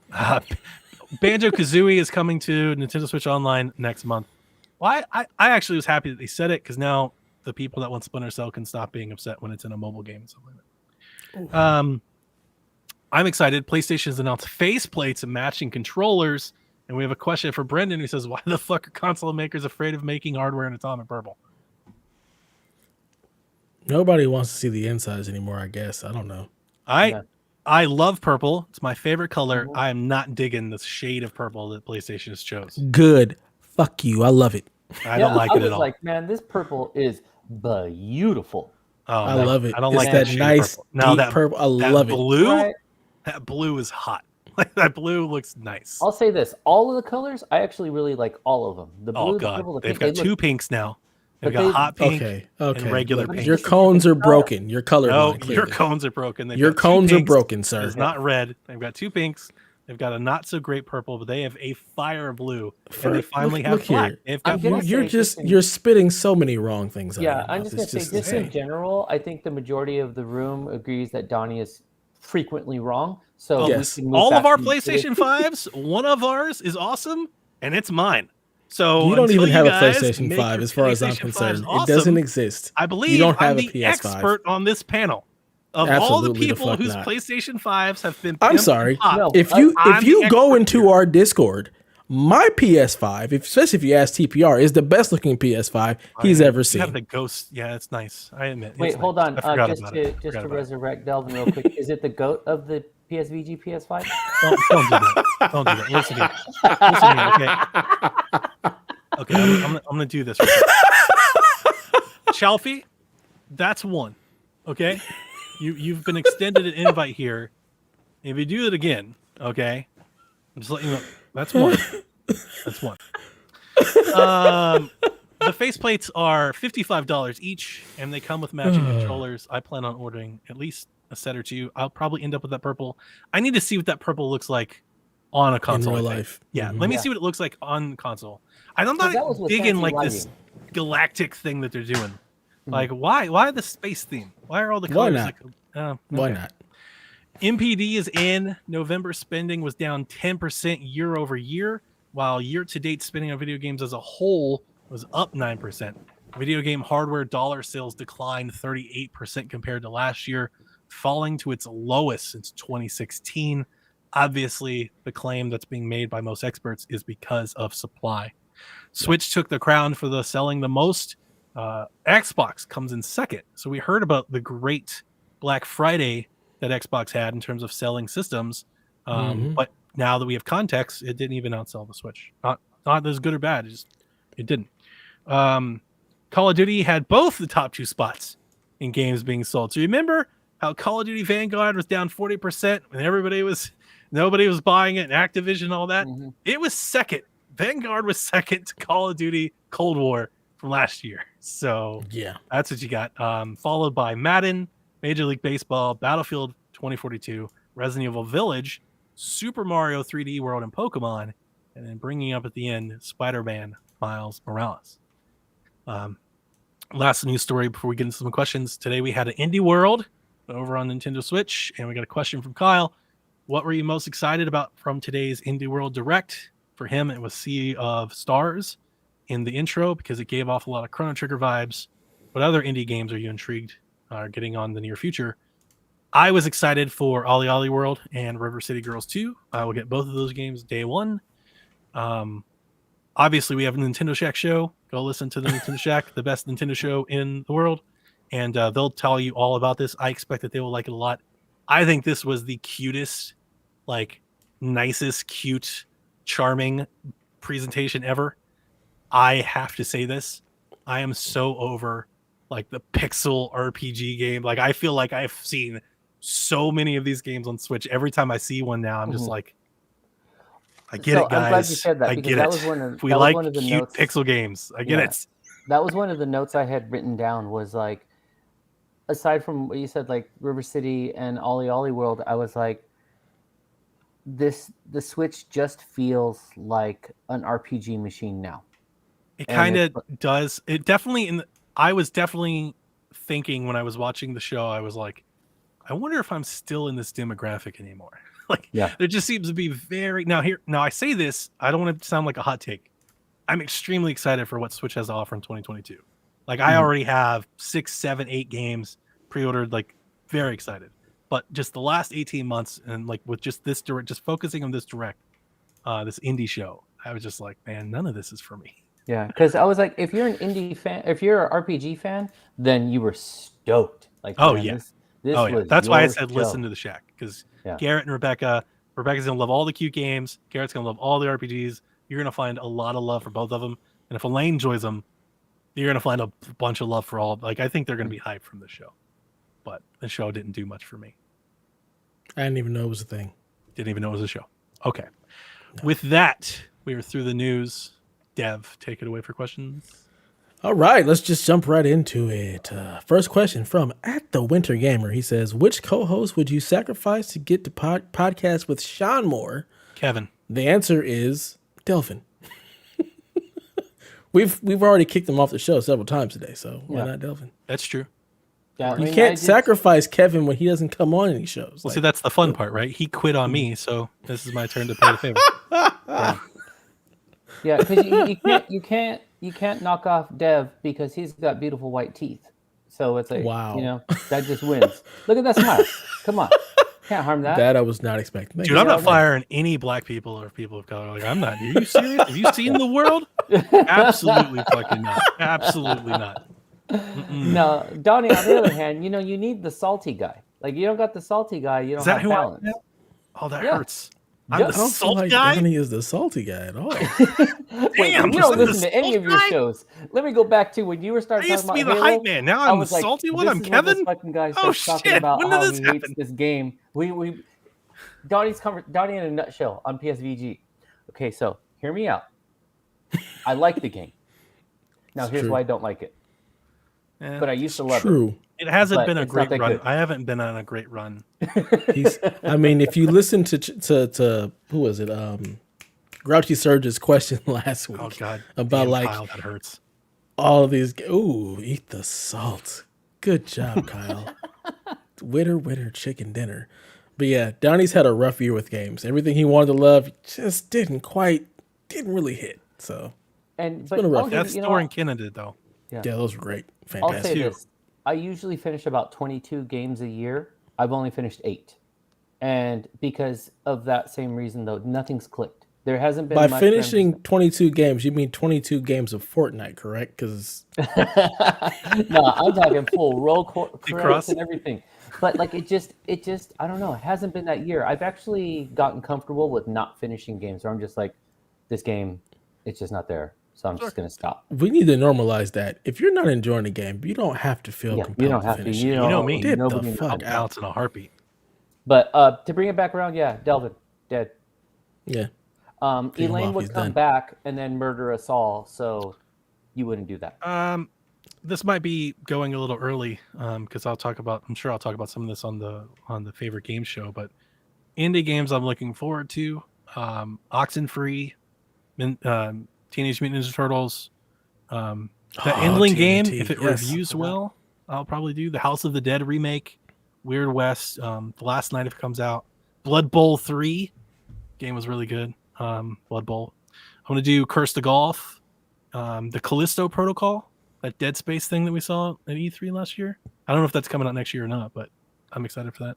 Banjo Kazooie is coming to Nintendo Switch Online next month. Well, I actually was happy that they said it because now the people that want Splinter Cell can stop being upset when it's in a mobile game and stuff like that. I'm excited. PlayStation's announced faceplates and matching controllers. And we have a question for Brendan who says, why the fuck are console makers afraid of making hardware in atomic purple? Nobody wants to see the insides anymore, I guess. I don't know. I love purple. It's my favorite color. I am not digging the shade of purple that PlayStation has chose. Good. Fuck you. I love it. I don't like it was at all. like, man, this purple is beautiful. Oh, I no. love it. I don't It's like that shade of nice, purple. No, deep that purple. I that love it. blue. Right? That blue is hot. Like that blue looks nice. I'll say this: all of the colors, I actually really like all of them. The blue, Oh the god, purple, the they've pink. got two pinks now. They've but got they- hot pink. Okay. and regular Look, pink. your cones are broken. You're colorblind. No, clearly. your cones are broken. They've Your got two cones are pinks. broken, sir. It's not red. They've got two pinks. They've got a not so great purple, but they have a fire blue. And they finally have black. Here. They've I'm got gonna blue. You're say, just listen- you're spitting so many wrong things out. Yeah, of your I'm mouth. just gonna It's say, just insane. in general, I think the majority of the room agrees that Donnie is frequently wrong. So we Yes. can move All of back our to- PlayStation 5s, one of ours is awesome, and it's mine. So You don't until even have a guys PlayStation make 5 your as far as I'm PlayStation 5s concerned. awesome, It doesn't exist. I believe you don't have I'm a the PS5. expert on this panel. Of all the Absolutely the people fuck whose not. PlayStation 5s have been I'm pimped sorry. and popped, No. If you I'm if you the go expert into here. our Discord, my PS5, especially if you ask TPR, is the best looking PS5 he's ever You seen. have the ghost. Yeah, it's nice. I admit. Wait, it's hold nice. on. I forgot Just about to it. just Forgot to about it. resurrect Delvin real quick, is it the goat of the PSVG PS5? Don't do that. Don't do that. Listen to me. Listen to me, okay? Okay, I'm gonna do this. Real quick. Chaufie, that's one. Okay, you've been extended an invite here. If you do it again, okay, Just let you know. That's one. That's one. The faceplates are $55 each, and they come with matching controllers. I plan on ordering at least a set or two. I'll probably end up with that purple. I need to see what that purple looks like on a console. In real life. Yeah, let me see what it looks like on console. I'm that not was with digging fancy like lighting. this galactic thing that they're doing. Like, why the space theme? Why are all the colors? Why not? Why not? MPD is in. November spending was down 10% year over year, while year-to-date spending on video games as a whole was up 9%. Video game hardware dollar sales declined 38% compared to last year, falling to its lowest since 2016. Obviously, the claim that's being made by most experts is because of supply. Switch took the crown for the selling the most. Xbox comes in second. So we heard about the great Black Friday that Xbox had in terms of selling systems. But now that we have context, it didn't even outsell the Switch. Not as good or bad. It didn't. Call of Duty had both the top two spots in games being sold. So you remember how Call of Duty Vanguard was down 40% and nobody was buying it, and Activision and all that? It was second. Vanguard was second to Call of Duty Cold War from last year. So yeah, that's what you got. Followed by Madden, Major League Baseball, Battlefield 2042, Resident Evil Village, Super Mario 3D World, and Pokemon, and then bringing up at the end Spider-Man Miles Morales. Last news story before we get into some questions. Today we had an Indie World over on Nintendo Switch, and we got a question from Kyle. What were you most excited about from today's Indie World Direct? For him, it was Sea of Stars in the intro because it gave off a lot of Chrono Trigger vibes. What other indie games are you intrigued are getting on the near future? I was excited for Ollie Ollie World and River City Girls 2. I will get both of those games day one. Obviously, we have a Nintendo Shack show. Go listen to the Nintendo Shack, the best Nintendo show in the world. And they'll tell you all about this. I expect that they will like it a lot. I think this was the cutest, nicest, cute, charming presentation ever. I have to say this. I am so over the pixel RPG game. I feel like I've seen so many of these games on Switch. Every time I see one now, I'm just I get it, guys. I'm glad you said that, I because get that it. was one of, we that like was one of the cute notes. pixel games. I get it. That was one of the notes I had written down was aside from what you said, River City and Ollie Ollie World, I was like, the Switch just feels like an RPG machine now. It kind of does. It definitely, I was definitely thinking when I was watching the show, I was like, I wonder if I'm still in this demographic anymore. There just seems to be now I say this, I don't want to sound like a hot take. I'm extremely excited for what Switch has to offer in 2022. I already have 6, 7, 8 games pre-ordered, very excited. But just the last 18 months and with just this direct, just focusing on this direct, this indie show, I was just like, man, none of this is for me. Yeah, because I was like, if you're an indie fan, if you're an RPG fan, then you were stoked. This was that's why I said show. listen to the Shack, because Garrett and Rebecca's gonna love all the cute games. Garrett's gonna love all the RPGs. You're gonna find a lot of love for both of them, and if Elaine enjoys them, you're gonna find a bunch of love for all. I think they're gonna be hyped from the show, but the show didn't do much for me. I didn't even know it was a thing. Didn't even know it was a show. Okay, with that, we are through the news. Dev, take it away for questions. All right, let's just jump right into it. First question from @TheWinterGamer. He says, which co-host would you sacrifice to get to podcast with Sean Moore? Kevin. The answer is Delvin. We've already kicked him off the show several times today, so why not Delvin? That's true. Yeah, You can't sacrifice Kevin when he doesn't come on any shows. Well, see, that's the fun part, right? He quit on me, so this is my turn to pay the favor. Yeah, because you can't knock off Dev because he's got beautiful white teeth. So it's wow, that just wins. Look at that smile. Come on, can't harm that. That I was not expecting. Dude, I'm not firing any black people or people of color. I'm not. Are you serious? Have you seen the world? Absolutely fucking not. Absolutely not. No, Donnie, on the other hand, you need the salty guy. You don't got the salty guy, you don't have balance. Oh, that hurts. I don't feel like Donnie is the salty guy at all. Damn, you don't listen to any of your shows. Let me go back to when you were starting talking about I used to be the hype man. Now I'm the salty one. I'm Kevin. This fucking guy Oh starts talking shit! about When how did this he happen? hates this game. Donnie in a nutshell on PSVG. Okay, so hear me out. I like the game. Now It's here's true. why I don't like it. Eh, But I used to love True. it hasn't but been a it's not great that run. good. I haven't been on a great run. it. I mean, if you listen to who was it? Grouchy Surge's question last week Oh God, about damn, like Kyle, that hurts. all of these. Ooh, eat the salt. Good job, Kyle. Winner, chicken dinner. But yeah, Donnie's had a rough year with games. Everything he wanted to love just didn't really hit. So But been a rough I'll year. give That's you know Thor and what? Kenna did though. Yeah. yeah, those were great. I'll say Fantastic. Two. this. I usually finish about 22 games a year. I've only finished 8. And because of that same reason, though, nothing's clicked. There hasn't been By much where I'm just finishing 22 games, you mean 22 games of Fortnite, correct? Because no, I'm talking full roll credits cross? and everything. But like it just I don't know. It hasn't been that year. I've actually gotten comfortable with not finishing games where I'm just like, this game, it's just not there. So I'm just gonna stop. we need to normalize that. If you're not enjoying the game, you don't have to feel Yeah, you compelled don't to have to. finish You it. know, You know me. Dip the nobody knows. fuck I'll out. bounce in a heartbeat. But to bring it back around, yeah, Delvin, dead. Yeah. Pick him Elaine off, would he's come done. back and then murder us all. So you wouldn't do that. This might be going a little early because I'm sure I'll talk about some of this on the favorite game show, but indie games I'm looking forward to, Oxenfree, Teenage Mutant Ninja Turtles, the Endling game, TMNT, if it yes. reviews well, I'll probably do the House of the Dead remake, Weird West, The Last Night if it comes out, Blood Bowl 3 game was really good. Blood Bowl. I'm gonna do Curse the Golf, the Callisto Protocol, that Dead Space thing that we saw at E3 last year. I don't know if that's coming out next year or not, but I'm excited for that.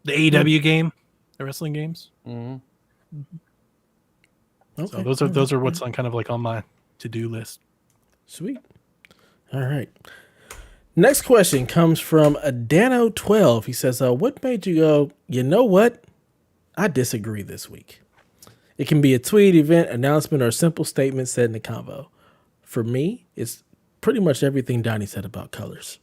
The AEW game, the wrestling games. Mhm. Okay. So those are what's on kind of like on my to-do list. Sweet. All right. Next question comes from Adano12. He says, what made you go, you know what? I disagree this week. It can be a tweet, event, announcement, or a simple statement said in the convo. For me, it's pretty much everything Donnie said about colors.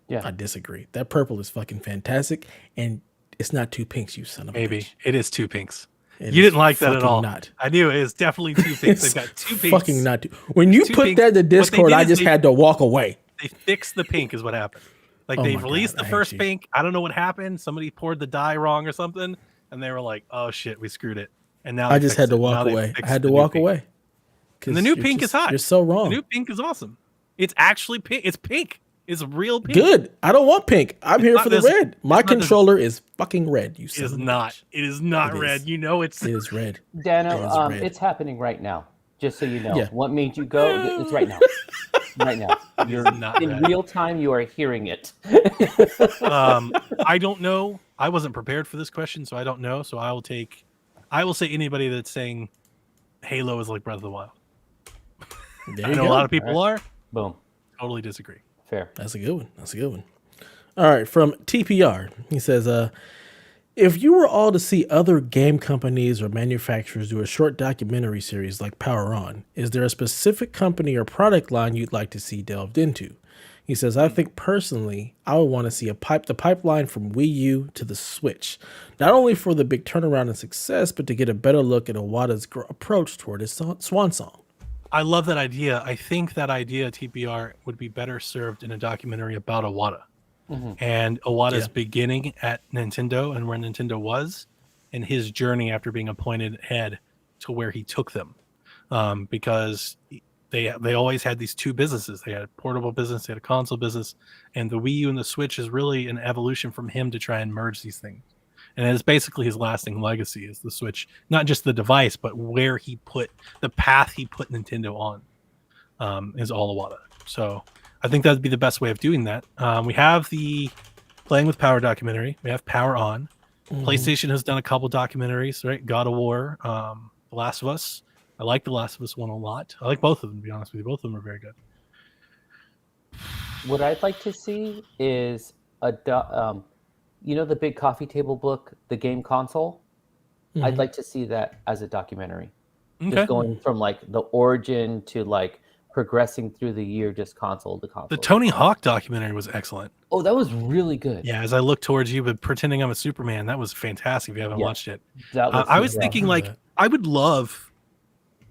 Yeah. I disagree. That purple is fucking fantastic, and it's not 2 pinks, you son of a Maybe bitch. it is 2 pinks. It You is didn't like that at fucking all. Not. I knew it is definitely 2 pinks. They've got 2 pinks. Fucking not. When you 2 put pinks. that in the What they Discord, did I is just had to walk away. They fixed the pink is what happened. Like Oh they my released God, I the hate first you. pink. I don't know what happened. Somebody poured the dye wrong or something, and they were like, "Oh shit, we screwed it." And now I they just fixed had to it. walk Now they away. I fixed had to the new walk pink. away. And the new You're pink is hot. You're so The wrong. new pink is awesome. It's actually pink. It's pink. It's real pink. Good. I don't want pink. I'm here not for the this- red. My it's not this- controller is fucking red. You It son is of a not. bitch. It is not It red. is. You know it's. It is red. Dano, It is red. it's happening right now. Just so you know. Yeah. What made you go? It's right now. Right now. You're not in red. real time. You are hearing it. I don't know. I wasn't prepared for this question, so I don't know. So I will say anybody that's saying Halo is like Breath of the Wild. There I you know go. a lot of people are. Boom. Totally disagree. Fair. That's a good one. That's a good one. All right, from TPR. He says, if you were all to see other game companies or manufacturers do a short documentary series like Power On, is there a specific company or product line you'd like to see delved into? He says, I think personally, I would want to see the pipeline from Wii U to the Switch, not only for the big turnaround and success, but to get a better look at Iwata's approach toward his swan song. I love that idea. I think that idea, TPR, would be better served in a documentary about Iwata and Iwata's beginning at Nintendo and where Nintendo was, and his journey after being appointed head to where he took them, because they always had these two businesses. They had a portable business, they had a console business, and the Wii U and the Switch is really an evolution from him to try and merge these things. And it's basically his lasting legacy is the Switch, not just the device, but where he put the path he put Nintendo on, is all Iwata. So I think that'd be the best way of doing that. We have the Playing with Power documentary. We have Power On. PlayStation has done a couple documentaries, right? God of War, The Last of Us. I like The Last of Us one a lot. I like both of them, to be honest with you. Both of them are very good. What I'd like to see is the big coffee table book, the game console. I'd like to see that as a documentary. Okay. Just going from like the origin to like progressing through the year, just console to console. The Tony Hawk documentary was excellent. Oh, that was really good. Yeah, as I look towards you, but pretending I'm a Superman, that was fantastic. If you haven't watched it, That was I was thinking I would love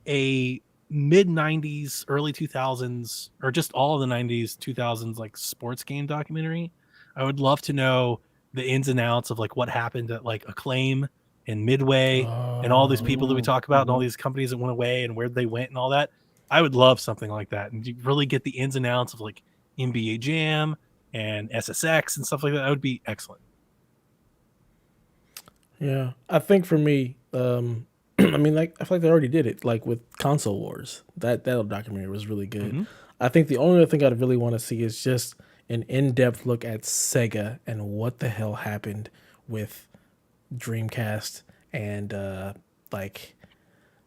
a mid 90s, early 2000s, or just all of the 90s, 2000s like sports game documentary. I would love to know the ins and outs of like what happened at like Acclaim and Midway and all these people that we talk about and all these companies that went away and where they went and all that. I would love something like that, and you really get the ins and outs of like NBA Jam and SSX and stuff like that. That would be excellent. Yeah, I think for me, I mean, like I feel like they already did it, like with Console Wars. That documentary was really good. Mm-hmm. I think the only other thing I'd really want to see is just an in-depth look at Sega and what the hell happened with Dreamcast and like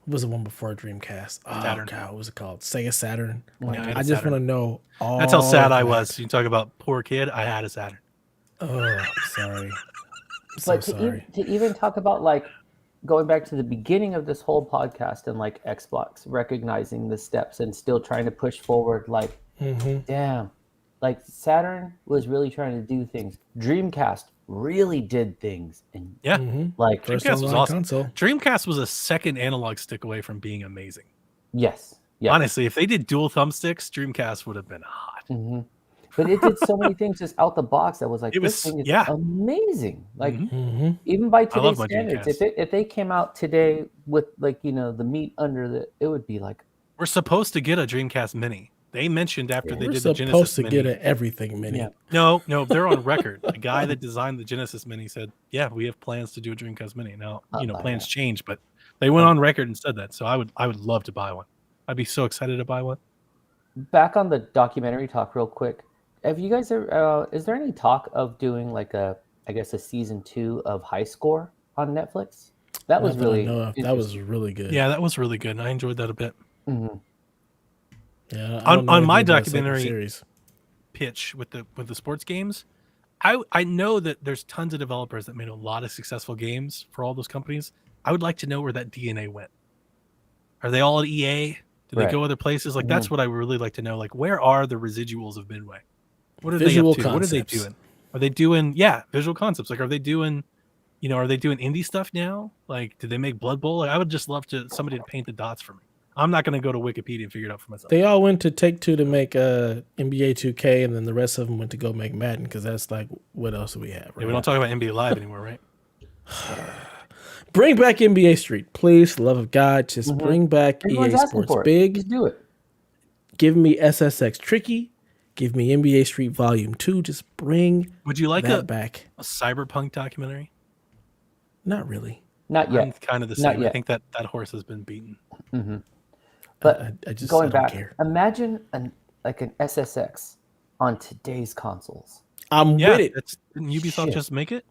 what was the one before Dreamcast? Oh Saturn. God, what was it called? Sega Saturn. Like Yeah, I had I a just Saturn. want to know all. That's how sad I that. was. You talk about poor kid. I had a Saturn. Oh, I'm sorry. I'm so But sorry. to even talk about like going back to the beginning of this whole podcast and like Xbox recognizing the steps and still trying to push forward, like damn, like Saturn was really trying to do things. Dreamcast really did things, and Yeah, like First Dreamcast was online awesome. console. Dreamcast was a second analog stick away from being amazing. yes. Honestly, if they did dual thumbsticks, Dreamcast would have been hot. But it did so many things just out the box that was like, It this was- thing is yeah. amazing. Like Mm-hmm. even by I love today's my standards, Dreamcast. if they came out today with like, you know, the meat under it would be like, We're supposed to get a Dreamcast Mini. They mentioned after they We're did the supposed Genesis to Mini. get an everything mini. Yeah. No, they're on record. The guy that designed the Genesis Mini said, "Yeah, we have plans to do a Dreamcast Mini." Now, plans change, but they went on record and said that. So I would love to buy one. I'd be so excited to buy one. back on the documentary talk real quick. Have you guys ever, is there any talk of doing like a season 2 of High Score on Netflix? That was really that was really good. Yeah, that was really good. I enjoyed that a bit. Yeah. I don't know On my anything about the second documentary series. pitch with the sports games, I know that there's tons of developers that made a lot of successful games for all those companies. I would like to know where that DNA went. Are they all at EA? Did they go other places? Like that's what I would really like to know. Like where are the residuals of Midway? What are Visual they up to? What are they concepts. doing? Are they doing visual concepts? Like are they doing indie stuff now? Like did they make Blood Bowl? Like I would just love somebody to paint the dots for me. I'm not going to go to Wikipedia and figure it out for myself. They all went to Take-Two to make NBA 2K, and then the rest of them went to go make Madden because that's like, what else do we have? Yeah, we don't talk about NBA Live anymore, right? Bring back NBA Street, please. Love of God, just bring back Everyone's EA asking Sports for it. Big. Just do it. Give me SSX Tricky. Give me NBA Street Volume 2. Just bring Would you like that back. a cyberpunk documentary? Not really. Not yet. I'm kind of the Not same. I yet. think that horse has been beaten. But I just going I don't back, care. imagine an SSX on today's consoles. I'm Yeah, with it. didn't Ubisoft Shit. just make it?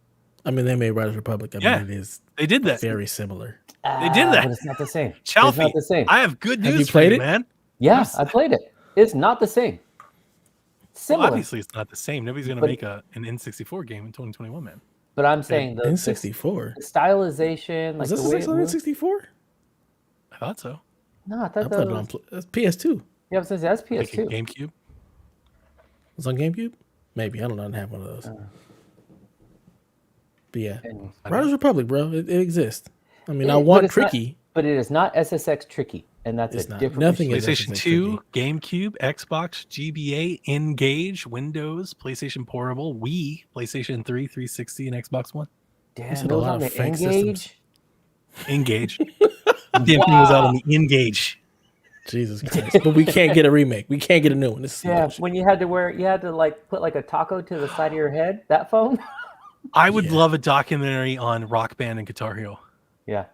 I mean, they made Riders Republic. I Yeah. mean, it is They did that. very similar. They did that. But it's not the same. It's Chaufie, not the same. I have good Have news you played for it? you, man. Yeah, I played it. It's not the same. Well, Similar, obviously, it's not the same. Nobody's going to But- make an N64 game in 2021, man. but I'm saying the N64. stylization, like Was the way this it on moves. N64? I thought so. No, I I thought played that it on was. that's PS2. Yeah, I was gonna say that's Like a PS2. GameCube. It was on GameCube? Maybe. I don't know. I didn't have one of those. But yeah. Anyways. Riders Republic, bro. It exists. I mean, I But want it's not- Tricky. but it is not SSX Tricky, and that's It's a not. different. Nothing machine. is PlayStation SSX 2, GameCube, Xbox, GBA, Engage, Windows, PlayStation Portable, Wii, PlayStation 3, 360, and Xbox One. Damn, said a those lot on of the fake Engage. systems. Engage. Damn thing was out on the Engage. Jesus Christ. But we can't get a remake. We can't get a new one. This is Yeah, bullshit. when you had to like put like a taco to the side of your head. That phone. I would Yeah. love a documentary on Rock Band and Guitar Hero. Yeah.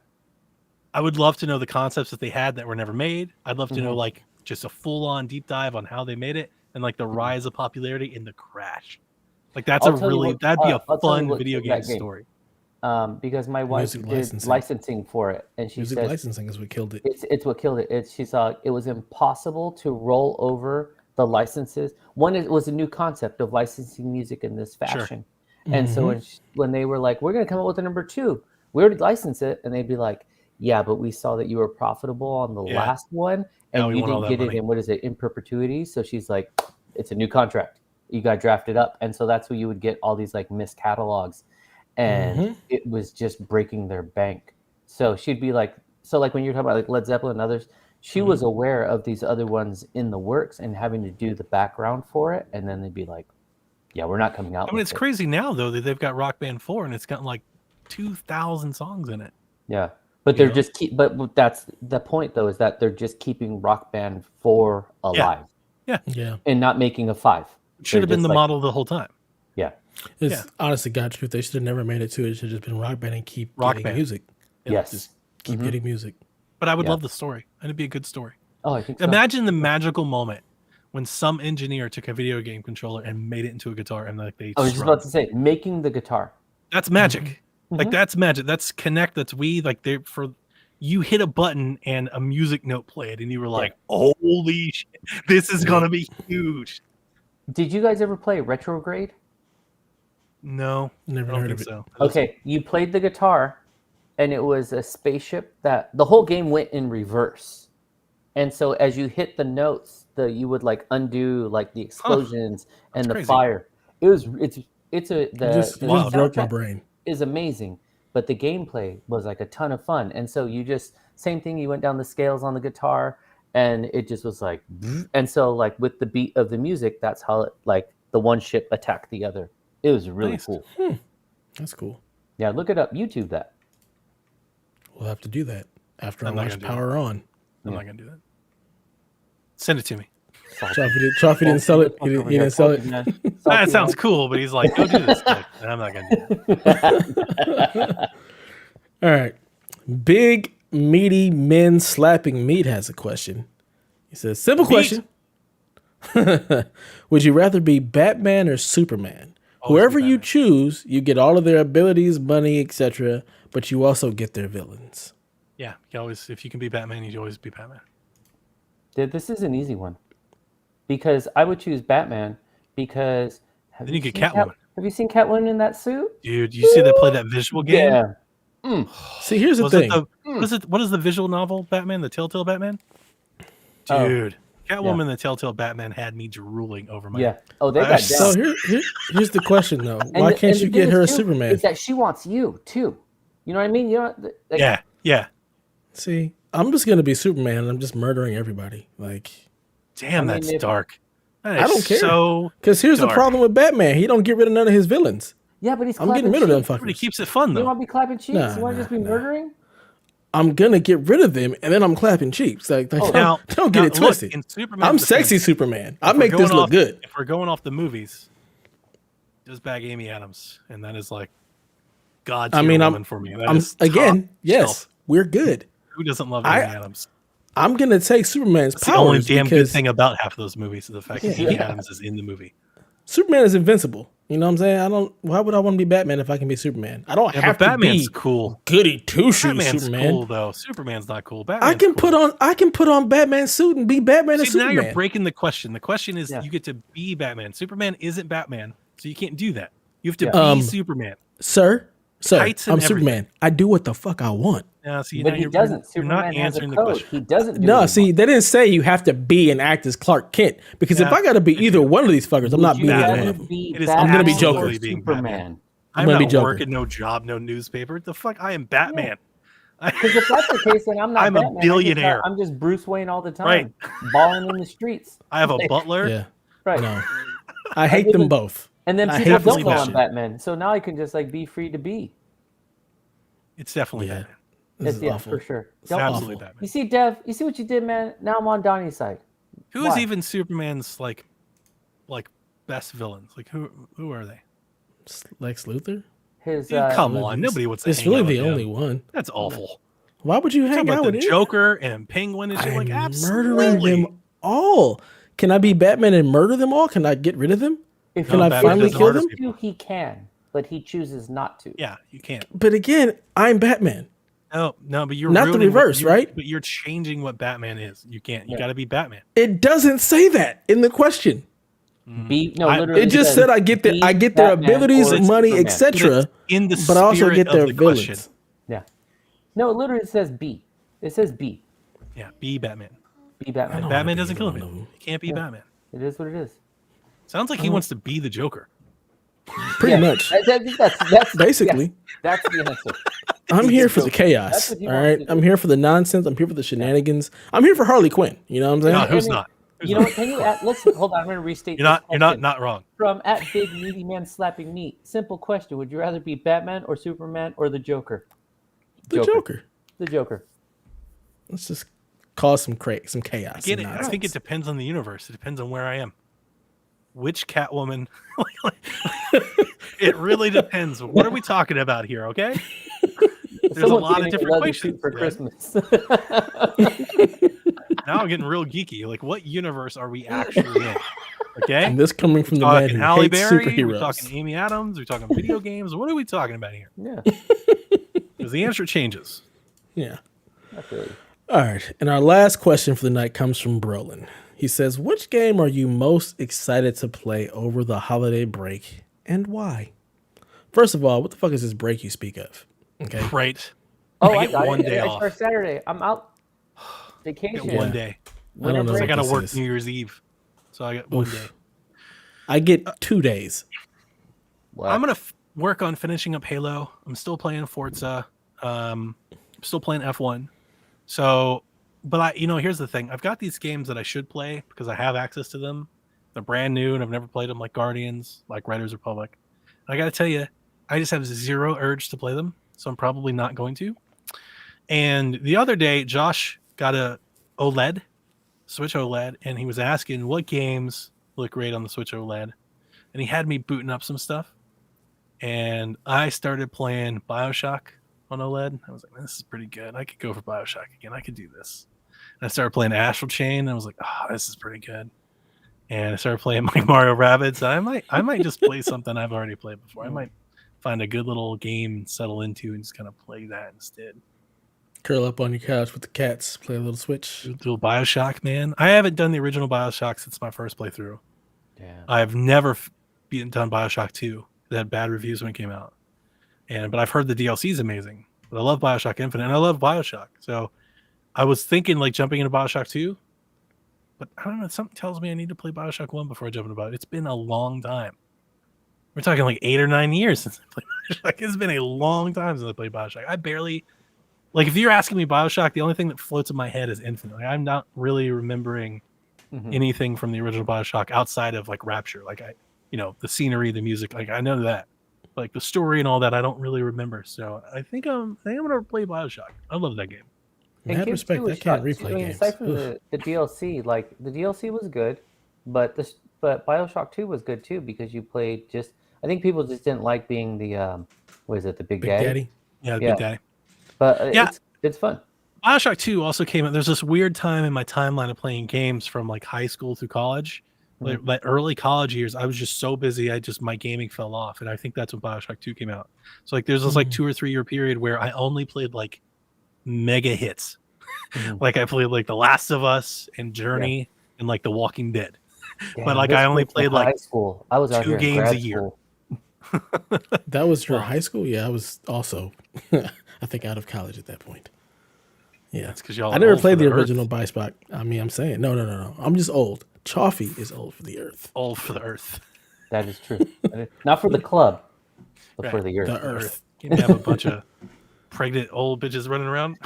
I would love to know the concepts that they had that were never made. I'd love to Mm-hmm. know like just a full-on deep dive on how they made it and like the rise of popularity and the crash. Like that'd I'll be tell you what- a I'll tell you fun what video killed that game game. story. Because my wife Music did licensing. licensing for it, and she Music says licensing is what killed it. it's what killed it. She saw it was impossible to roll over the licenses. One, it was a new concept of licensing music in this fashion, and so when they were like, "We're going to come up with a number 2," we already licensed it, and they'd be like, yeah, but we saw that you were profitable on the last one, Now and we you want all didn't that get money. it in, what is it, in perpetuity? So she's like, it's a new contract. You got drafted up. And so that's where you would get all these like missed catalogs. And it was just breaking their bank. So she'd be like, so like when you're talking about like Led Zeppelin and others, she was aware of these other ones in the works and having to do the background for it. And then they'd be like, yeah, we're not coming out. I mean, it's crazy now though that they've got Rock Band 4 and it's got like 2,000 songs in it. Yeah. But they're just but that's the point though, is that they're just keeping Rock Band 4 alive. Yeah. And not making a 5. It should have been the model the whole time. Yeah. It's honestly God truth. They should have never made it to it. It should have just been Rock Band and keep Rock getting Band. music. Yes. Just keep getting music. But I would love the story. And it'd be a good story. Oh, I think so. Imagine the magical moment when some engineer took a video game controller and made it into a guitar and like they I was just about to say, making the guitar. That's magic. Like that's magic. That's Connect. That's Wii. Like they for you hit a button and a music note played and you were like, holy shit, this is gonna be huge. Did you guys ever play Retrograde? No, Never I don't heard think of it. so. Okay, you played the guitar, and it was a spaceship that the whole game went in reverse. And so as you hit the notes, you would like undo like the explosions and the crazy. fire. It's a Just the broke my soundtrack brain. is amazing, but the gameplay was like a ton of fun. And so you just same thing. You went down the scales on the guitar, and it just was like, and so like with the beat of the music, that's how it, like the one ship attacked the other. It was really cool. That's cool. Yeah, look it up. YouTube that. We'll have to do that after I I'm not watch gonna do Power On. I'm not gonna do that. Send it to me. Chaufie didn't sell it. He didn't sell it. That sounds cool, but he's like, go do this. Like, I'm not gonna do it. All right. Big meaty men slapping meat has a question. He says, simple question. Would you rather be Batman or Superman? Whoever you choose, you get all of their abilities, money, etc., but you also get their villains. Yeah, you always if you can be Batman, you always be Batman. Dude, this is an easy one. Because I would choose Batman because Then you get Catwoman. Have you seen Catwoman in that suit? Dude, you see that play that visual game? Yeah. See, here's the thing. What is the visual novel Batman, the Telltale Batman? Dude, Catwoman, the Telltale Batman had me drooling over my Yeah. Oh, they got down. So here's the question, though. Why can't you get her a Superman? Is that she wants you, too. You know what I mean? You know, like, yeah. See, I'm just going to be Superman, and I'm just murdering everybody. Like, Damn, that's dark. That I is don't care. So because here's the dark. problem with Batman. He don't get rid of none of his villains. Yeah, but he's I'm getting rid of them But he fuckers. keeps it fun You though. want to be clapping cheeks? Nah, you want to just be murdering? I'm going to get rid of them, and then I'm clapping cheeks. Like Now, don't get it look, twisted. in Superman's I'm defense, sexy Superman. I if we're make this going look off- good. If we're going off the movies, just bag Amy Adams, and that is like God tier woman for me. That is again, top yes, shelf. we're good. Who doesn't love Amy Adams? I'm going to take Superman's That's the only powers damn good because thing about half of those movies is the fact that Amy Adams is in the movie. Superman is invincible. You know what I'm saying? Why would I want to be Batman if I can be Superman? I don't have but to Batman's be cool. goody two shoes Batman's Superman. cool though. Superman's not cool. Batman's I can cool. put on Batman's suit and be Batman and See, now Superman. you're breaking the question. The question is you get to be Batman. Superman isn't Batman, so you can't do that. You have to be Superman. Sir, Tights and I'm Superman. I do what the fuck I want. Now, see, But now he you're, doesn't. You're Superman not has a answering the code. question. He doesn't do No, what he see, wants. they didn't say you have to be and act as Clark Kent because if I got to be either one of these fuckers, I'm not Would you being either rather one of them. be It is Batman I'm gonna be or Joker. being Superman. I'm gonna be not Joker. working, no job, no newspaper. The fuck? I am Batman. Because if that's the case, then I'm not I'm a Batman. billionaire. I'm just Bruce Wayne all the time, Right. balling in the streets. I have a butler. Yeah, Right. no, I hate them both. And then I people hate this don't know I'm question. Batman. So now I can just like be free to be. It's definitely Yeah, Batman. this is Yeah, awful. for sure. It's Don't- absolutely awful. Batman. You see, Dev, you see what you did, man? Now I'm on Donnie's side. Who is Why? even Superman's like best villains? Like who are they? Lex Luthor. His Dude, come on, nobody would say It's really the only one. That's awful. Why would you Talking hang out about with the him? Joker and Penguin and shit. Like I'm absolutely. murdering them all. Can I be Batman and murder them all? Can I get rid of them? If Can No, I Batman finally doesn't kill murder them? people. he can, but he chooses not to. Yeah, you can't. But again, I'm Batman. No, but you're Not the ruining what reverse, you- right? But you're changing what Batman is. You can't. You got to be Batman. It doesn't say that in the question. Literally, It just said I get their be abilities, Batman or money, Superman. etc. In the But I also spirit get their of the question. villains. Yeah. No, it literally says B. It says B. Yeah, be Batman. Be Batman. don't Batman wanna doesn't be kill one of him. them. He can't be Batman. It is what it is. Sounds like he wants to be the Joker. Pretty much. I think that's Basically. yes, that's the answer. I'm here for the That's chaos. what he All wants right. to do. I'm here for the nonsense. I'm here for the shenanigans. I'm here for Harley Quinn. You know what I'm saying? No, who's and- not? Who's You know not? what? Can you listen? Hold on. I'm going to restate. You're this not question. wrong. From at big meaty man slapping meat. Simple question: would you rather be Batman or Superman or the Joker? The Joker. The Joker. Let's just cause some chaos. Get and it? I think it nonsense. depends on the universe. It depends on where I am. Which Catwoman? It really depends. What are we talking about here? Okay. There's a lot of different questions for man. Christmas. Now I'm getting real geeky. Like, what universe are we actually in? Okay. And this coming from the We're man talking who Halle hates Berry. superheroes. We're talking Amy Adams. We're talking video games. What are we talking about here? Yeah. Because the answer changes. Yeah. Not really. All right. And our last question for the night comes from Brolin. He says, which game are you most excited to play over the holiday break and why? First of all, what the fuck is this break you speak of? Okay. Right. Oh, I I get got one it. day I off. start Saturday. I'm out. I Vacation. get one day. I don't know. I what got to this work is. New Year's Eve. So I got one Oof. day. I get 2 days. What? I'm going to work on finishing up Halo. I'm still playing Forza. I'm still playing F1. So, but here's the thing. I've got these games that I should play because I have access to them. They're brand new and I've never played them, like Guardians, like Riders Republic. And I got to tell you, I just have zero urge to play them. So I'm probably not going to. And the other day, Josh got a Switch OLED, and he was asking what games look great on the Switch OLED. And he had me booting up some stuff. And I started playing BioShock on OLED. I was like, this is pretty good. I could go for BioShock again. I could do this. And I started playing Astral Chain. And I was like, oh, this is pretty good. And I started playing like Mario Rabbids. I might just play something I've already played before. I might find a good little game and settle into and just kind of play that instead. Curl up on your couch with the cats, play a little Switch. Do a little BioShock, man. I haven't done the original BioShock since my first playthrough. Damn. I've never done BioShock 2. It had bad reviews when it came out. But I've heard the DLC is amazing. But I love BioShock Infinite and I love BioShock. So I was thinking like jumping into BioShock 2. But I don't know. Something tells me I need to play BioShock 1 before I jump into BioShock. It's been a long time. We're talking like 8 or 9 years since I played BioShock. It's been a long time since I played BioShock. I barely... Like, if you're asking me BioShock, the only thing that floats in my head is Infinite. Like, I'm not really remembering anything from the original BioShock outside of, like, Rapture. Like, the scenery, the music. Like, I know that. Like, the story and all that, I don't really remember. So, I think I'm going to play BioShock. I love that game. In that respect, I can't replay games. Aside from the DLC, like, the DLC was good, but BioShock 2 was good, too, because you played just... I think people just didn't like being the... what is it? The Big Daddy? Yeah, Big Daddy. But it's fun. BioShock 2 also came out. There's this weird time in my timeline of playing games from like high school through college. Like my early college years, I was just so busy. My gaming fell off. And I think that's when BioShock 2 came out. So like there's this like 2 or 3 year period where I only played like mega hits. Like I played like The Last of Us and Journey and like The Walking Dead. Damn, but like I only played like high school. I was out 2 here in games grad a year. school. That was your high school? Yeah, I was also, I think, out of college at that point. Yeah. That's because y'all. I never played the original BioShock. I mean, I'm saying, no. I'm just old. Chaufie is old for the earth. Old for the earth. That is true. Not for the club, but for Right. the earth. The earth. You have a bunch of pregnant old bitches running around.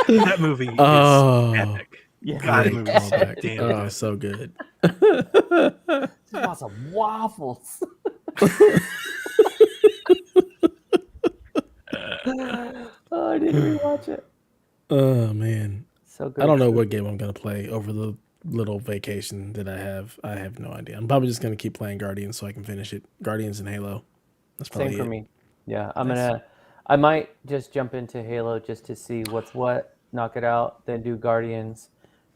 That movie is epic. Yeah. God, that Great movie is so callback. damn Oh, good. so good. Just want some waffles. Oh, I didn't rewatch it. Oh, man. So good. I don't know what game I'm going to play over the little vacation that I have. I have no idea. I'm probably just going to keep playing Guardians so I can finish it. Guardians and Halo. That's probably Same for it. me. Yeah, I might just jump into Halo just to see what's what, knock it out, then do Guardians,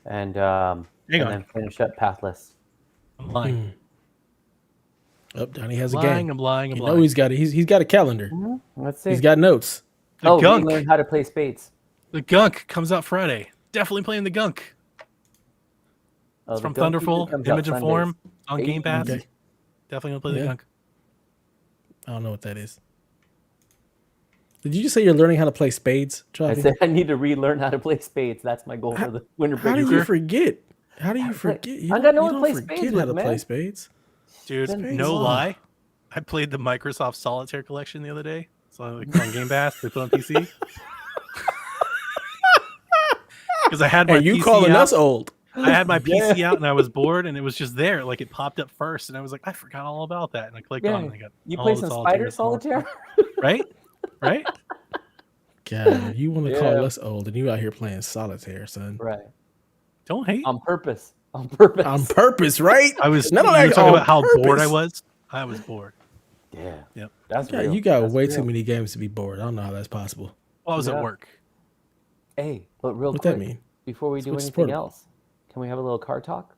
and then finish up Pathless. I'm lying. Oh, Donnie has a I'm game. lying. You know he's got it. He's got a calendar. Let's see. He's got notes. The we Gunk. learned how to play spades. The Gunk comes out Friday. Definitely playing the Gunk. Oh, It's the from Gunk usually Thunderful, comes out Image and Sundays. Form on Game Pass. Okay. Definitely gonna play the Yeah. Gunk. I don't know what that is. Did you just say you're learning how to play spades, I Chaufie? said I need to relearn how to play spades. That's my goal for the winter break. How do you forget? How do you forget? You I got no don't one to play forget spades how with, to man. play spades. Dude, Spades no long. lie. I played the Microsoft Solitaire collection the other day. So like on Game Pass, they put on PC. Because I had my And you PC calling out. us old? I had my PC out and I was bored and it was just there. Like it popped up first and I was like, I forgot all about that. And I clicked on it and I got You all play the some spider solitaire. solitaire? Right? Right? God, you want to call Yeah. us old and you out here playing solitaire, son. Right. Don't hate. On purpose. On purpose. On purpose, right? I was None of you that were talking on about how bored I purpose. was. I was bored. Yeah. Yep. That's Yeah, real. you got That's way real. too many games to be bored. I don't know how that's possible. Well, I was Yeah. at work. Hey, but real What quick, that mean? before we do Switch anything sport. else, can we have a little car talk?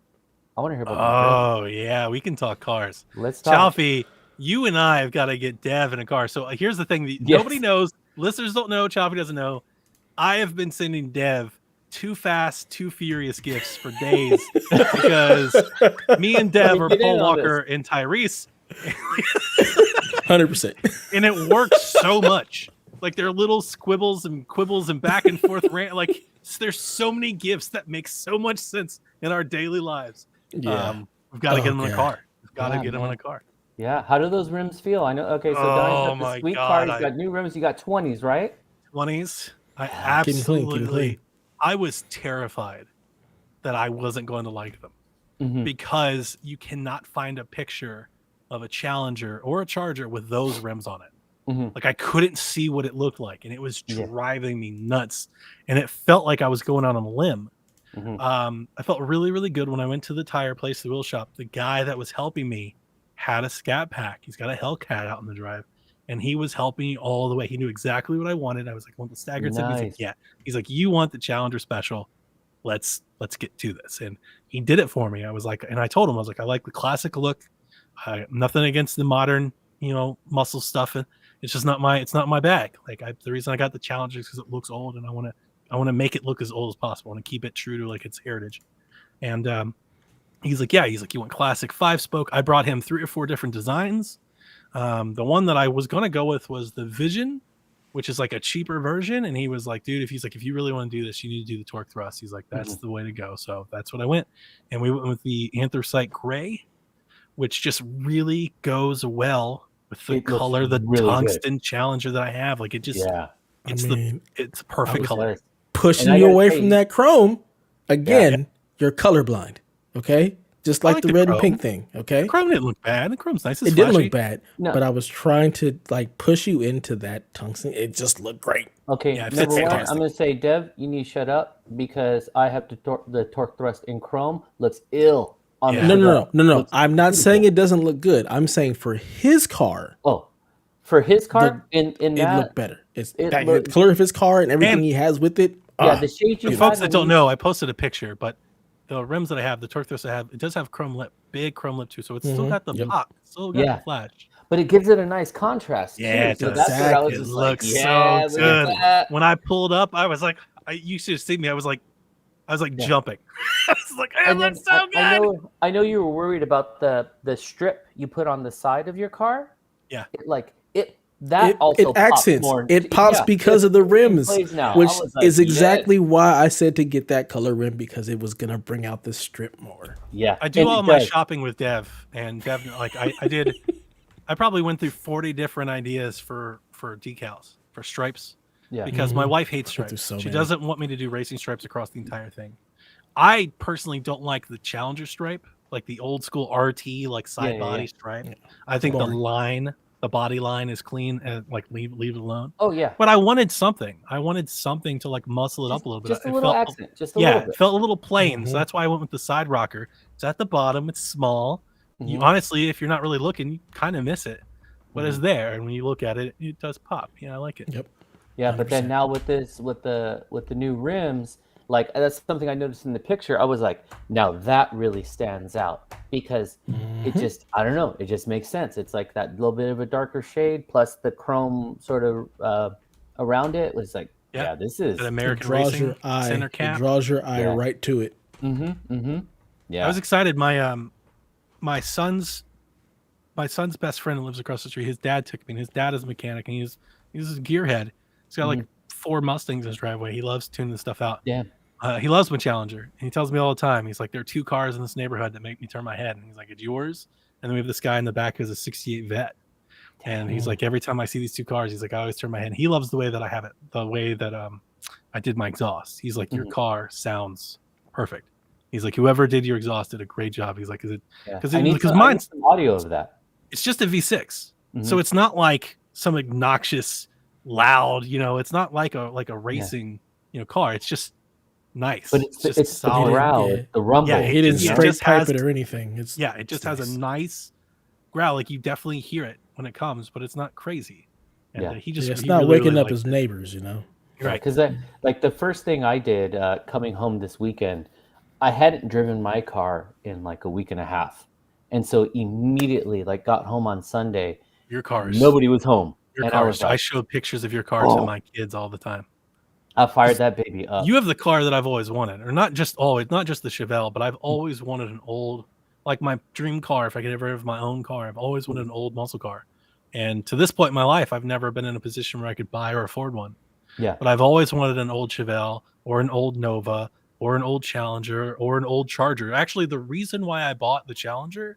I want to hear about the Oh yeah, we can talk cars. Let's talk. Chaufie, you and I have got to get Dev in a car. So here's the thing that Yes. nobody knows. Listeners don't know. Chaufie doesn't know. I have been sending Dev Too Fast, Too Furious gifts for days because me and Dev are Get in Paul on Walker and Tyrese, 100%. and it works so much. Like there are little squibbles and quibbles and back and forth rant. Like there's so many gifts that make so much sense in our daily lives. Yeah. We've got to Oh, get him in a God. car. We've got to Yeah, get him in man. a car. Yeah. How do those rims feel? I know. Okay, so Oh, Donnie's got my the sweet God, car. He's got new rims. You got 20s, right? 20s. I Keep 'em clean, keep 'em absolutely. clean. I was terrified that I wasn't going to like them Mhm. because you cannot find a picture of a Challenger or a Charger with those rims on it. Mhm. Like I couldn't see what it looked like, and it was Yeah. driving me nuts. And it felt like I was going out on a limb. Mhm. I felt really, really good when I went to the tire place, the wheel shop. The guy that was helping me had a Scat Pack. He's got a Hellcat out in the drive, and he was helping me all the way. He knew exactly what I wanted. I was like, I want the staggered tip. He's like, Nice. yeah. He's like, you want the Challenger Special? Let's get to this. And he did it for me. I was like, and I told him, I was like, I like the classic look. Nothing against the modern, muscle stuff. It's just not my bag. Like the reason I got the Challenger is because it looks old, and I want to make it look as old as possible. I want to keep it true to like its heritage. And he's like, yeah. He's like, you want classic 5-spoke? I brought him 3 or 4 different designs. The one that I was gonna go with was the Vision, which is like a cheaper version. And he was like, dude, if you really want to do this, you need to do the torque thrust. He's like, that's the way to go. So that's what I went. And we went with the Anthracite Gray, which just really goes well with the It looks color, the really good. tungsten Challenger that I have. Like it just, Yeah. it's it's a I perfect was color. Nice. pushing And I you gotta away tell from you- that chrome. Again, you're colorblind. Okay? Just like like the the red and chrome. pink thing. Okay? The chrome didn't look bad. The chrome's nice. It's It didn't flashy. look bad, No. but I was trying to like push you into that tungsten. It just looked great. Okay, Yeah, it number fits one, fantastic. I'm going to say, Dev, you need to shut up because I have the torque thrust in chrome. Looks ill on Yeah. the No, cigar. Looks I'm not beautiful. saying it doesn't look good. I'm saying for his car, Oh, for his car, in it that, looked better. It's it the looked- color of his car and everything And- he has with it. yeah, ah, the shades you For had folks that when don't you- know, I posted a picture, but the rims that I have, the torque thrust I have, it does have chrome lip, big chrome lip too. So it's still got the Yep. pop, still got Yeah. the flash. but it gives it a nice contrast. Yeah, it too. So does. that's what I was It just looks like, yeah, so look at good. that. When I pulled up, I was like, you should have seen me. I was like Yeah. jumping. I was like, it And then looks so good. I know you were worried about the strip you put on the side of your car. Yeah. That also it pops accents. more. It pops Yeah, because it of the in rims, place now. I which was like, is yes. exactly why I said to get that color rim because it was gonna bring out the strip more. Yeah, I do and all it my does. shopping with Dev, and Dev, like I did. I probably went through 40 different ideas for decals, for stripes, Yeah. because my wife hates Went through stripes. so She many. doesn't want me to do racing stripes across the entire thing. I personally don't like the Challenger stripe, like the old school RT, like side Yeah, body yeah. stripe. Yeah. I think Boring. the body line is clean, and like leave it alone. Oh yeah. But I wanted something. I wanted something to like muscle it up a little bit. Just a It little felt- accent. Just a yeah, little it bit. felt a little plain. Mhm. So that's why I went with the side rocker. It's at the bottom. It's small. You Mhm. honestly, if you're not really looking, you kind of miss it. But Mm-hmm. it's there, and when you look at it, it does pop. Yeah, I like it. Yep. Yeah, but then 100%. now with the new rims, like that's something I noticed in the picture. I was like, now that really stands out because it just I don't know, it just makes sense. It's like that little bit of a darker shade plus the chrome sort of around it was like, Yeah. yeah, this is An It American draws Racing your eye. center It cap. draws your eye Yeah. right to it. yeah. I was excited. My son's my son's best friend lives across the street. His dad took me, and his dad is a mechanic, and he's a gearhead. He's got like 4 Mustangs in his driveway. He loves tuning this stuff out. Yeah. He loves my Challenger, and he tells me all the time. He's like, there are 2 cars in this neighborhood that make me turn my head, and he's like, it's yours. And then we have this guy in the back who's a '68 vet, and he's like, every time I see these 2 cars, he's like, I always turn my head. And he loves the way that I have it, the way that I did my exhaust. He's like, your car sounds perfect. He's like, whoever did your exhaust did a great job. He's like, is it because mine's some audio of that. It's just a V6, so it's not like some obnoxious, loud. It's not like a racing car. It's just nice. But it's solid. The growl, the rumble. Yeah, he didn't straight pipe it or anything. It just has a nice growl. Like you definitely hear it when it comes, but it's not crazy. And it's not really waking up his neighbors. Right? Because like the first thing I did coming home this weekend, I hadn't driven my car in like a week and a half, and so immediately like got home on Sunday. Your car. Nobody was home. Your car. I show pictures of your car to my kids all the time. I fired that baby up. You have the car that I've always wanted, or not just the Chevelle, but I've always wanted an old, like my dream car. If I could ever have my own car, I've always wanted an old muscle car. And to this point in my life, I've never been in a position where I could buy or afford one. Yeah. But I've always wanted an old Chevelle or an old Nova or an old Challenger or an old Charger. Actually, the reason why I bought the Challenger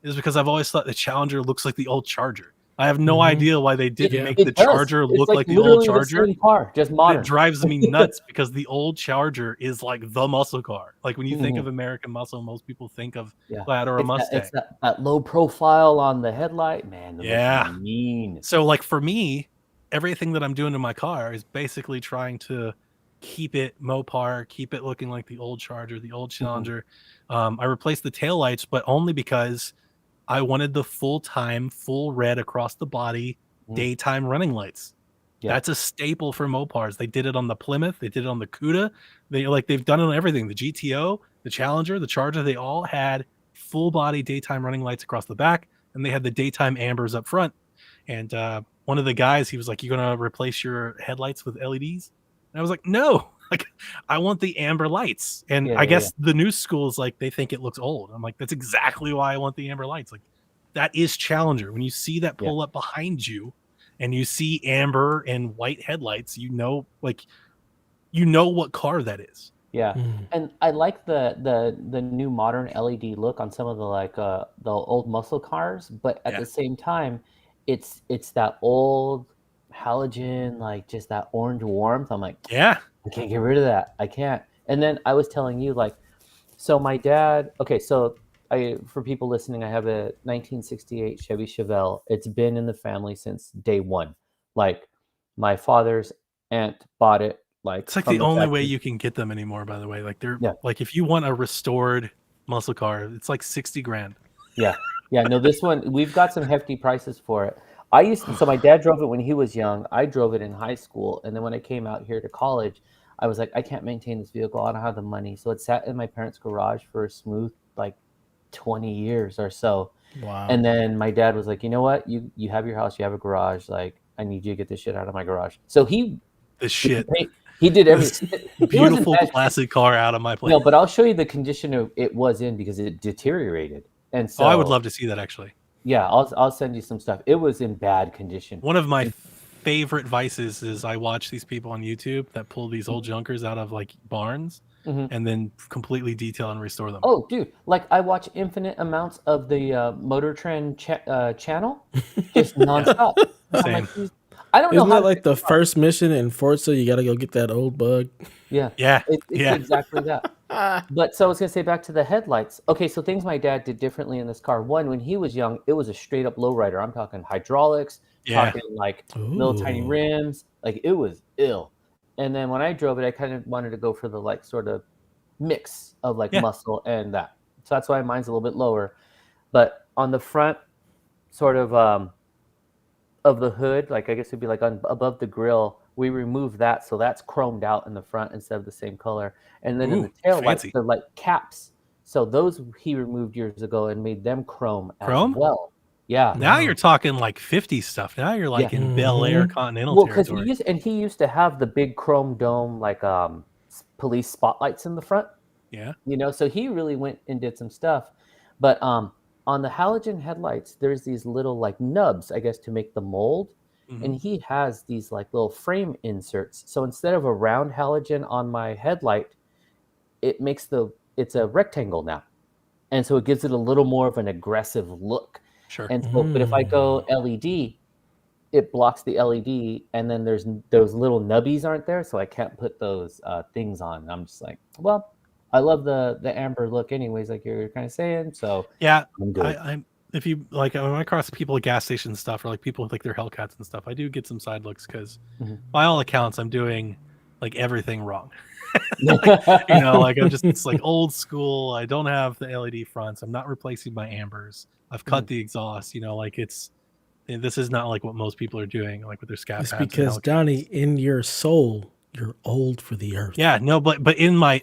is because I've always thought the Challenger looks like the old Charger. I have no idea why they didn't make the Charger look like the old Charger. The same car, just modern. It drives me nuts because the old Charger is like the muscle car. Like when you think of American muscle, most people think of that or a Mustang. It's that low profile on the headlight, man. Mean. So like for me, everything that I'm doing to my car is basically trying to keep it Mopar, keep it looking like the old Charger, the old Challenger. I replaced the taillights, but only because I wanted the full red across the body, daytime running lights. Yeah. That's a staple for Mopars. They did it on the Plymouth. They did it on the Cuda. They've done it on everything. The GTO, the Challenger, the Charger, they all had full body daytime running lights across the back, and they had the daytime ambers up front. And one of the guys, he was like, "You gonna replace your headlights with LEDs?" And I was like, "No, like I want the amber lights." And I guess the new school is like they think it looks old. I'm like, that's exactly why I want the amber lights. Like that is Challenger. When you see that pull up behind you, and you see amber and white headlights, you know what car that is. Yeah, and I like the new modern LED look on some of the old muscle cars, but at the same time, it's that old halogen, like just that orange warmth. I'm like, I can't get rid of that. I can't. And then I was telling you, like, so my dad. Okay, so for people listening, I have a 1968 Chevy Chevelle. It's been in the family since day one. Like my father's aunt bought it. Like it's like the only way you can get them anymore. By the way, like they're like if you want a restored muscle car, it's like $60,000. Yeah. No, this one we've got some hefty prices for it. So my dad drove it when he was young. I drove it in high school, and then when I came out here to college, I was like, I can't maintain this vehicle. I don't have the money, so it sat in my parents' garage for a smooth like 20 years or so. Wow. And then my dad was like, you know what? You have your house, you have a garage. Like, I need you to get this shit out of my garage. So he did everything. Beautiful classic car out of my place. No, but I'll show you the condition it was in because it deteriorated. And so I would love to see that actually. Yeah, I'll send you some stuff. It was in bad condition. One of my favorite vices is I watch these people on YouTube that pull these old junkers out of like barns and then completely detail and restore them. Oh, dude, like I watch infinite amounts of the Motor Trend channel, just nonstop. Same. I don't know how. Isn't that like the first mission in Forza? You got to go get that old bug. Yeah. It's exactly that. But so I was gonna say back to the headlights. Okay, so things my dad did differently in this car. One, when he was young, it was a straight up lowrider. I'm talking hydraulics, talking like little tiny rims. Like it was ill. And then when I drove it, I kind of wanted to go for the like sort of mix of like muscle and that. So that's why mine's a little bit lower. But on the front, sort of the hood, like I guess it'd be like above the grill, we removed that, so that's chromed out in the front instead of the same color. And then in the tail lights, they're like caps. So those he removed years ago and made them chrome as well. Yeah. Now you're talking like 50s stuff. Now you're like in Bel Air Continental territory. Because he used to have the big chrome dome like police spotlights in the front. Yeah. So he really went and did some stuff. But on the halogen headlights, there's these little like nubs, I guess, to make the mold. And he has these like little frame inserts. So instead of a round halogen on my headlight, it's a rectangle now. And so it gives it a little more of an aggressive look. Sure. And so, but if I go LED, it blocks the LED, and then there's those little nubbies aren't there, so I can't put those things on. I'm just like, well, I love the amber look anyways, like you're kind of saying. So yeah, I'm good. I'm if you like when I cross people at gas stations and stuff, or like people with like their Hellcats and stuff, I do get some side looks because by all accounts I'm doing like everything wrong. Like, you know, like I'm just it's like old school. I don't have the LED fronts. I'm not replacing my ambers. I've cut the exhaust. You know, like this is not like what most people are doing, like with their scat It's pads. because Donnie, in your soul, you're old for the earth. Yeah, no, but in my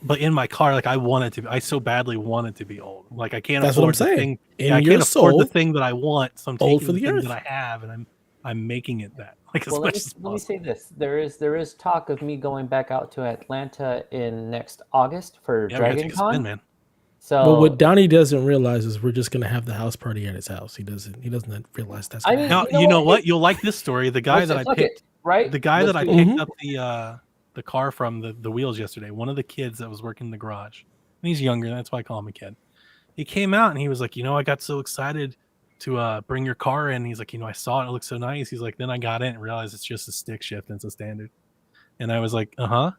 car, like I want it to be. I so badly want it to be old. Like I can't That's what I'm afford the saying. thing. In I your can't afford soul, the thing that I want, so I'm old taking for the the thing earth. that I have, and I'm making it that. Like as Well, much let as me possible. say this: there is talk of me going back out to Atlanta in next August for Yeah, we gotta Dragon take a spin, Con. man. So, But what Donnie doesn't realize is we're just gonna have the house party at his house. He doesn't realize that's. I Gonna mean, happen. Now you know what? You'll like this story. The guy I that said, I fuck picked, it, right? the guy Let's that I do it. picked up the car from the wheels yesterday. One of the kids that was working in the garage, and he's younger. That's why I call him a kid. He came out and he was like, you know, I got so excited to bring your car in. He's like, you know, I saw it. It looked so nice. He's like, then I got in and realized it's just a stick shift and it's a standard. And I was like, uh-huh.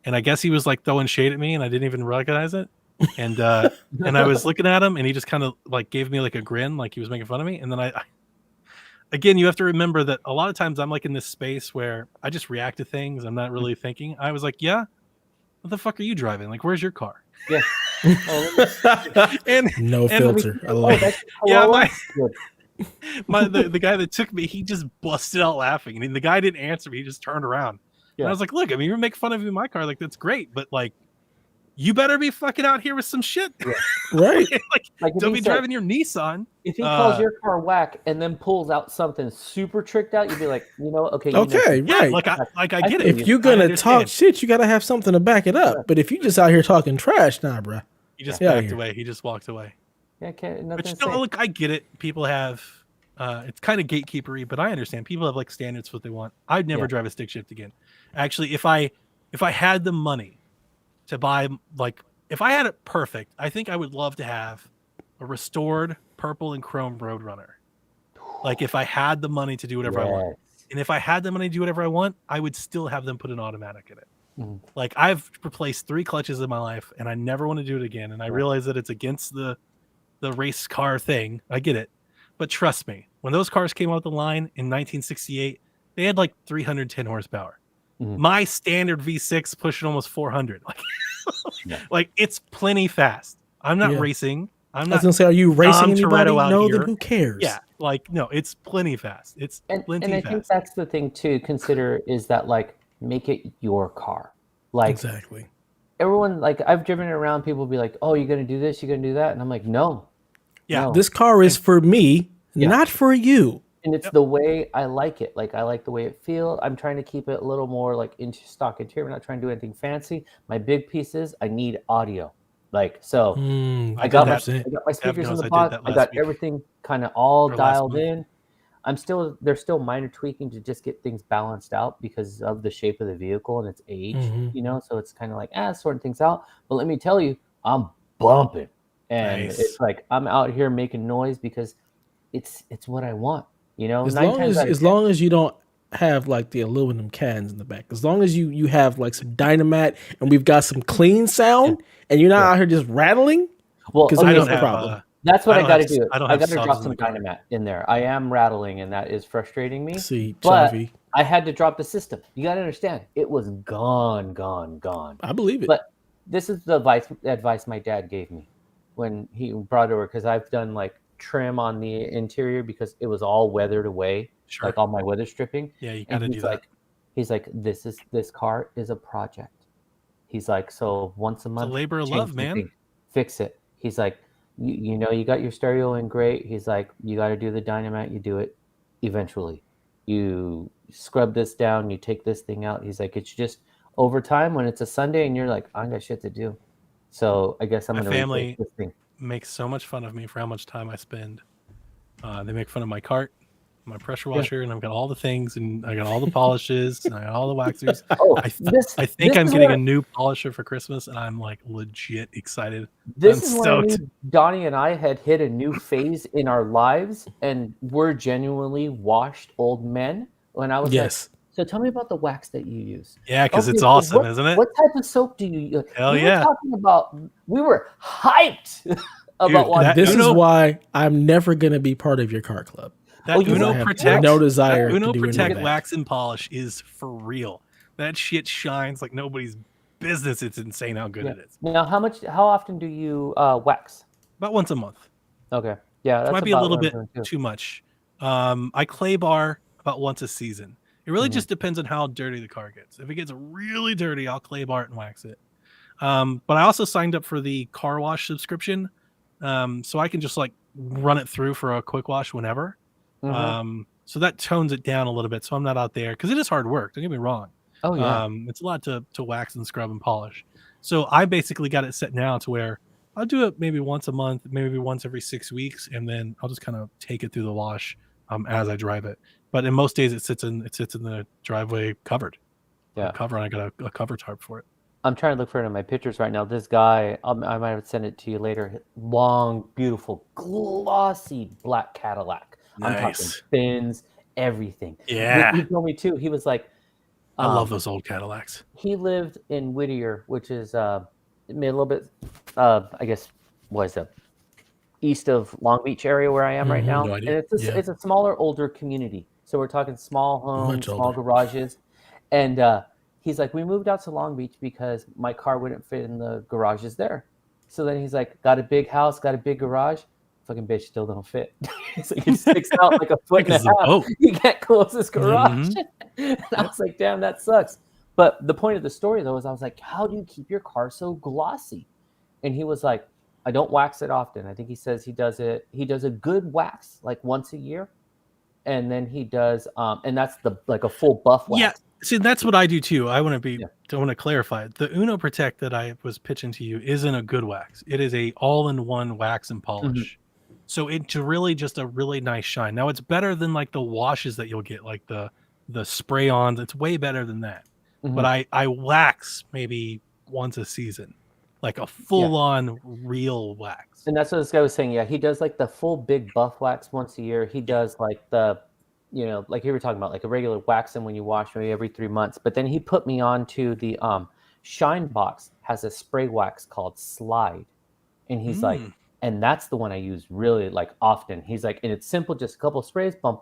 And I guess he was like throwing shade at me and I didn't even recognize it. And and I was looking at him and he just kind of like gave me like a grin, like he was making fun of me. And then I again, you have to remember that a lot of times I'm like in this space where I just react to things. I'm not really thinking. I was like, yeah, what the fuck are you driving? Like, where's your car? Yeah. And No filter. I love it. yeah, Good. the guy that took me, he just busted out laughing. I mean, the guy didn't answer me. He just turned around. Yeah. And I was like, look, I mean, you're making fun of me in my car. Like, that's great. But like, you better be fucking out here with some shit. Yeah. Right. Like if don't he be said- driving your Nissan. If he calls your car whack and then pulls out something super tricked out, you'd be like, you know, okay. You know, Okay. Yeah, Right. like I get it. If you're I gonna understand. talk shit, you gotta have something to back it up. But if you just out here talking trash, nah, bruh. He just Yeah, backed here. away. He just walked away. Yeah, nothing But to you say. know, look, I get it. People have it's kind of gatekeepery, but I understand. People have like standards for what they want. I'd never drive a stick shift again. Actually, if I had the money to buy, like, if I had it perfect, I think I would love to have a restored purple and chrome Roadrunner. Like, if I had the money to do whatever I want, and if I had the money to do whatever I want, I would still have them put an automatic in it. Like, I've replaced 3 clutches in my life, and I never want to do it again. And I realize that it's against the race car thing. I get it. But trust me, when those cars came out the line in 1968, they had like 310 horsepower. My standard V6 pushing almost 400. Like, like it's plenty fast. I'm not racing. I'm I was not. gonna say, are you racing anybody? Toretto out No, here. then who cares? Yeah, like no, it's plenty fast. It's plenty and I fast. think that's the thing to consider is that like make it your car. Like Exactly. everyone, like I've driven it around. People be like, "Oh, you're gonna do this? You're gonna do that?" And I'm like, "No, Yeah. no." This car is for me, not for you. And it's the way I like it. Like I like the way it feels. I'm trying to keep it a little more like into stock interior. I'm not trying to do anything fancy. My big piece is I need audio. Like so, I got my speakers in knows the I did box. that I last got week. everything kind of all Or last dialed month. in. There's still minor tweaking to just get things balanced out because of the shape of the vehicle and its age, you know, so it's kind of like sorting things out. But let me tell you, I'm bumping. And Nice. it's like I'm out here making noise because it's what I want, you know. As 9 long times as out of as 10. long as you don't have like the aluminum cans in the back, as long as you have like some dynamite and we've got some clean sound and you're not out here just rattling, Well, because I that's don't the have. problem. that's what I I don't got to have- do. I don't I have got to subs drop in some the car. dynamite in there. I am rattling, and that is frustrating me. See, But Chaufie, I had to drop the system. You got to understand, it was gone. I believe it. But this is the advice my dad gave me when he brought it over, because I've done like trim on the interior because it was all weathered away, Sure. like all my weather stripping. Yeah, you And got to do that. He's like, this car is a project. He's like, so once a month, labor of change love, man. something, fix it. He's like, you know, you got your stereo in great. He's like, you got to do the dynamite. You do it eventually. You scrub this down. You take this thing out. He's like, it's just over time when it's a Sunday and you're like, I got shit to do. So I guess I'm My going to family- replace this thing. make so much fun of me for how much time I spend. They make fun of my cart, my pressure washer, and I've got all the things, and I got all the polishes, and I got all the waxers. I think I'm getting a new polisher for Christmas, and I'm like legit excited. This is when I knew Donnie and I had hit a new phase in our lives, and we're genuinely washed old men. When I was like, so tell me about the wax that you use. Yeah, because it's awesome, isn't it? What type of soap do you use? Hell yeah. We were hyped about watching. This is why I'm never going to be part of your car club. That Uno Protect, no desire. That Uno Protect wax and polish is for real. That shit shines like nobody's business. It's insane how good it is. Now, how often do you wax? About once a month. Okay. Yeah, that might be a little bit too much. I clay bar about once a season. It really just depends on how dirty the car gets. If it gets really dirty, I'll clay bar it and wax it. But I also signed up for the car wash subscription, so I can just like run it through for a quick wash whenever. So that tones it down a little bit, so I'm not out there because it is hard work. Don't get me wrong. Oh yeah, it's a lot to wax and scrub and polish. So I basically got it set now to where I'll do it maybe once a month, maybe once every 6 weeks, and then I'll just kind of take it through the wash as I drive it. But in most days, it sits in the driveway covered. Cover, and I got a cover tarp for it. I'm trying to look for it in my pictures right now. This guy, I might have sent it to you later. Long, beautiful, glossy black Cadillac. Nice. I'm talking fins, everything. Yeah. He told me too. He was like, I love those old Cadillacs. He lived in Whittier, which is a little bit, I guess, was the east of Long Beach area where I am right now. And it's a smaller, older community. So we're talking small homes, small garages. And he's like, we moved out to Long Beach because my car wouldn't fit in the garages there. So then he's like, got a big house, got a big garage. Fucking bitch still don't fit. So he sticks out like a foot and a half. He can't close his garage. And I was like, damn, that sucks. But the point of the story, though, is I was like, how do you keep your car so glossy? And he was like, I don't wax it often. I think he says he does a good wax like once a year. And then he does, and that's like a full buff wax. Yeah, see, that's what I do too. I want to clarify. The Uno Protect that I was pitching to you isn't a good wax. It is a all-in-one wax and polish. So it's really just a really nice shine. Now it's better than like the washes that you'll get, like the spray-ons. It's way better than that. But I wax maybe once a season, like a full-on real wax. And that's what this guy was saying. Yeah, he does like the full big buff wax once a year. He does like the, like you were talking about, like a regular waxing when you wash maybe every 3 months. But then he put me on to the Shine Box has a spray wax called Slide. And he's like, and that's the one I use really like often. He's like, and it's simple, just a couple of sprays, bump,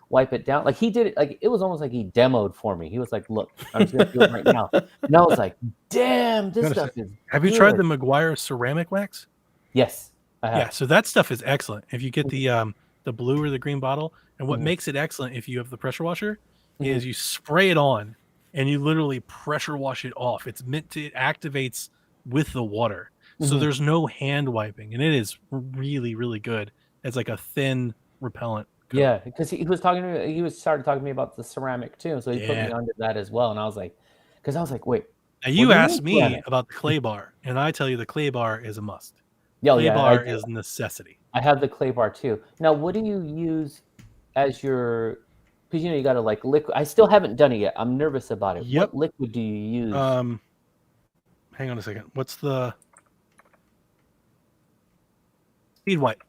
wipe it down. Like he did it, like it was almost like he demoed for me. He was like, look, I'm just gonna do it right now. And I was like, damn, this stuff is Have you tried the Meguiar ceramic wax? Yes, I have. Yeah, so that stuff is excellent. If you get the blue or the green bottle, and what makes it excellent if you have the pressure washer is you spray it on and you literally pressure wash it off. It activates with the water. So there's no hand wiping, and it is really, really good. It's like a thin repellent coat. Yeah, because he started talking to me about the ceramic too. So he put me onto that as well. And I was like, wait. Now you asked me about the clay bar, and I tell you the clay bar is a must. Clay bar is necessity. I have the clay bar too. Now, what do you use as your? Because you got to like liquid. I still haven't done it yet. I'm nervous about it. Yep. What liquid do you use? Hang on a second. What's the Speed Wipe?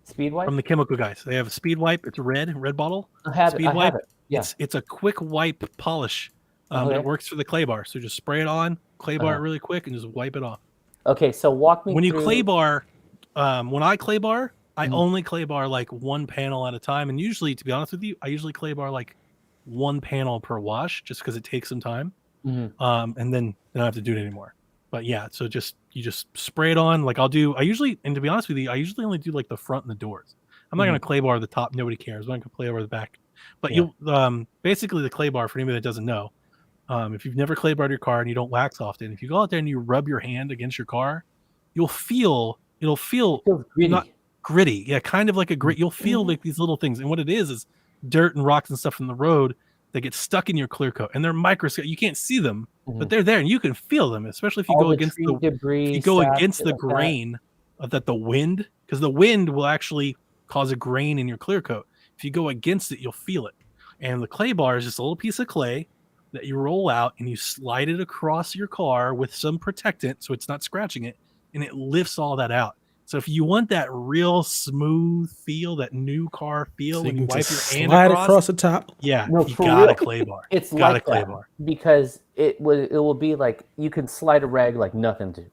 Speed Wipe? From the chemical guys. They have a Speed Wipe. It's a red bottle. I have Speed it. Wipe. I have it. Yeah. It's a quick wipe polish. It works for the clay bar. So just spray it on, clay bar it really quick, and just wipe it off. Okay, so walk me through. When I clay bar, I only clay bar like one panel at a time. And usually, to be honest with you, I usually clay bar like one panel per wash just because it takes some time. And then I don't have to do it anymore. But yeah, so you just spray it on. Like I usually, and to be honest with you, I usually only do like the front and the doors. I'm not going to clay bar the top. Nobody cares. I'm not going to clay bar the back. But you'll basically the clay bar, for anybody that doesn't know, if you've never clay barred your car and you don't wax often, if you go out there and you rub your hand against your car, it'll feel gritty. Not gritty. Yeah, kind of like a grit. You'll feel like these little things. And what it is dirt and rocks and stuff from the road that get stuck in your clear coat, and they're microscopic. You can't see them, but they're there, and you can feel them, especially if you go against the debris. If you go against the grain that the wind, because the wind will actually cause a grain in your clear coat. If you go against it, you'll feel it. And the clay bar is just a little piece of clay that you roll out and you slide it across your car with some protectant so it's not scratching it, and it lifts all that out. So if you want that real smooth feel, that new car feel, So when you you can wipe just your hand slide across the top. yeah, No, you for got real. a clay bar. It's Got like a clay that bar. because it will be like you can slide a rag like nothing to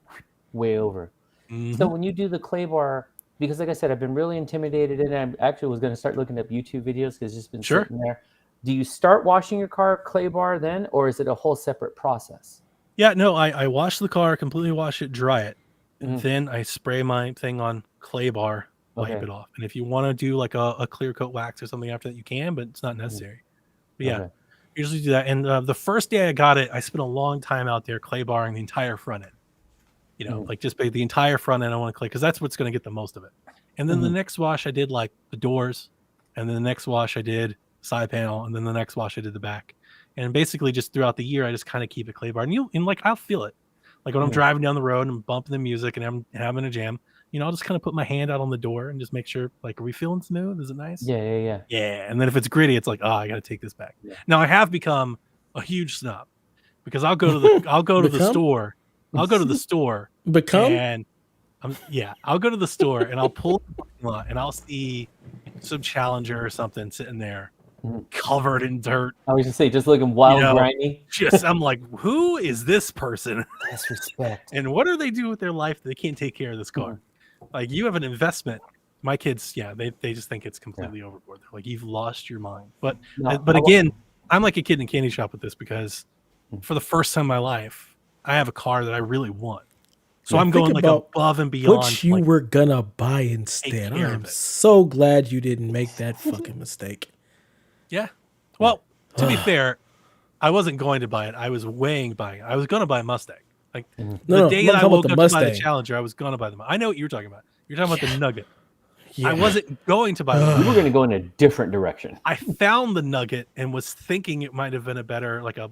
way over. Mhm. So when you do the clay bar, because like I said, I've been really intimidated, and I actually was going to start looking up YouTube videos because it's just been Sure. sitting there. Do you start washing your car clay bar then, or is it a whole separate process? Yeah, no, I wash the car, completely wash it, dry it. And Mhm. then I spray my thing on clay bar, wipe Okay. it off. And if you want to do like a clear coat wax or something after that, you can, but it's not necessary. But yeah, Okay. usually do that. And the first day I got it, I spent a long time out there clay barring the entire front end. You know, Mhm. like just the entire front end I want to clay because that's what's going to get the most of it. And then the Mhm. next wash I did like the doors, and then the next wash I did side panel, and then the next wash I did the back. And basically just throughout the year I just kind of keep it clay bar. And like I'll feel it. Like when I'm Mhm. driving down the road and bumping the music and I'm having a jam, you know, I'll just kind of put my hand out on the door and just make sure, like, are we feeling smooth? Is it nice? Yeah. Yeah. And then if it's gritty, it's like, oh, I got to take this back. Yeah. Now I have become a huge snob because I'll go to the store. I'll go to the store and I'll go to the store and I'll pull the parking lot and I'll see some Challenger or something sitting there Mhm. covered in dirt. I was just say, just looking wild, You know, grimy. I'm like, who is this person? Disrespect. And what do they do with their life? They can't take care of this car. Like, you have an investment. My kids, they just think it's completely overboard. They're like, you've lost your mind. But again, I'm like a kid in a candy shop with this because for the first time in my life, I have a car that I really want. So I'm going like above and beyond. What you were gonna buy instead. I am so glad you didn't make that fucking mistake. Yeah. Well, to be fair, I wasn't going to buy it. I was weighing buying it. I was going to buy a Mustang. Like the day that I woke up to buy the Challenger, I was going to buy the Mustang. I know what you're talking about. You're talking about the Nugget. Yeah. I wasn't going to buy the You were going to go in a different direction. I found the Nugget and was thinking it might have been a better, like a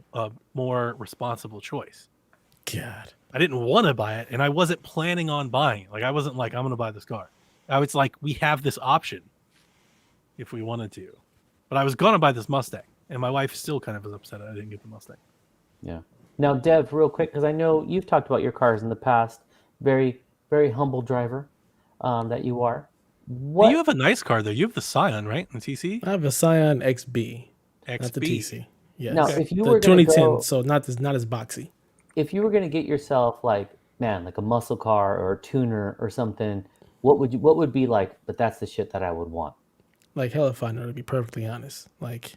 more responsible choice. God. I didn't want to buy it, and I wasn't planning on buying it. Like, I wasn't like, I'm going to buy this car. I was like, we have this option if we wanted to. But I was going to buy this Mustang, and my wife still kind of was upset that I didn't get the Mustang. Yeah. Now, Dev, real quick, because I know you've talked about your cars in the past. Very, very humble driver that you are. What? You have a nice car, though. You have the Scion, right? The TC? I have a Scion XB. XB. Not the TC. Yes. Now, if you the were 2010, go, so not as boxy. If you were going to get yourself like a muscle car or a tuner or something, what would be like? But that's the shit that I would want. Like, hell if I know, to be perfectly honest. Like,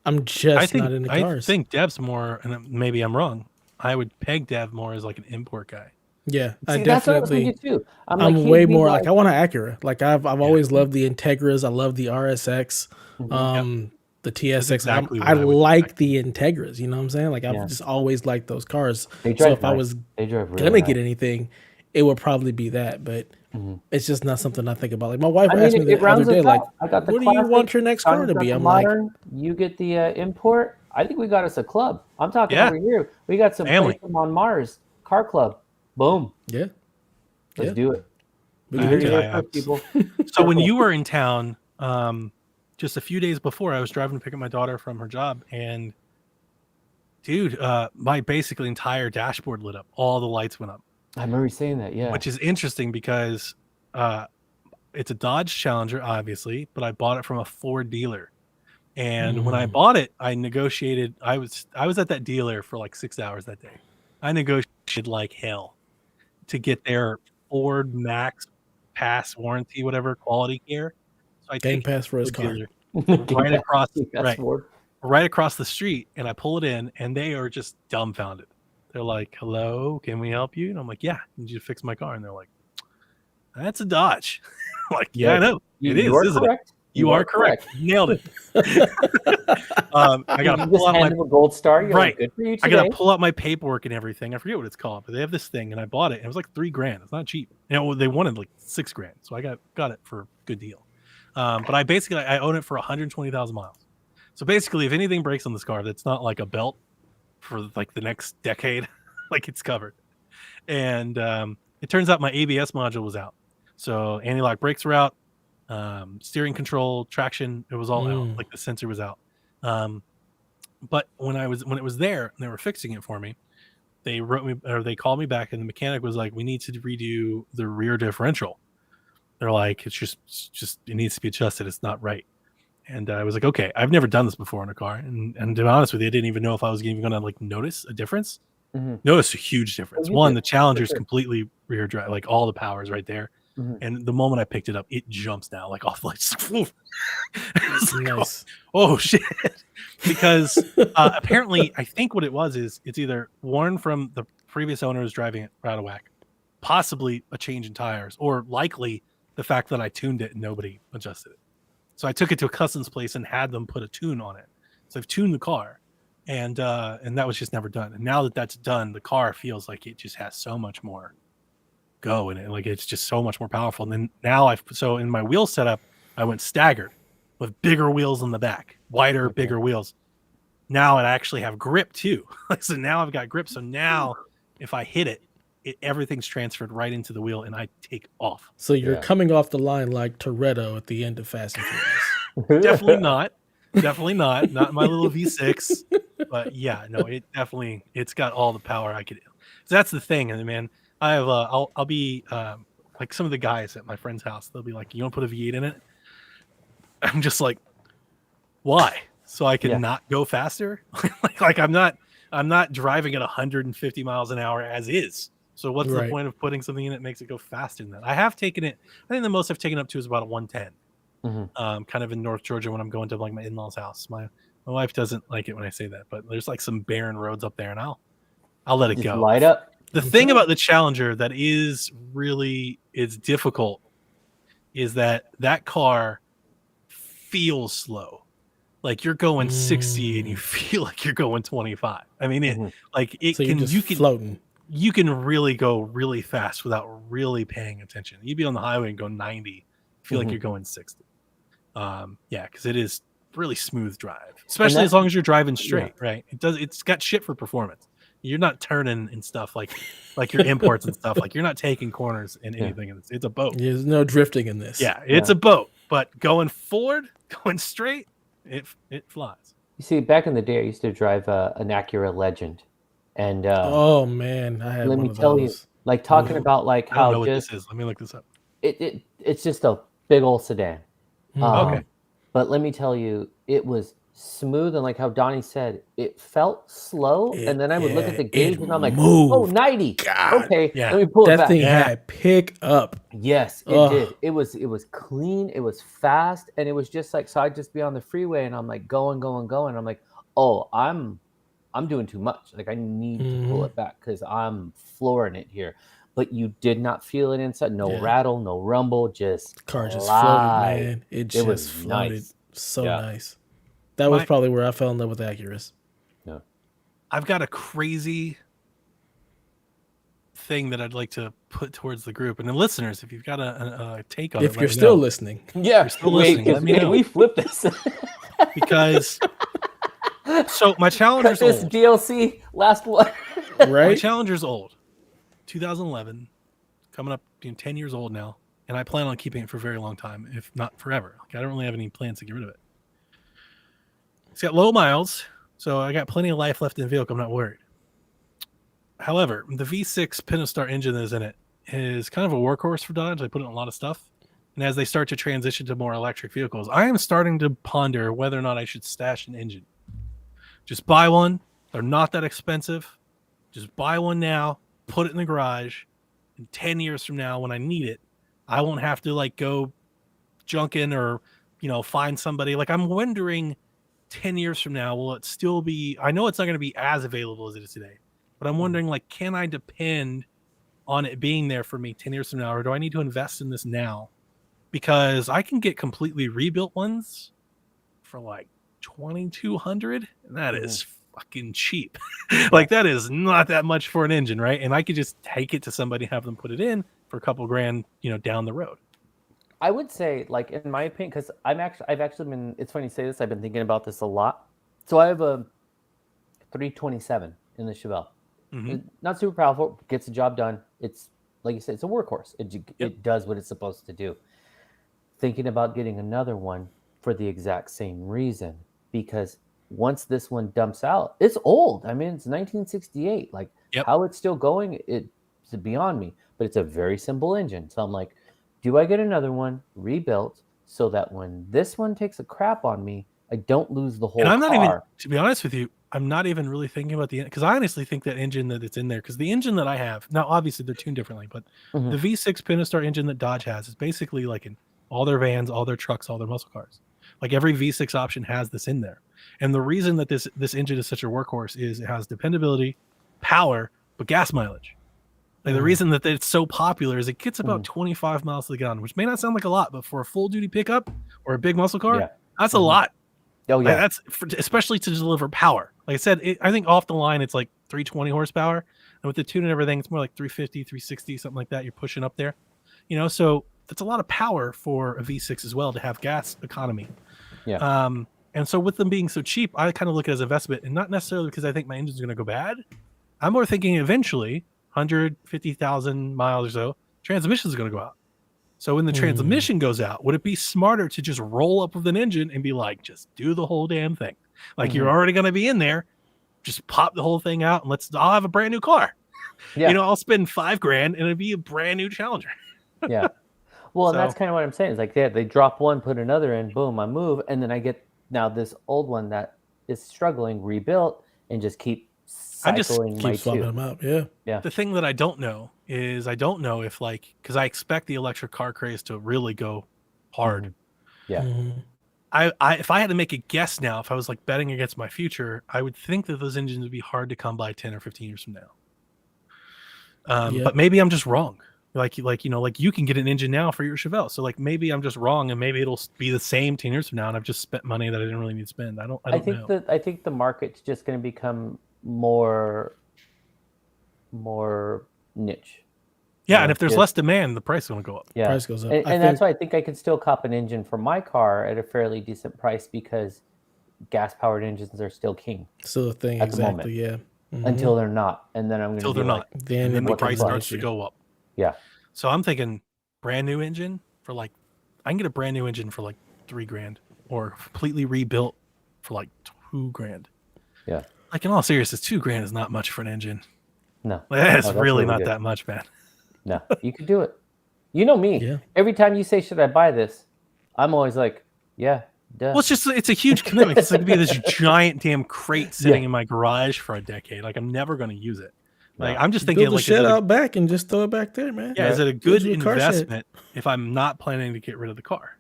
I'm just not into cars. I think Dev's more, and maybe I'm wrong, I would peg Dev more as like an import guy. Yeah, See, I definitely. That's what I was thinking too. I'm way more like I want an Acura. Like I've always loved the Integras. I love the RSX, the TSX. Exactly I like the Integras. You know what I'm saying? Like I've just always liked those cars. So if I was gonna get anything, it would probably be that. But it's just not something I think about. Like my wife asked me the other day, like, "What do you want your next car to be?" I'm modern, like, "You get the import." I think we got us a club. I'm talking over here. We got some place on Mars car club. Boom. Yeah. Let's do it. People. So when you were in town, just a few days before, I was driving to pick up my daughter from her job, and dude, my basically entire dashboard lit up. All the lights went up. I remember you saying that, yeah. Which is interesting because it's a Dodge Challenger, obviously, but I bought it from a Ford dealer. And when I bought it, I negotiated. I was at that dealer for like 6 hours that day. I negotiated like hell to get their Ford Max Pass warranty, whatever, quality care. So I Game Pass for his car. Right across the street, and I pull it in, and they are just dumbfounded. They're like, "Hello, can we help you?" And I'm like, "Yeah, I need you to fix my car." And they're like, "That's a Dodge." I'm like, "Yeah, I know. It is, isn't it?" You are correct. Nailed it. I got to pull out my gold star. Right. Good for you today. I got to pull out my paperwork and everything. I forget what it's called, but they have this thing, and I bought it. And it was like $3,000. It's not cheap. You know, they wanted like $6,000, so I got it for a good deal. But I own it for 120,000 miles. So basically, if anything breaks on this car, that's not like a belt for like the next decade, like it's covered. And it turns out my ABS module was out. So anti-lock brakes were out, steering control, traction, it was all out. Like the sensor was out. But when it was there and they were fixing it for me, they called me back and the mechanic was like, we need to redo the rear differential. They're like, it's just it needs to be adjusted. It's not right. And I was like, okay, I've never done this before in a car. And to be honest with you, I didn't even know if I was even going to like notice a difference. Notice a huge difference. One, the Challenger's completely rear drive, like all the power's right there. And the moment I picked it up, it jumps now, like off lights. Like, Nice. oh shit. Because apparently, I think what it was is it's either worn from the previous owners driving it out of whack, possibly a change in tires, or likely the fact that I tuned it and nobody adjusted it. So I took it to a customs place and had them put a tune on it. So I've tuned the car, and that was just never done. And now that that's done, the car feels like it just has so much more go in it. Like it's just so much more powerful. And then now so in my wheel setup, I went staggered with bigger wheels in the back, wider, bigger wheels. Now I actually have grip too. So now I've got grip. So now if I hit it, everything's transferred right into the wheel and I take off. So you're coming off the line like Toretto at the end of Fast and Furious. Definitely not. Definitely not. Not my little V6. But yeah, no, it's got all the power I could. So that's the thing. And man, I have I'll be like some of the guys at my friend's house, they'll be like, you don't put a V8 in it? I'm just like, why? So I can not go faster? like I'm not driving at 150 miles an hour as is. So what's the point of putting something in that makes it go faster than that? I have taken it. I think the most I've taken up to is about a 110. Kind of in North Georgia when I'm going to like my in-laws' house. My wife doesn't like it when I say that, but there's like some barren roads up there, and I'll let it go. Light up. The thing about the Challenger that is really difficult is that car feels slow. Like you're going 60 and you feel like you're going 25. I mean, floating. You can really go really fast without really paying attention. You'd be on the highway and go 90, feel like you're going 60. Because it is really smooth drive, especially as long as you're driving straight, right? It's got shit for performance. You're not turning and stuff like your imports and stuff. Like you're not taking corners in anything. It's a boat. There's no drifting in this. Yeah, it's a boat. But going forward, going straight, it flies. You see, back in the day, I used to drive an Acura Legend, and oh man, I had let one me of tell those. you, like talking about like I don't know how what just this is. Let me look this up. It's just a big old sedan. Okay. But let me tell you, it was smooth, and like how Donnie said, it felt slow, and then I would look at the gauge and I'm like, oh, 90. God. Okay, Yeah. let me pull it That back. thing had pick up. Yes, it did. It was clean, it was fast, and it was just like, so I'd just be on the freeway and I'm like going. I'm like, oh, I'm doing too much. Like I need to pull it back because I'm flooring it here. But you did not feel it inside. No rattle, no rumble, just The car just glide. floated, man. It was just floated. nice. So Yeah. nice. That was probably where I fell in love with Acuras. Yeah. I've got a crazy thing that I'd like to put towards the group and the listeners. If you've got a take on it, If you're still listening, Yeah, you're still listening, let me know. we flip this. Because so my Challenger's Cut this old. DLC last one. My right? Challenger's old. 2011, coming up 10 years old now, and I plan on keeping it for a very long time, if not forever. Like I don't really have any plans to get rid of it. It's got low miles, so I got plenty of life left in the vehicle. I'm not worried. However, the V6 Pentastar engine that is in it is kind of a workhorse for Dodge. I put it in a lot of stuff. And as they start to transition to more electric vehicles, I am starting to ponder whether or not I should stash an engine. Just buy one. They're not that expensive. Just buy one now, put it in the garage. And 10 years from now, when I need it, I won't have to like go junking or, find somebody. Like I'm wondering 10 years from now, will it still be, I know it's not going to be as available as it is today, but I'm wondering like, can I depend on it being there for me 10 years from now, or do I need to invest in this now? Because I can get completely rebuilt ones for like $2,200, and that is fucking cheap. Like that is not that much for an engine, right? And I could just take it to somebody, have them put it in for a couple grand, down the road. I would say, like in my opinion, because I've actually been. It's funny you say this. I've been thinking about this a lot. So I have a 327 in the Chevelle. Not super powerful, gets the job done. It's like you said, it's a workhorse. It does what it's supposed to do. Thinking about getting another one for the exact same reason, because once this one dumps out, it's old. I mean, it's 1968. Like how it's still going, it's beyond me. But it's a very simple engine. So I'm like, do I get another one rebuilt so that when this one takes a crap on me, I don't lose the whole And I'm car? not even, to be honest with you, I'm not even really thinking about because I honestly think that engine that it's in there, because the engine that I have now, obviously they're tuned differently, but the V6 Pentastar engine that Dodge has is basically like in all their vans, all their trucks, all their muscle cars. Like every V6 option has this in there. And the reason that this engine is such a workhorse is it has dependability, power, but gas mileage. Like the reason that it's so popular is it gets about 25 miles to the gallon, which may not sound like a lot, but for a full duty pickup or a big muscle car, that's a lot. Oh yeah, like that's especially to deliver power. Like I said, I think off the line it's like 320 horsepower, and with the tune and everything, it's more like 350, 360, something like that. You're pushing up there, So that's a lot of power for a V6 as well to have gas economy. Yeah. And so with them being so cheap, I kind of look at it as a investment, and not necessarily because I think my engine's going to go bad. I'm more thinking eventually, 150,000 miles or so, transmission is going to go out. So when the transmission goes out, would it be smarter to just roll up with an engine and be like, just do the whole damn thing? Like you're already going to be in there, just pop the whole thing out and I'll have a brand new car. Yeah. I'll spend $5,000 and it'd be a brand new Challenger. Yeah. Well, and that's kind of what I'm saying. It's like they drop one, put another in, boom, I move, and then I get now this old one that is struggling, rebuilt, and just keep cycling my swapping them up. Yeah. The thing that I don't know is I don't know if because I expect the electric car craze to really go hard. Yeah. If I had to make a guess now, if I was like betting against my future, I would think that those engines would be hard to come by 10 or 15 years from now. But maybe I'm just wrong. Like you can get an engine now for your Chevelle. So like maybe I'm just wrong, and maybe it'll be the same 10 years from now, and I've just spent money that I didn't really need to spend. I don't know. I think the market's just going to become more niche. Yeah, and if there's less demand, the price is going to go up. Yeah, price goes up. And that's why I think I could still cop an engine for my car at a fairly decent price, because gas-powered engines are still king. Still a thing, at the moment. exactly. Yeah. Until they're not, and then I'm going to Until they're not, then the price starts to go up. Yeah. So I'm thinking brand new engine for I can get a brand new engine for like $3,000, or completely rebuilt for like $2,000. Yeah. Like in all seriousness, $2,000 is not much for an engine. No. That's No, really really not good. that much, man. No, you could do it. You know me. Yeah. Every time you say, should I buy this? I'm always like, yeah, duh. Well, it's a huge commitment. It's like to be this giant damn crate sitting in my garage for a decade. Like I'm never going to use it. Like I'm just thinking, build the shed out back and just throw it back there, man. Yeah, is it a good Build you a car shed. investment if I'm not planning to get rid of the car?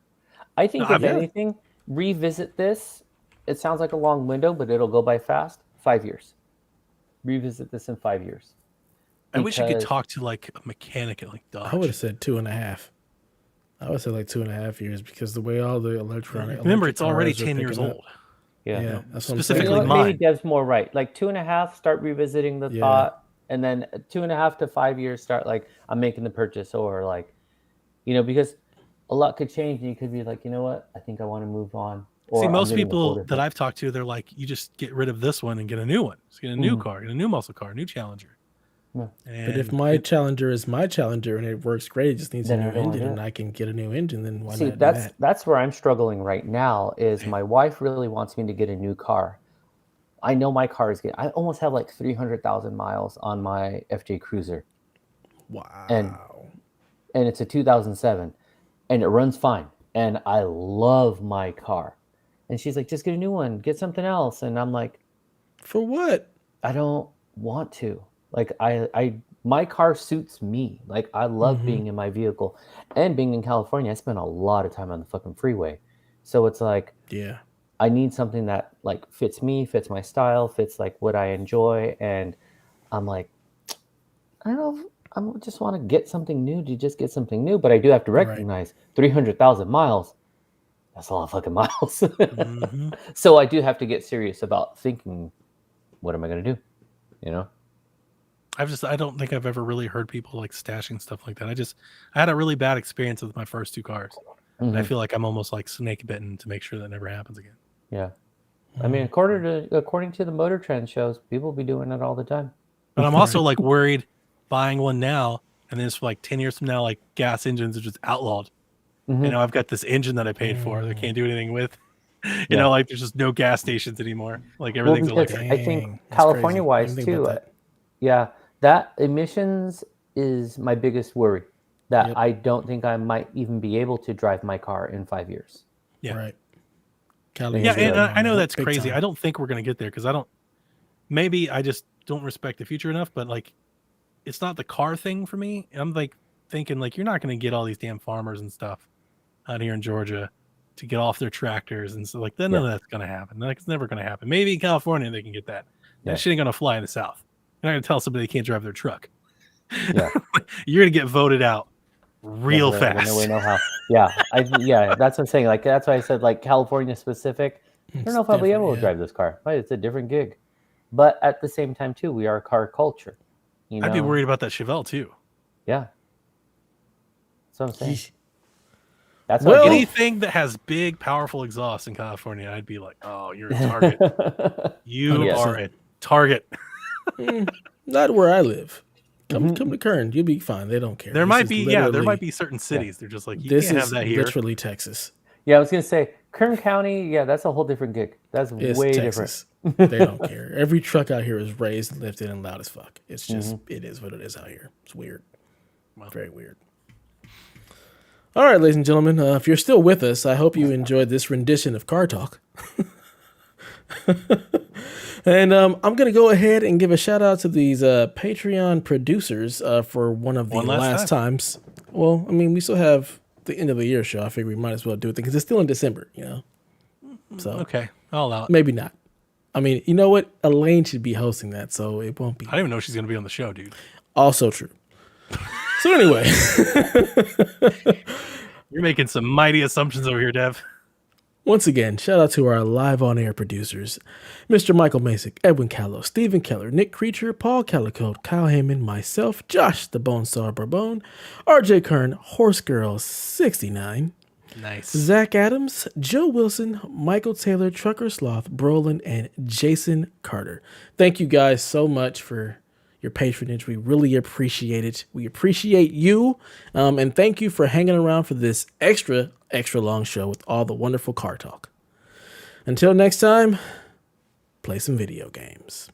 I think if anything, revisit this. It sounds like a long window, but it'll go by fast. 5 years. Revisit this in 5 years. I wish I could talk to like a mechanic at like Dodge. I would have said 2.5. I would say like 2.5 years, because the way all the electronic. Remember, it's already cars are 10 years picking up. old. Yeah. That's what I'm Specifically saying. You know what? mine. Maybe Dev's more right. Like 2.5, start revisiting the thought. And then 2.5 to 5 years, start like, I'm making the purchase, or like, because a lot could change, and you could be like, you know what? I think I want to move on. Or See, I'm most getting people older. that I've talked to, they're like, you just get rid of this one and get a new one. Just get a new car, get a new muscle car, a new Challenger. Yeah. But if my Challenger is my Challenger and it works great, it just needs a Then new I don't engine, want it. and I can get a new engine, then why See, not do that? that's where I'm struggling right now. Is my wife really wants me to get a new car? I know my car is getting. I almost have like 300,000 miles on my FJ Cruiser, Wow. and it's a 2007, and it runs fine, and I love my car. And she's like, just get a new one, get something else, and I'm like, For what? I don't want to. Like my car suits me. Like I love being in my vehicle, and being in California, I spend a lot of time on the fucking freeway. So it's like, Yeah. I need something that like fits me, fits my style, fits like what I enjoy. And I'm like, I don't know, I just want to get something new to just get something new. But I do have to recognize 300,000 miles. That's a lot of fucking miles. So I do have to get serious about thinking, what am I going to do? I don't think I've ever really heard people like stashing stuff like that. I had a really bad experience with my first two cars. And I feel like I'm almost like snake bitten to make sure that never happens again. Yeah. I mean, according to the Motor Trend shows, people be doing it all the time. But I'm also like worried buying one now and then it's like 10 years from now, like gas engines are just outlawed. Mhm. You know, I've got this engine that I paid for that I can't do anything with. You Yeah. know, like there's just no gas stations anymore. Like Well, everything's because electric. I think Dang, that's California crazy. I wise didn't think about too, that. yeah, that emissions is my biggest worry. That Yep. I don't think I might even be able to drive my car in 5 years. Yeah. Right. Cali Yeah, is and working I on know that that's big crazy. time. I don't think we're gonna get there because maybe I just don't respect the future enough. But like, it's not the car thing for me. I'm like thinking like you're not gonna get all these damn farmers and stuff out here in Georgia to get off their tractors and so like none of that's gonna happen. Like it's never gonna happen. Maybe in California they can get that. That Yeah. shit ain't gonna fly in the South. You're not gonna tell somebody they can't drive their truck. Yeah. You're gonna get voted out real When fast. we know how. Yeah, that's what I'm saying. Like that's why I said like California specific. I don't know if I'll be able to drive this car. Right, it's a different gig. But at the same time too, we are a car culture. You know? I'd be worried about that Chevelle too. Yeah. That's what I'm saying. That's Well- what I Anything that has big, powerful exhaust in California, I'd be like, oh, you're a target. You 100%. are a target. Not where I live. Come Mhm. to Kern. You'll be fine. They don't care. There This might is be, there literally- might be certain cities. They're just like, you This can't is have that here. literally Texas. Yeah, I was gonna say Kern County. Yeah, that's a whole different gig. That's It's way Texas. They don't care. Every truck out here is raised, lifted, and loud as fuck. It's just, Mm-hmm. it is what it is out here. It's weird. Wow. Very weird. All right, ladies and gentlemen, if you're still with us, I hope you enjoyed this rendition of Car Talk. And I'm going to go ahead and give a shout out to these Patreon producers for one of the One last last times. Well, I mean, we still have the end of the year show. I figure we might as well do it because it's still in December, you know? So Okay, I'll allow it. maybe not. I mean, you know what? Elaine should be hosting that, so it won't be. I don't even know she's going to be on the show, dude. Also true. So anyway, You're making some mighty assumptions over here, Dev. once again, shout out to our live on-air producers, Mr. Michael Masick, Edwin Callow, Stephen Keller, Nick Creature, Paul Calicote, Kyle Heyman, myself, Josh the Bonesaw Bourbon, RJ Kern, Horse Girl 69, Nice. Zach Adams, Joe Wilson, Michael Taylor, Trucker Sloth, Brolin, and Jason Carter. Thank you guys so much for your patronage. We really appreciate it. We appreciate you. And thank you for hanging around for this extra long show with all the wonderful car talk. Until next time, play some video games.